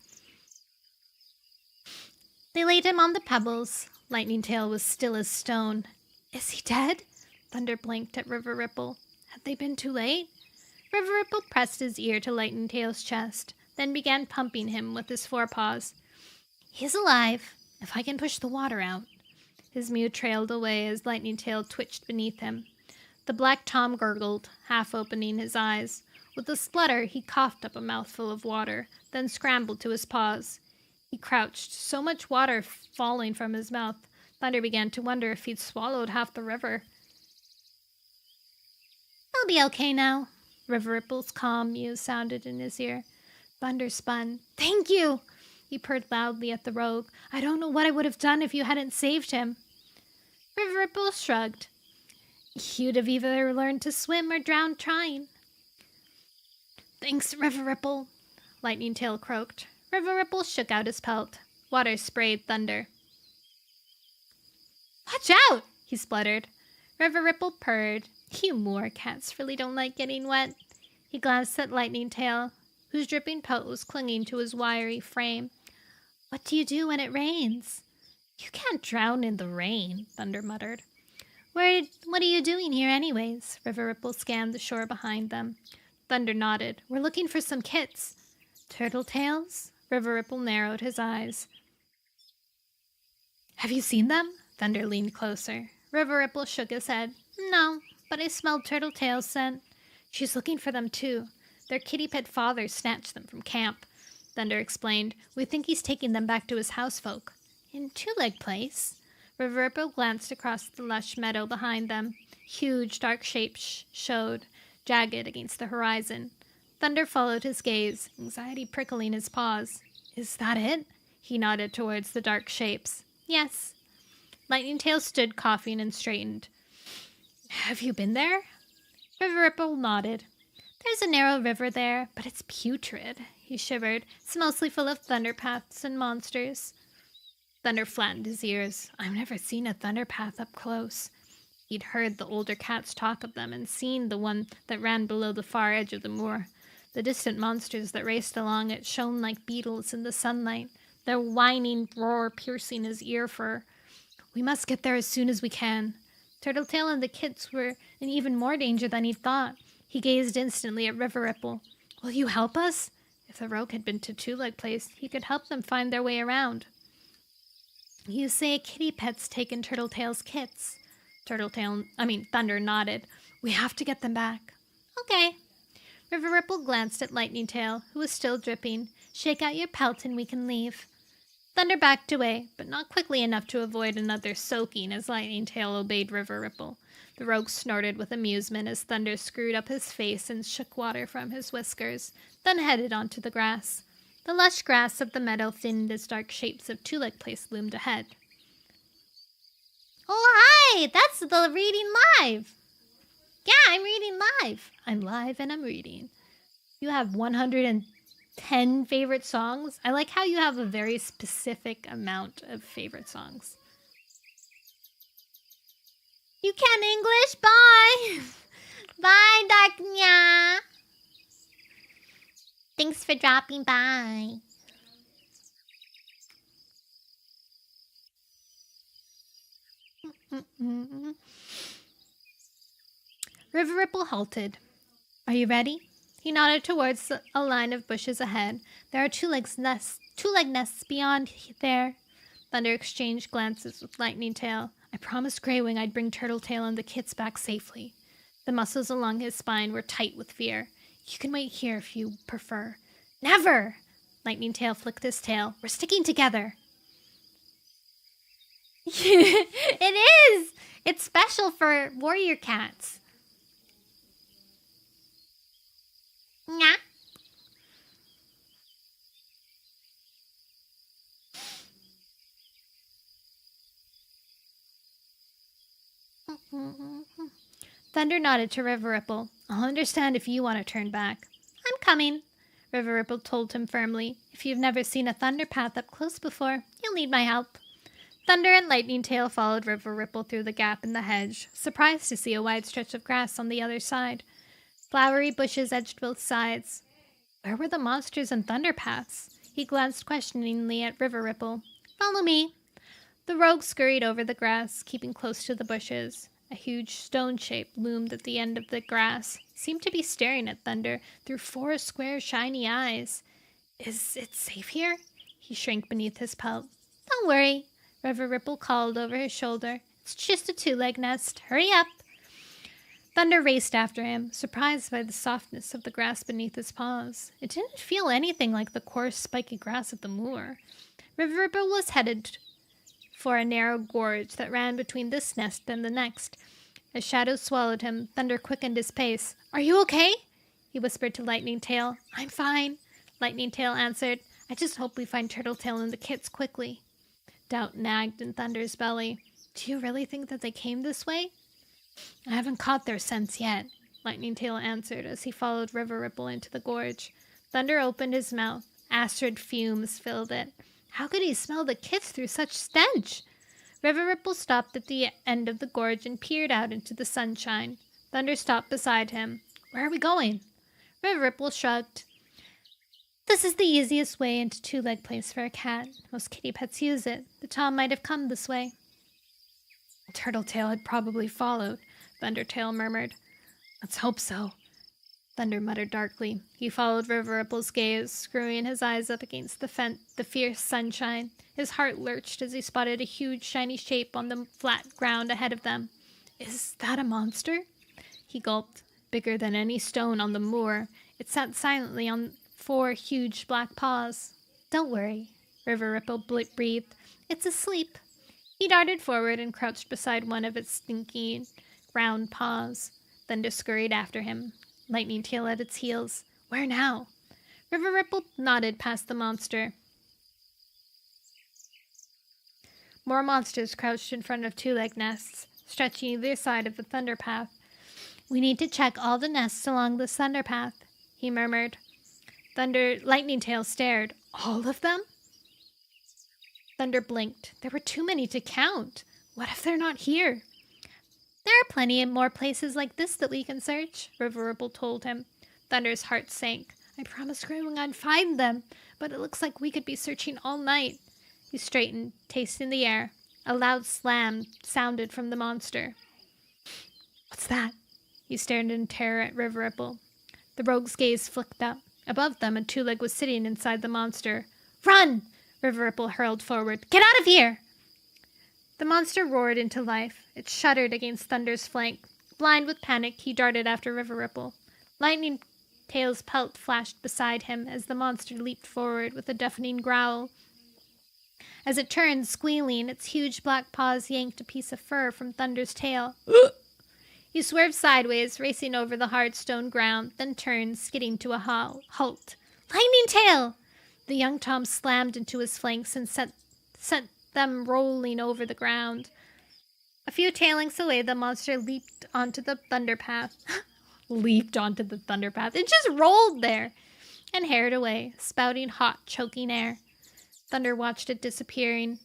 They laid him on the pebbles. Lightning Tail was still as stone. Is he dead? Thunder blinked at River Ripple. Had they been too late? River Ripple pressed his ear to Lightning Tail's chest, then began pumping him with his forepaws. He's alive, if I can push the water out. His mew trailed away as Lightning Tail twitched beneath him. The black Tom gurgled, half opening his eyes. With a splutter, he coughed up a mouthful of water, then scrambled to his paws. He crouched, so much water falling from his mouth. Thunder began to wonder if he'd swallowed half the river. I'll be okay now. River Ripple's calm mew sounded in his ear. Thunder spun. Thank you! He purred loudly at the rogue. I don't know what I would have done if you hadn't saved him. River Ripple shrugged. You'd have either learned to swim or drowned trying. Thanks, River Ripple, Lightning Tail croaked. River Ripple shook out his pelt. Water sprayed Thunder. "Watch out!" he spluttered. River Ripple purred. You moor cats really don't like getting wet. He glanced at Lightning Tail, whose dripping pelt was clinging to his wiry frame. What do you do when it rains? You can't drown in the rain, Thunder muttered. What are you doing here anyways? River Ripple scanned the shore behind them. Thunder nodded. We're looking for some kits. Turtle tails? River Ripple narrowed his eyes. Have you seen them? Thunder leaned closer. River Ripple shook his head. No, but I smelled Turtle Tail's scent. She's looking for them too. Their kitty pet father snatched them from camp. Thunder explained. We think he's taking them back to his housefolk. In Two-Leg Place? River Ripple glanced across the lush meadow behind them. Huge dark shapes showed, jagged against the horizon. Thunder followed his gaze, anxiety prickling his paws. Is that it? He nodded towards the dark shapes. Yes. Lightning Tail stood coughing and straightened. Have you been there? River Ripple nodded. There's a narrow river there, but it's putrid. He shivered. It's mostly full of thunderpaths and monsters. Thunder flattened his ears. I've never seen a thunderpath up close. He'd heard the older cats talk of them and seen the one that ran below the far edge of the moor. The distant monsters that raced along it shone like beetles in the sunlight, their whining roar piercing his ear fur. We must get there as soon as we can. Turtletail and the kits were in even more danger than he'd thought. He gazed instantly at River Ripple. Will you help us? If the rogue had been to Two-Leg Place, he could help them find their way around. You say kitty pet's taken Turtletail's kits. Thunder nodded. We have to get them back. Okay. River Ripple glanced at Lightning Tail, who was still dripping. Shake out your pelt and we can leave. Thunder backed away, but not quickly enough to avoid another soaking as Lightning Tail obeyed River Ripple. The rogue snorted with amusement as Thunder screwed up his face and shook water from his whiskers, then headed onto the grass. The lush grass of the meadow thinned as dark shapes of Two-Leg Place loomed ahead. Oh, hi! That's the reading live! Yeah, I'm reading live. I'm live and I'm reading. You have 110 favorite songs? I like how you have a very specific amount of favorite songs. You can English? Bye! Bye, Darknya! Thanks for dropping by. River Ripple halted. Are you ready? He nodded towards a line of bushes ahead. There are two-leg nests beyond there. Thunder exchanged glances with Lightning Tail. I promised Greywing I'd bring Turtletail and the kits back safely. The muscles along his spine were tight with fear. You can wait here if you prefer. Never! Lightning Tail flicked his tail. We're sticking together. It is! It's special for warrior cats. Nah. Thunder nodded to River Ripple. I'll understand if you want to turn back. I'm coming, River Ripple told him firmly. If you've never seen a thunderpath up close before, you'll need my help. Thunder and Lightning Tail followed River Ripple through the gap in the hedge, surprised to see a wide stretch of grass on the other side. Flowery bushes edged both sides. Where were the monsters and thunderpaths? He glanced questioningly at River Ripple. Follow me. The rogue scurried over the grass, keeping close to the bushes. A huge stone shape loomed at the end of the grass, seemed to be staring at Thunder through 4 square, shiny eyes. Is it safe here? He shrank beneath his pelt. Don't worry, River Ripple called over his shoulder. It's just a 2-leg nest. Hurry up. Thunder raced after him, surprised by the softness of the grass beneath his paws. It didn't feel anything like the coarse, spiky grass of the moor. River Ripple was headed for a narrow gorge that ran between this nest and the next. As shadows swallowed him, Thunder quickened his pace. Are you okay? He whispered to Lightning Tail. I'm fine, Lightning Tail answered. I just hope we find Turtletail and the kits quickly. Doubt nagged in Thunder's belly. Do you really think that they came this way? I haven't caught their scents yet, Lightning Tail answered as he followed River Ripple into the gorge. Thunder opened his mouth. Acrid fumes filled it. How could he smell the kiss through such stench? River Ripple stopped at the end of the gorge and peered out into the sunshine. Thunder stopped beside him. Where are we going? River Ripple shrugged. This is the easiest way into Two-Leg Place for a cat. Most kitty pets use it. The Tom might have come this way. Turtletail had probably followed, Thundertail murmured. Let's hope so. Thunder muttered darkly. He followed River Ripple's gaze, screwing his eyes up against the fierce sunshine. His heart lurched as he spotted a huge, shiny shape on the flat ground ahead of them. Is that a monster? He gulped. Bigger than any stone on the moor. It sat silently on 4 huge black paws. Don't worry, River Ripple breathed. It's asleep. He darted forward and crouched beside one of its stinky, round paws. Thunder scurried after him, Lightning Tail at its heels. Where now? River Ripple nodded past the monster. More monsters crouched in front of two-leg nests, stretching either side of the thunder path. We need to check all the nests along the thunder path, he murmured. Lightning Tail stared. All of them? Thunder blinked. There were too many to count. What if they're not here? There are plenty of more places like this that we can search, River Ripple told him. Thunder's heart sank. I promised Growing I'd find them, but it looks like we could be searching all night. He straightened, tasting the air. A loud slam sounded from the monster. What's that? He stared in terror at River Ripple. The rogue's gaze flicked up. Above them, a two-leg was sitting inside the monster. Run! River Ripple hurled forward. Get out of here! The monster roared into life. It shuddered against Thunder's flank. Blind with panic, he darted after River Ripple. Lightning Tail's pelt flashed beside him as the monster leaped forward with a deafening growl. As it turned, squealing, its huge black paws yanked a piece of fur from Thunder's tail. He swerved sideways, racing over the hard stone ground, then turned, skidding to a halt. Lightning Tail! The young Tom slammed into his flanks and sent them rolling over the ground. A few tailings away, the monster leaped onto the thunder path. It just rolled there and harried away, spouting hot, choking air. Thunder watched it disappear,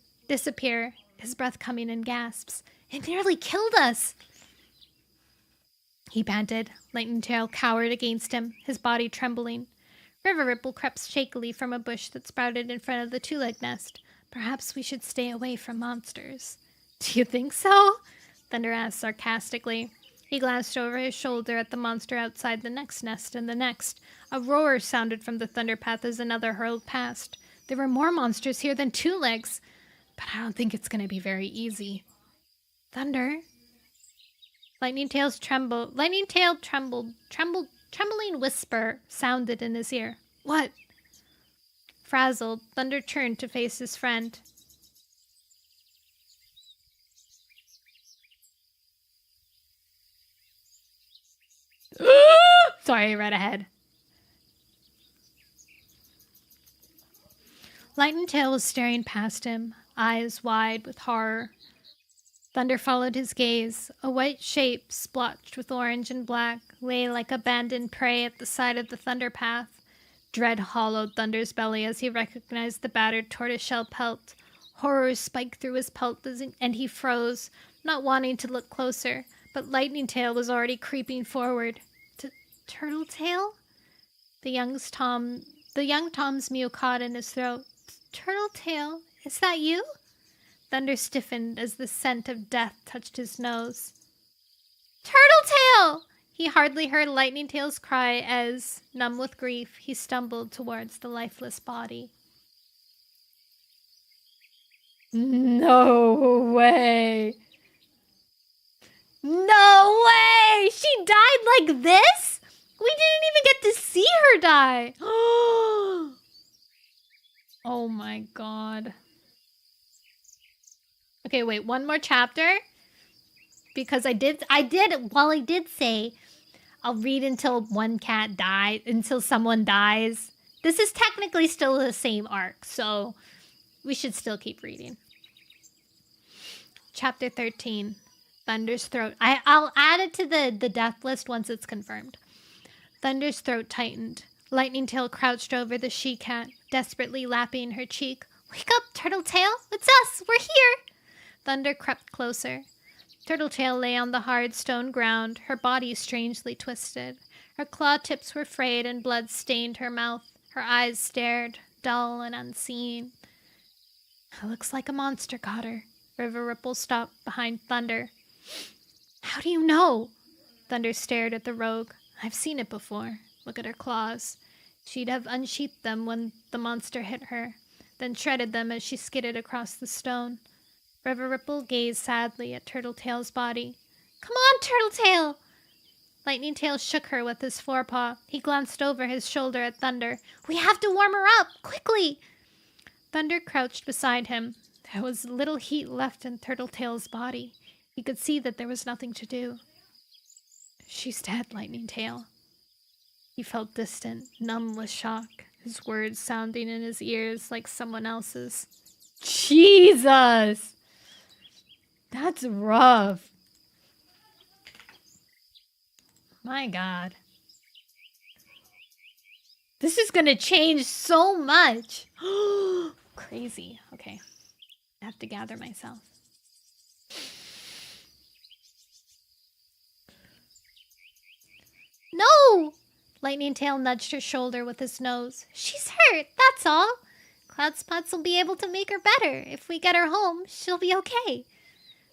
his breath coming in gasps. It nearly killed us! He panted. Lightning Tail cowered against him, his body trembling. River Ripple crept shakily from a bush that sprouted in front of the two-leg nest. Perhaps we should stay away from monsters. Do you think so? Thunder asked sarcastically. He glanced over his shoulder at the monster outside the next nest and the next. A roar sounded from the thunder path as another hurled past. There were more monsters here than two legs, but I don't think it's going to be very easy. Thunder? Trembling whisper sounded in his ear. What? Frazzled, Thunder turned to face his friend. Sorry, I read ahead. Lightning Tail was staring past him, eyes wide with horror. Thunder followed his gaze. A white shape, splotched with orange and black, lay like abandoned prey at the side of the thunder path. Dread hollowed Thunder's belly as he recognized the battered tortoiseshell pelt. Horror spiked through his pelt and he froze, not wanting to look closer, but Lightning Tail was already creeping forward. Turtletail? The young Tom's mew caught in his throat. Turtletail, is that you? Thunder stiffened as the scent of death touched his nose. Turtletail! He hardly heard Lightning Tail's cry as, numb with grief, he stumbled towards the lifeless body. No way! No way! She died like this? We didn't even get to see her die! Oh my god. Okay, wait, one more chapter? Because I did say I'll read until until someone dies. This is technically still the same arc, so we should still keep reading. Chapter 13, Thunder's throat. I'll add it to the death list once it's confirmed. Thunder's throat tightened. Lightning Tail crouched over the she-cat, desperately lapping her cheek. Wake up, Turtletail! It's us! We're here! Thunder crept closer. Turtletail lay on the hard stone ground, her body strangely twisted. Her claw tips were frayed and blood stained her mouth. Her eyes stared, dull and unseeing. It looks like a monster caught her. River Ripple stopped behind Thunder. How do you know? Thunder stared at the rogue. I've seen it before. Look at her claws. She'd have unsheathed them when the monster hit her, then shredded them as she skidded across the stone. River Ripple gazed sadly at Turtletail's body. Come on, Turtletail! Lightning Tail shook her with his forepaw. He glanced over his shoulder at Thunder. We have to warm her up! Quickly! Thunder crouched beside him. There was little heat left in Turtletail's body. He could see that there was nothing to do. She's dead, Lightning Tail. He felt distant, numb with shock, his words sounding in his ears like someone else's. Jesus! That's rough. My God. This is gonna change so much. Crazy. Okay. I have to gather myself. No! Lightning Tail nudged her shoulder with his nose. She's hurt, that's all. Cloud Spots will be able to make her better. If we get her home, she'll be okay.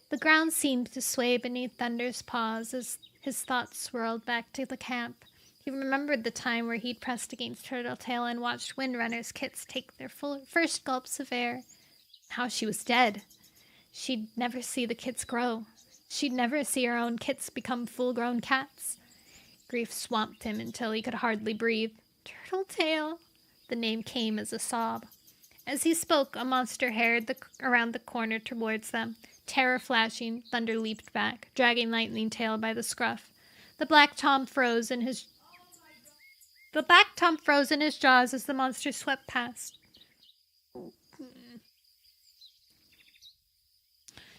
The ground seemed to sway beneath Thunder's paws as his thoughts swirled back to the camp. He remembered the time where he'd pressed against Turtletail and watched Windrunner's kits take their first gulps of air. How she was dead. She'd never see the kits grow. She'd never see her own kits become full-grown cats. Grief swamped him until he could hardly breathe. Turtletail. The name came as a sob. As he spoke, a monster hurried around the corner towards them. Terror flashing, Thunder leaped back, dragging Lightning Tail by the scruff. The black tom froze in his jaws as the monster swept past.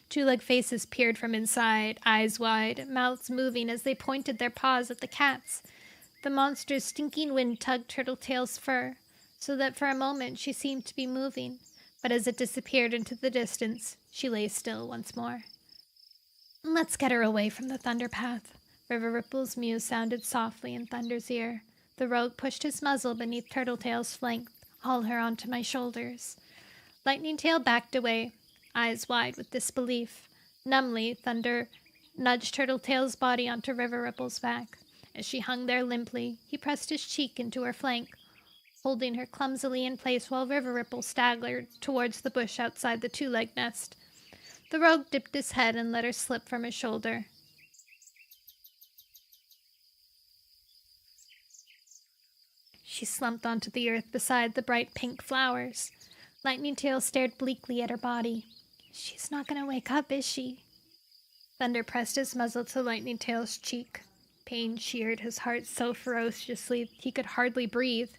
Two-leg faces peered from inside, eyes wide, mouths moving as they pointed their paws at the cats. The monster's stinking wind tugged Turtletail's fur, so that for a moment she seemed to be moving, but as it disappeared into the distance, she lay still once more. Let's get her away from the Thunder Path. River Ripple's mew sounded softly in Thunder's ear. The rogue pushed his muzzle beneath Turtletail's flank, haul her onto my shoulders. Lightning Tail backed away, eyes wide with disbelief. Numbly, Thunder nudged Turtletail's body onto River Ripple's back. As she hung there limply, he pressed his cheek into her flank, holding her clumsily in place while River Ripple staggered towards the bush outside the two-leg nest. The rogue dipped his head and let her slip from his shoulder. She slumped onto the earth beside the bright pink flowers. Lightning Tail stared bleakly at her body. She's not going to wake up, is she? Thunder pressed his muzzle to Lightning Tail's cheek. Pain sheared his heart so ferociously he could hardly breathe.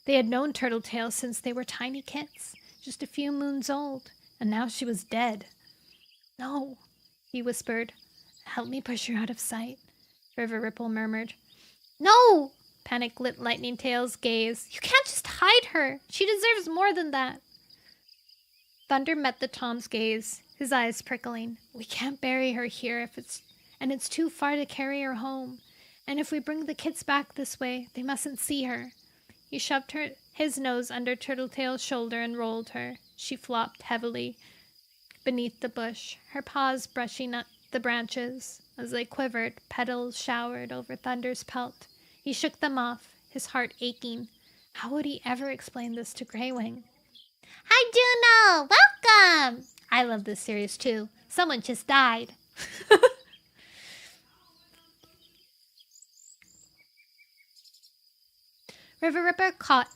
They had known Turtletail since they were tiny kits, just a few moons old, and now she was dead. No, he whispered. Help me push her out of sight, River Ripple murmured. No! Panic lit Lightning Tail's gaze. You can't just hide her. She deserves more than that. Thunder met the Tom's gaze, his eyes prickling. We can't bury her here it's too far to carry her home. And if we bring the kits back this way, they mustn't see her. He shoved his nose under Turtletail's shoulder and rolled her. She flopped heavily beneath the bush, her paws brushing up the branches. As they quivered, petals showered over Thunder's pelt. He shook them off, his heart aching. How would he ever explain this to Greywing? Hi, Juno! Welcome! I love this series, too. Someone just died. River Ripple caught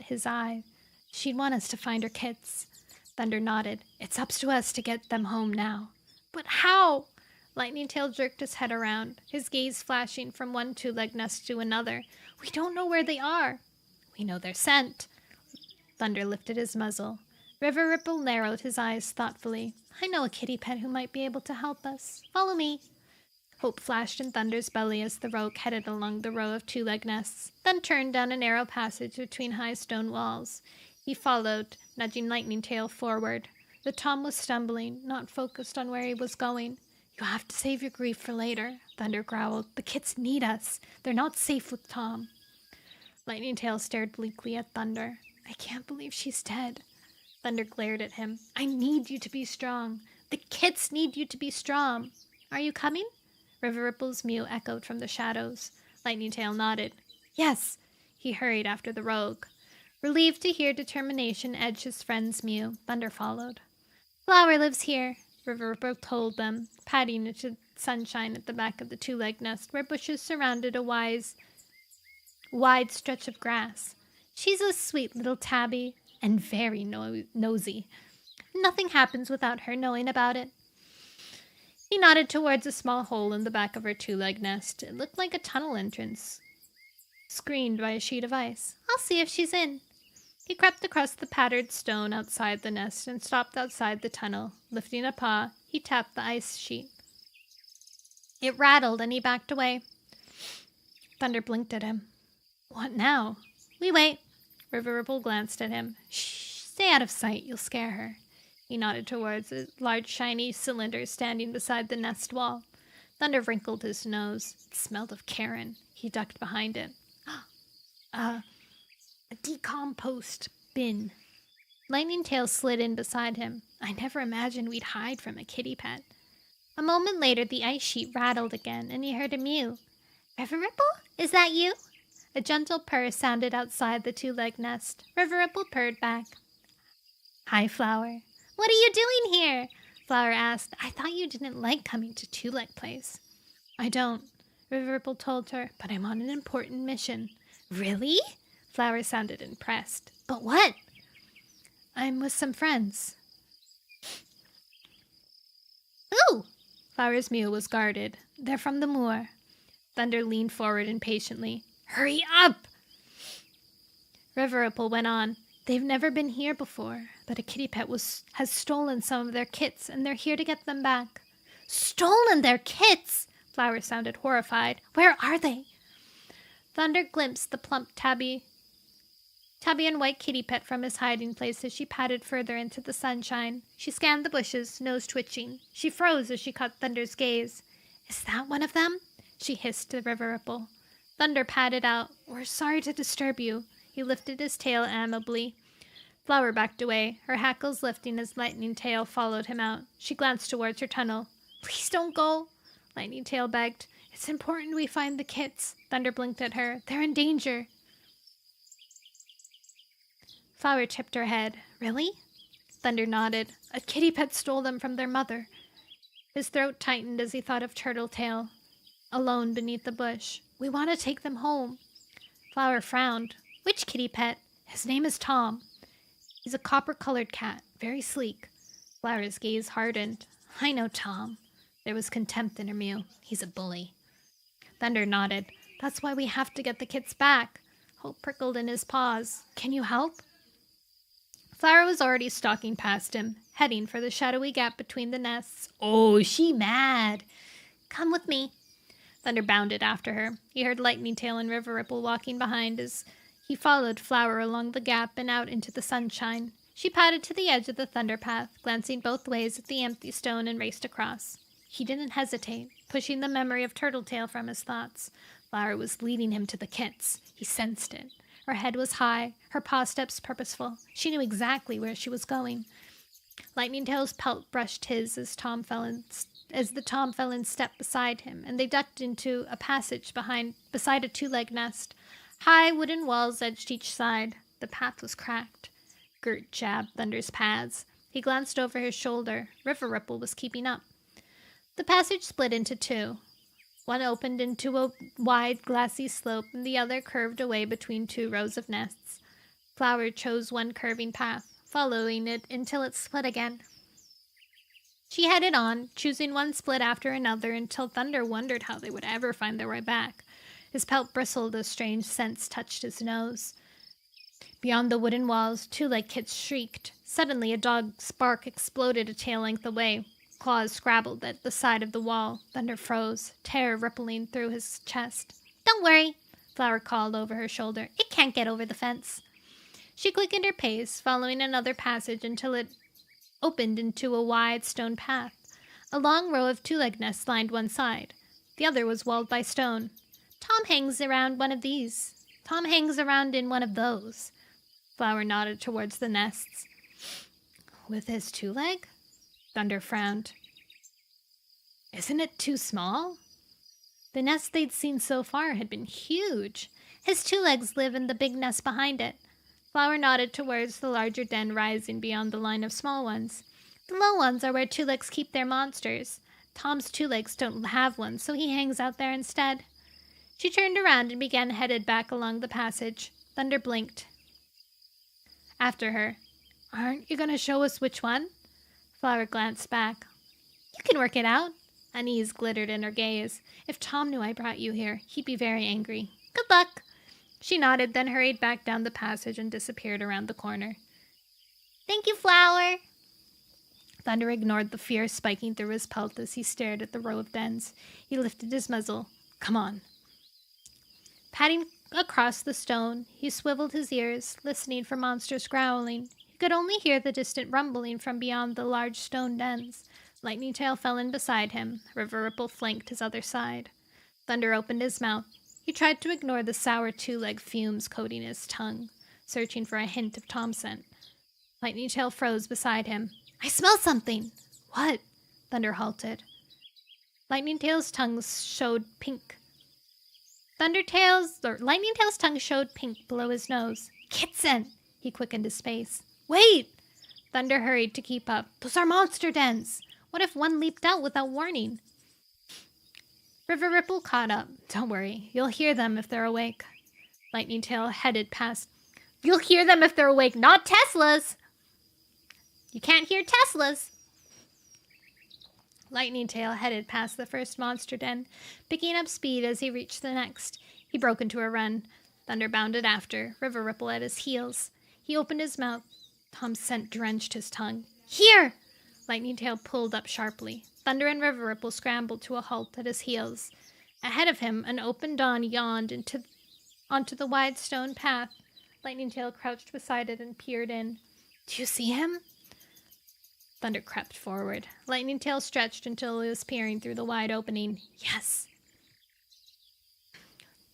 his eye. She'd want us to find her kits. Thunder nodded. It's up to us to get them home now. But how? Lightning Tail jerked his head around, his gaze flashing from one two-leg nest to another. We don't know where they are. We know their scent. Thunder lifted his muzzle. River Ripple narrowed his eyes thoughtfully. I know a kitty pet who might be able to help us. Follow me. Hope flashed in Thunder's belly as the rogue headed along the row of two-leg nests, then turned down a narrow passage between high stone walls. He followed, nudging Lightning Tail forward. The Tom was stumbling, not focused on where he was going. You have to save your grief for later, Thunder growled. The kids need us. They're not safe with Tom. Lightning Tail stared bleakly at Thunder. I can't believe she's dead. Thunder glared at him. I need you to be strong. The kids need you to be strong. Are you coming? River Ripple's mew echoed from the shadows. Lightning Tail nodded. Yes. He hurried after the rogue. Relieved to hear determination edge his friend's mew, Thunder followed. Flower lives here, River Ripple told them, patting into sunshine at the back of the two-legged nest where bushes surrounded a wide stretch of grass. She's a sweet little tabby and very nosy. Nothing happens without her knowing about it. He nodded towards a small hole in the back of her two-legged nest. It looked like a tunnel entrance, screened by a sheet of ice. I'll see if she's in. He crept across the pattered stone outside the nest and stopped outside the tunnel. Lifting a paw, he tapped the ice sheet. It rattled and he backed away. Thunder blinked at him. What now? We wait. River Ripple glanced at him. Shh, stay out of sight, you'll scare her. He nodded towards a large shiny cylinder standing beside the nest wall. Thunder wrinkled his nose. It smelled of Karen. He ducked behind it. A decompost bin. Lightning Tail slid in beside him. I never imagined we'd hide from a kitty pet. A moment later, the ice sheet rattled again, and he heard a mew. River Ripple? Is that you? A gentle purr sounded outside the two-legged nest. River Ripple purred back. Hi, Flower. What are you doing here? Flower asked. I thought you didn't like coming to Two-Leg Place. I don't, River Ripple told her, but I'm on an important mission. Really? Flower sounded impressed. But what? I'm with some friends. Ooh! Flower's mew was guarded. They're from the moor. Thunder leaned forward impatiently. Hurry up! River Ripple went on. They've never been here before, but a kitty pet has stolen some of their kits, and they're here to get them back. Stolen their kits? Flower sounded horrified. Where are they? Thunder glimpsed the plump tabby and white kitty pet from his hiding place as she padded further into the sunshine. She scanned the bushes, nose twitching. She froze as she caught Thunder's gaze. Is that one of them? She hissed to River Ripple. Thunder padded out. We're sorry to disturb you. He lifted his tail amiably. Flower backed away, her hackles lifting as Lightning Tail followed him out. She glanced towards her tunnel. Please don't go, Lightning Tail begged. It's important we find the kits. Thunder blinked at her. They're in danger. Flower tipped her head. Really? Thunder nodded. A kitty pet stole them from their mother. His throat tightened as he thought of Turtletail, alone beneath the bush. We want to take them home. Flower frowned. Which kitty pet? His name is Tom. He's a copper-colored cat, very sleek. Flower's gaze hardened. I know Tom. There was contempt in her mew. He's a bully. Thunder nodded. That's why we have to get the kits back. Hope prickled in his paws. Can you help? Flower was already stalking past him, heading for the shadowy gap between the nests. Oh, she mad. Come with me. Thunder bounded after her. He heard Lightning Tail and River Ripple walking behind as he followed Flower along the gap and out into the sunshine. She padded to the edge of the thunder path, glancing both ways at the empty stone, and raced across. He didn't hesitate, pushing the memory of Turtletail from his thoughts. Flower was leading him to the kits. He sensed it. Her head was high, her paw steps purposeful. She knew exactly where she was going. Lightning Tail's pelt brushed his as the Tom fell in step beside him, and they ducked into a passage beside a two-legged nest. High wooden walls edged each side. The path was cracked. Gert jabbed Thunder's pads. He glanced over his shoulder. River Ripple was keeping up. The passage split into two. One opened into a wide, glassy slope, and the other curved away between two rows of nests. Flower chose one curving path, following it until it split again. She headed on, choosing one split after another until Thunder wondered how they would ever find their way back. His pelt bristled as strange scents touched his nose. Beyond the wooden walls, two-legged kits shrieked. Suddenly, a dog's bark exploded a tail length away. Claws scrabbled at the side of the wall. Thunder froze, terror rippling through his chest. Don't worry, Flower called over her shoulder. It can't get over the fence. She quickened her pace, following another passage until it opened into a wide stone path. A long row of two-leg nests lined one side. The other was walled by stone. Tom hangs around one of these. Tom hangs around in one of those. Flower nodded towards the nests. With his two-leg? Thunder frowned. Isn't it too small? The nests they'd seen so far had been huge. His two legs live in the big nest behind it. Flower nodded towards the larger den rising beyond the line of small ones. The low ones are where two legs keep their monsters. Tom's two legs don't have one, so he hangs out there instead. She turned around and began headed back along the passage. Thunder blinked after her. Aren't you going to show us which one? Flower glanced back. You can work it out. Unease glittered in her gaze. If Tom knew I brought you here, he'd be very angry. Good luck. She nodded, then hurried back down the passage and disappeared around the corner. Thank you, Flower. Thunder ignored the fear spiking through his pelt as he stared at the row of dens. He lifted his muzzle. Come on. Patting across the stone, he swiveled his ears, listening for monsters growling. He could only hear the distant rumbling from beyond the large stone dens. Lightning Tail fell in beside him. River Ripple flanked his other side. Thunder opened his mouth. He tried to ignore the sour two-leg fumes coating his tongue, searching for a hint of Tom scent. Lightning Tail froze beside him. I smell something! What? Thunder halted. Lightning Tail's tongue showed pink. Lightning Tail's tongue showed pink below his nose. Kit scent! He quickened his pace. Wait! Thunder hurried to keep up. Those are monster dens! What if one leaped out without warning? River Ripple caught up. Don't worry, you'll hear them if they're awake. Lightning Tail headed past. You'll hear them if they're awake, not Teslas! You can't hear Teslas! Lightning Tail headed past the first monster den, picking up speed as he reached the next. He broke into a run. Thunder bounded after, River Ripple at his heels. He opened his mouth. Tom's scent drenched his tongue. Here! Lightning Tail pulled up sharply. Thunder and River Ripple scrambled to a halt at his heels. Ahead of him, an open dawn yawned onto the wide stone path. Lightning Tail crouched beside it and peered in. Do you see him? Thunder crept forward. Lightning Tail stretched until it was peering through the wide opening. Yes!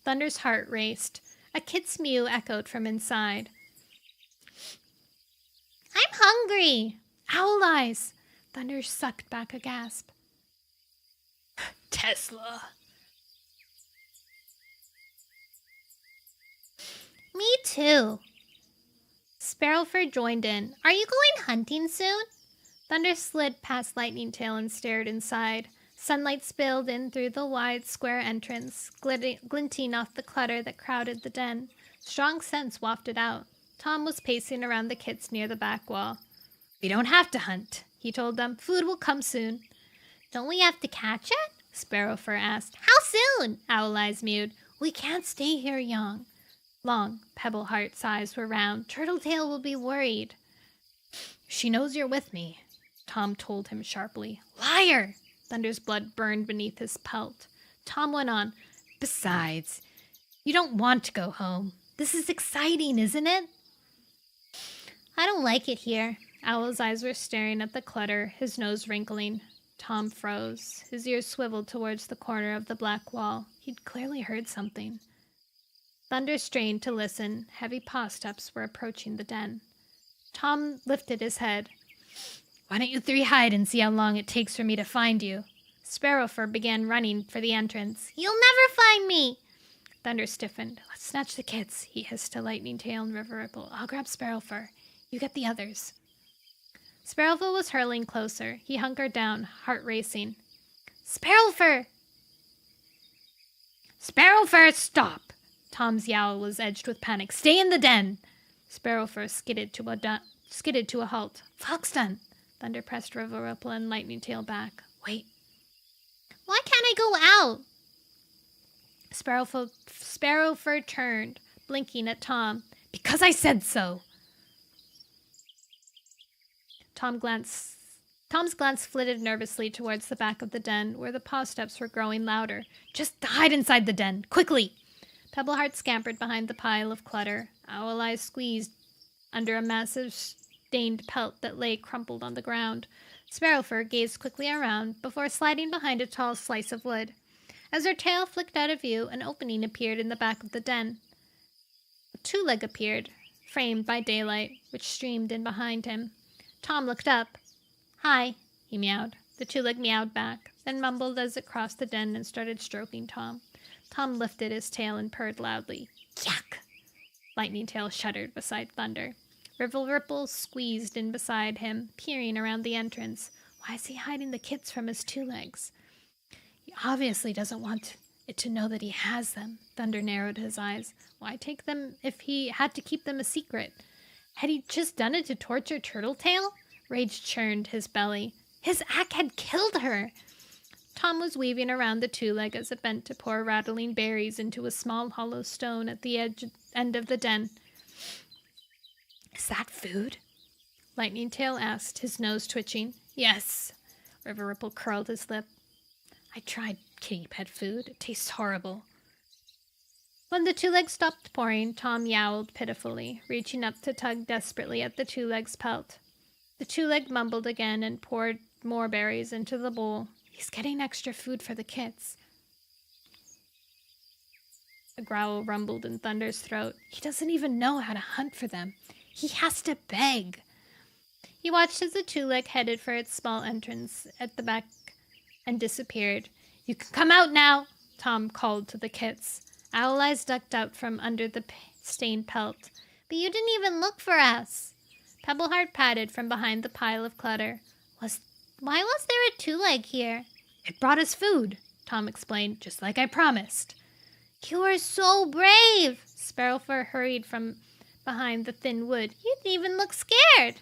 Thunder's heart raced. A kit's mew echoed from inside. I'm hungry! Owl eyes! Thunder sucked back a gasp. Tesla! Me too. Sparrowfur joined in. Are you going hunting soon? Thunder slid past Lightning Tail and stared inside. Sunlight spilled in through the wide square entrance, glinting off the clutter that crowded the den. Strong scents wafted out. Tom was pacing around the kits near the back wall. We don't have to hunt, he told them. Food will come soon. Don't we have to catch it? Sparrowfur asked. How soon? Owl Eyes mewed. We can't stay here long. Pebbleheart's eyes were round. Turtletail will be worried. She knows you're with me, Tom told him sharply. Liar! Thunder's blood burned beneath his pelt. Tom went on. Besides, you don't want to go home. This is exciting, isn't it? I don't like it here. Owl's eyes were staring at the clutter, his nose wrinkling. Tom froze. His ears swiveled towards the corner of the black wall. He'd clearly heard something. Thunder strained to listen. Heavy paw steps were approaching the den. Tom lifted his head. Why don't you three hide and see how long it takes for me to find you? Sparrowfur began running for the entrance. You'll never find me! Thunder stiffened. Let's snatch the kits, he hissed to Lightning Tail and River Ripple. I'll grab Sparrowfur. You get the others. Sparrowfur was hurling closer. He hunkered down, heart racing. Sparrowfur! Sparrowfur, stop! Tom's yowl was edged with panic. Stay in the den! Sparrowfur skidded to a halt. Foxton! Thunder pressed River Ripple and Lightning Tail back. Wait. Why can't I go out? Sparrowfur turned, blinking at Tom. Because I said so! Tom's glance flitted nervously towards the back of the den, where the paw steps were growing louder. Just hide inside the den, quickly! Pebbleheart scampered behind the pile of clutter. Owl Eyes squeezed under a massive stained pelt that lay crumpled on the ground. Sparrowfur gazed quickly around before sliding behind a tall slice of wood. As her tail flicked out of view, an opening appeared in the back of the den. A two-leg appeared, framed by daylight, which streamed in behind him. Tom looked up. "Hi," he meowed. The two-leg meowed back, then mumbled as it crossed the den and started stroking Tom. Tom lifted his tail and purred loudly. "Yuck!" Lightning Tail shuddered beside Thunder. Ripple squeezed in beside him, peering around the entrance. Why is he hiding the kits from his two legs? He obviously doesn't want it to know that he has them. Thunder narrowed his eyes. Why take them if he had to keep them a secret? Had he just done it to torture Turtletail? Rage churned his belly. His act had killed her! Tom was weaving around the two-leg as it bent to pour rattling berries into a small hollow stone at the end of the den. "Is that food?" Lightning Tail asked, his nose twitching. "Yes." River Ripple curled his lip. "I tried kitty pet food. It tastes horrible." When the two-leg stopped pouring, Tom yowled pitifully, reaching up to tug desperately at the two-leg's pelt. The two-leg mumbled again and poured more berries into the bowl. "He's getting extra food for the kits." A growl rumbled in Thunder's throat. "He doesn't even know how to hunt for them. He has to beg." He watched as the two-leg headed for its small entrance at the back and disappeared. "You can come out now," Tom called to the kits. Owl Eyes ducked out from under the stained pelt. "But you didn't even look for us." Pebbleheart patted from behind the pile of clutter. Why was there a two-leg here?" "It brought us food," Tom explained, "just like I promised." "You were so brave!" Sparrowfur hurried from behind the thin wood. "You didn't even look scared."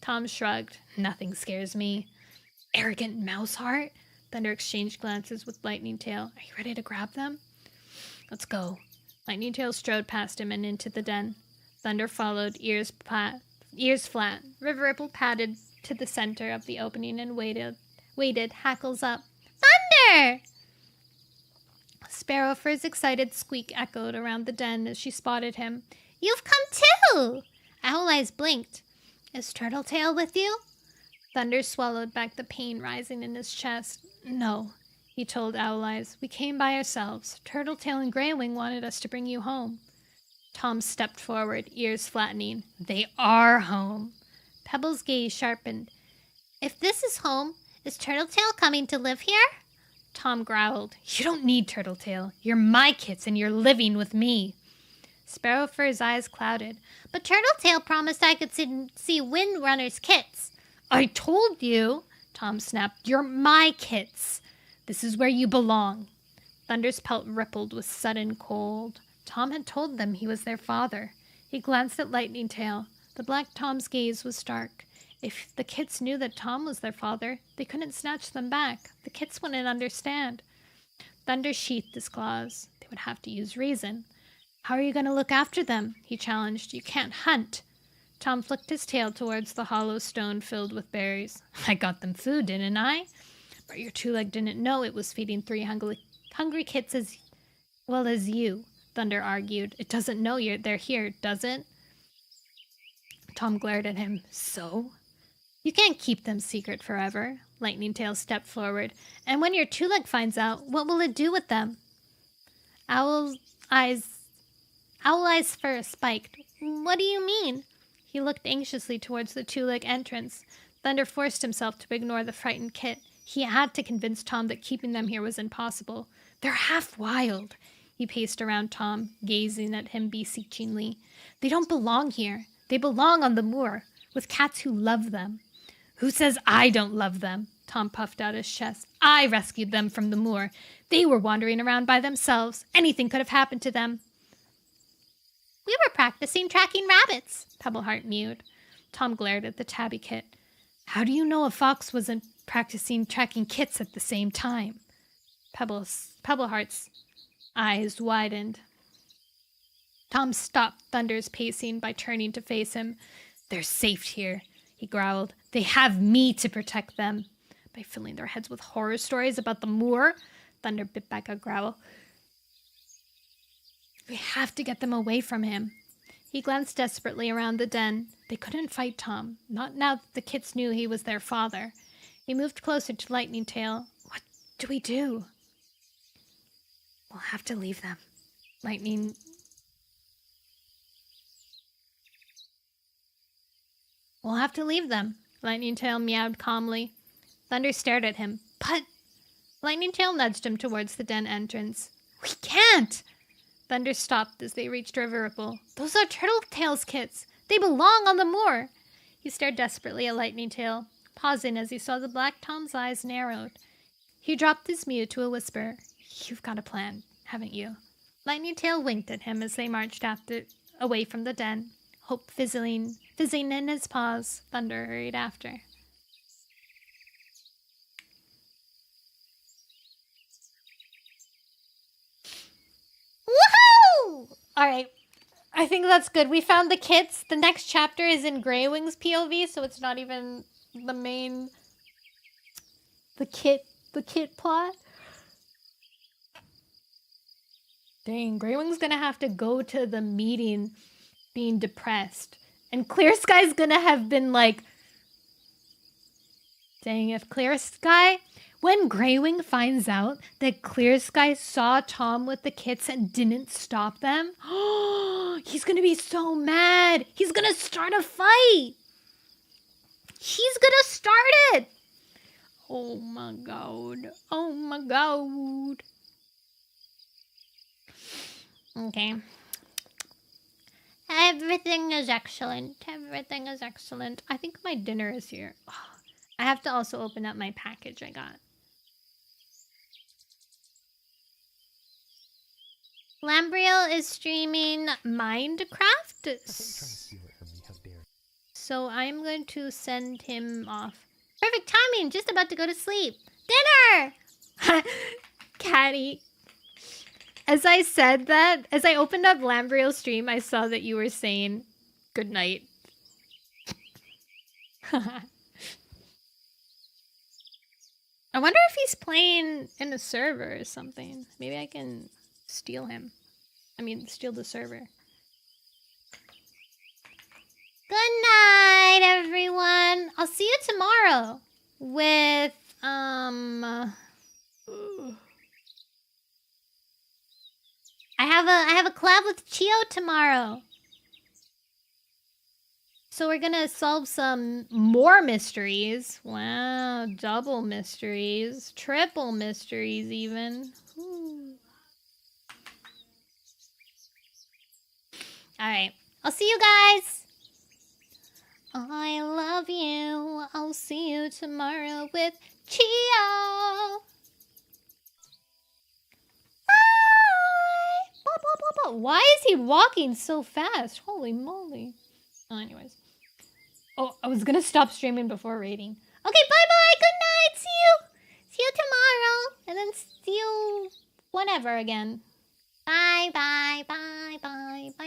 Tom shrugged. "Nothing scares me." "Arrogant mouse heart." Thunder exchanged glances with Lightning Tail. "Are you ready to grab them?" "Let's go." Lightning Tail strode past him and into the den. Thunder followed, ears flat. River Ripple padded to the center of the opening and waited, hackles up. "Thunder!" Sparrowfur's excited squeak echoed around the den as she spotted him. "You've come too!" Owl Eyes blinked. "Is Turtletail with you?" Thunder swallowed back the pain rising in his chest. "No," he told Owl Eyes. "We came by ourselves. Turtletail and Greywing wanted us to bring you home." Tom stepped forward, ears flattening. "They are home." Pebble's gaze sharpened. "If this is home, is Turtletail coming to live here?" Tom growled. "You don't need Turtletail. You're my kits and you're living with me." Sparrowfur's eyes clouded. "But Turtletail promised I could see Windrunner's kits." "I told you," Tom snapped. "You're my kits. This is where you belong." Thunder's pelt rippled with sudden cold. Tom had told them he was their father. He glanced at Lightning Tail. The black Tom's gaze was stark. If the kits knew that Tom was their father, they couldn't snatch them back. The kits wouldn't understand. Thunder sheathed his claws. They would have to use reason. "How are you going to look after them?" he challenged. "You can't hunt." Tom flicked his tail towards the hollow stone filled with berries. "I got them food, didn't I?" "But your two-leg didn't know it was feeding 3 hungry kits as well as you," Thunder argued. "It doesn't know they're here, does it?" Tom glared at him. "So?" "You can't keep them secret forever." Lightning Tail stepped forward. "And when your two-leg finds out, what will it do with them?" Owl Eyes fur spiked. "What do you mean?" He looked anxiously towards the two-leg entrance. Thunder forced himself to ignore the frightened kit. He had to convince Tom that keeping them here was impossible. "They're half wild." He paced around Tom, gazing at him beseechingly. "They don't belong here. They belong on the moor, with cats who love them." "Who says I don't love them?" Tom puffed out his chest. "I rescued them from the moor. They were wandering around by themselves. Anything could have happened to them." "We were practicing tracking rabbits," Pebbleheart mewed. Tom glared at the tabby kit. "How do you know a fox wasn't practicing tracking kits at the same time?" Pebbleheart's eyes widened. Tom stopped Thunder's pacing by turning to face him. "They're safe here," he growled. "They have me to protect them." By filling their heads with horror stories about the moor? Thunder bit back a growl. "We have to get them away from him." He glanced desperately around the den. They couldn't fight Tom, not now that the kits knew he was their father. He moved closer to Lightning Tail. What do we do? We'll have to leave them. We'll have to leave them. Lightning Tail meowed calmly. Thunder stared at him. But... Lightning Tail nudged him towards the den entrance. We can't! Thunder stopped as they reached River Ripple. Those are Turtletail's kits. They belong on the moor. He stared desperately at Lightning Tail, pausing as he saw the black Tom's eyes narrowed. He dropped his mew to a whisper. You've got a plan, haven't you? Lightning Tail winked at him as they marched away from the den. Hope fizzing in his paws. Thunder hurried after. Woohoo! Alright. I think that's good. We found the kits. The next chapter is in Greywing's POV, so it's not even the main... The kit plot. Dang, Greywing's gonna have to go to the meeting being depressed. And Clear Sky's gonna have been like... Dang, if Clear Sky... When Greywing finds out that Clear Sky saw Tom with the kits and didn't stop them, he's gonna be so mad. He's gonna start a fight. He's gonna start it. Oh my god. Oh my god. Okay. Everything is excellent. Everything is excellent. I think my dinner is here. I have to also open up my package I got. Lambriel is streaming Minecraft. So I'm going to send him off. Perfect timing. Just about to go to sleep. Dinner! Catty. As I said that, as I opened up Lambriel's stream, I saw that you were saying good night. I wonder if he's playing in a server or something. Maybe I can steal him. I mean, steal the server. Good night, everyone. I'll see you tomorrow with, I have a collab with Chio tomorrow. So we're gonna solve some more mysteries. Wow, double mysteries. Triple mysteries even. Alright, I'll see you guys. I love you. I'll see you tomorrow with Chio. Bye. Blah, blah, blah, blah. Why is he walking so fast? Holy moly. Oh, anyways. Oh, I was gonna stop streaming before raiding. Okay, bye-bye. Good night. See you. See you tomorrow. And then see you whenever again. Bye, bye, bye, bye, bye.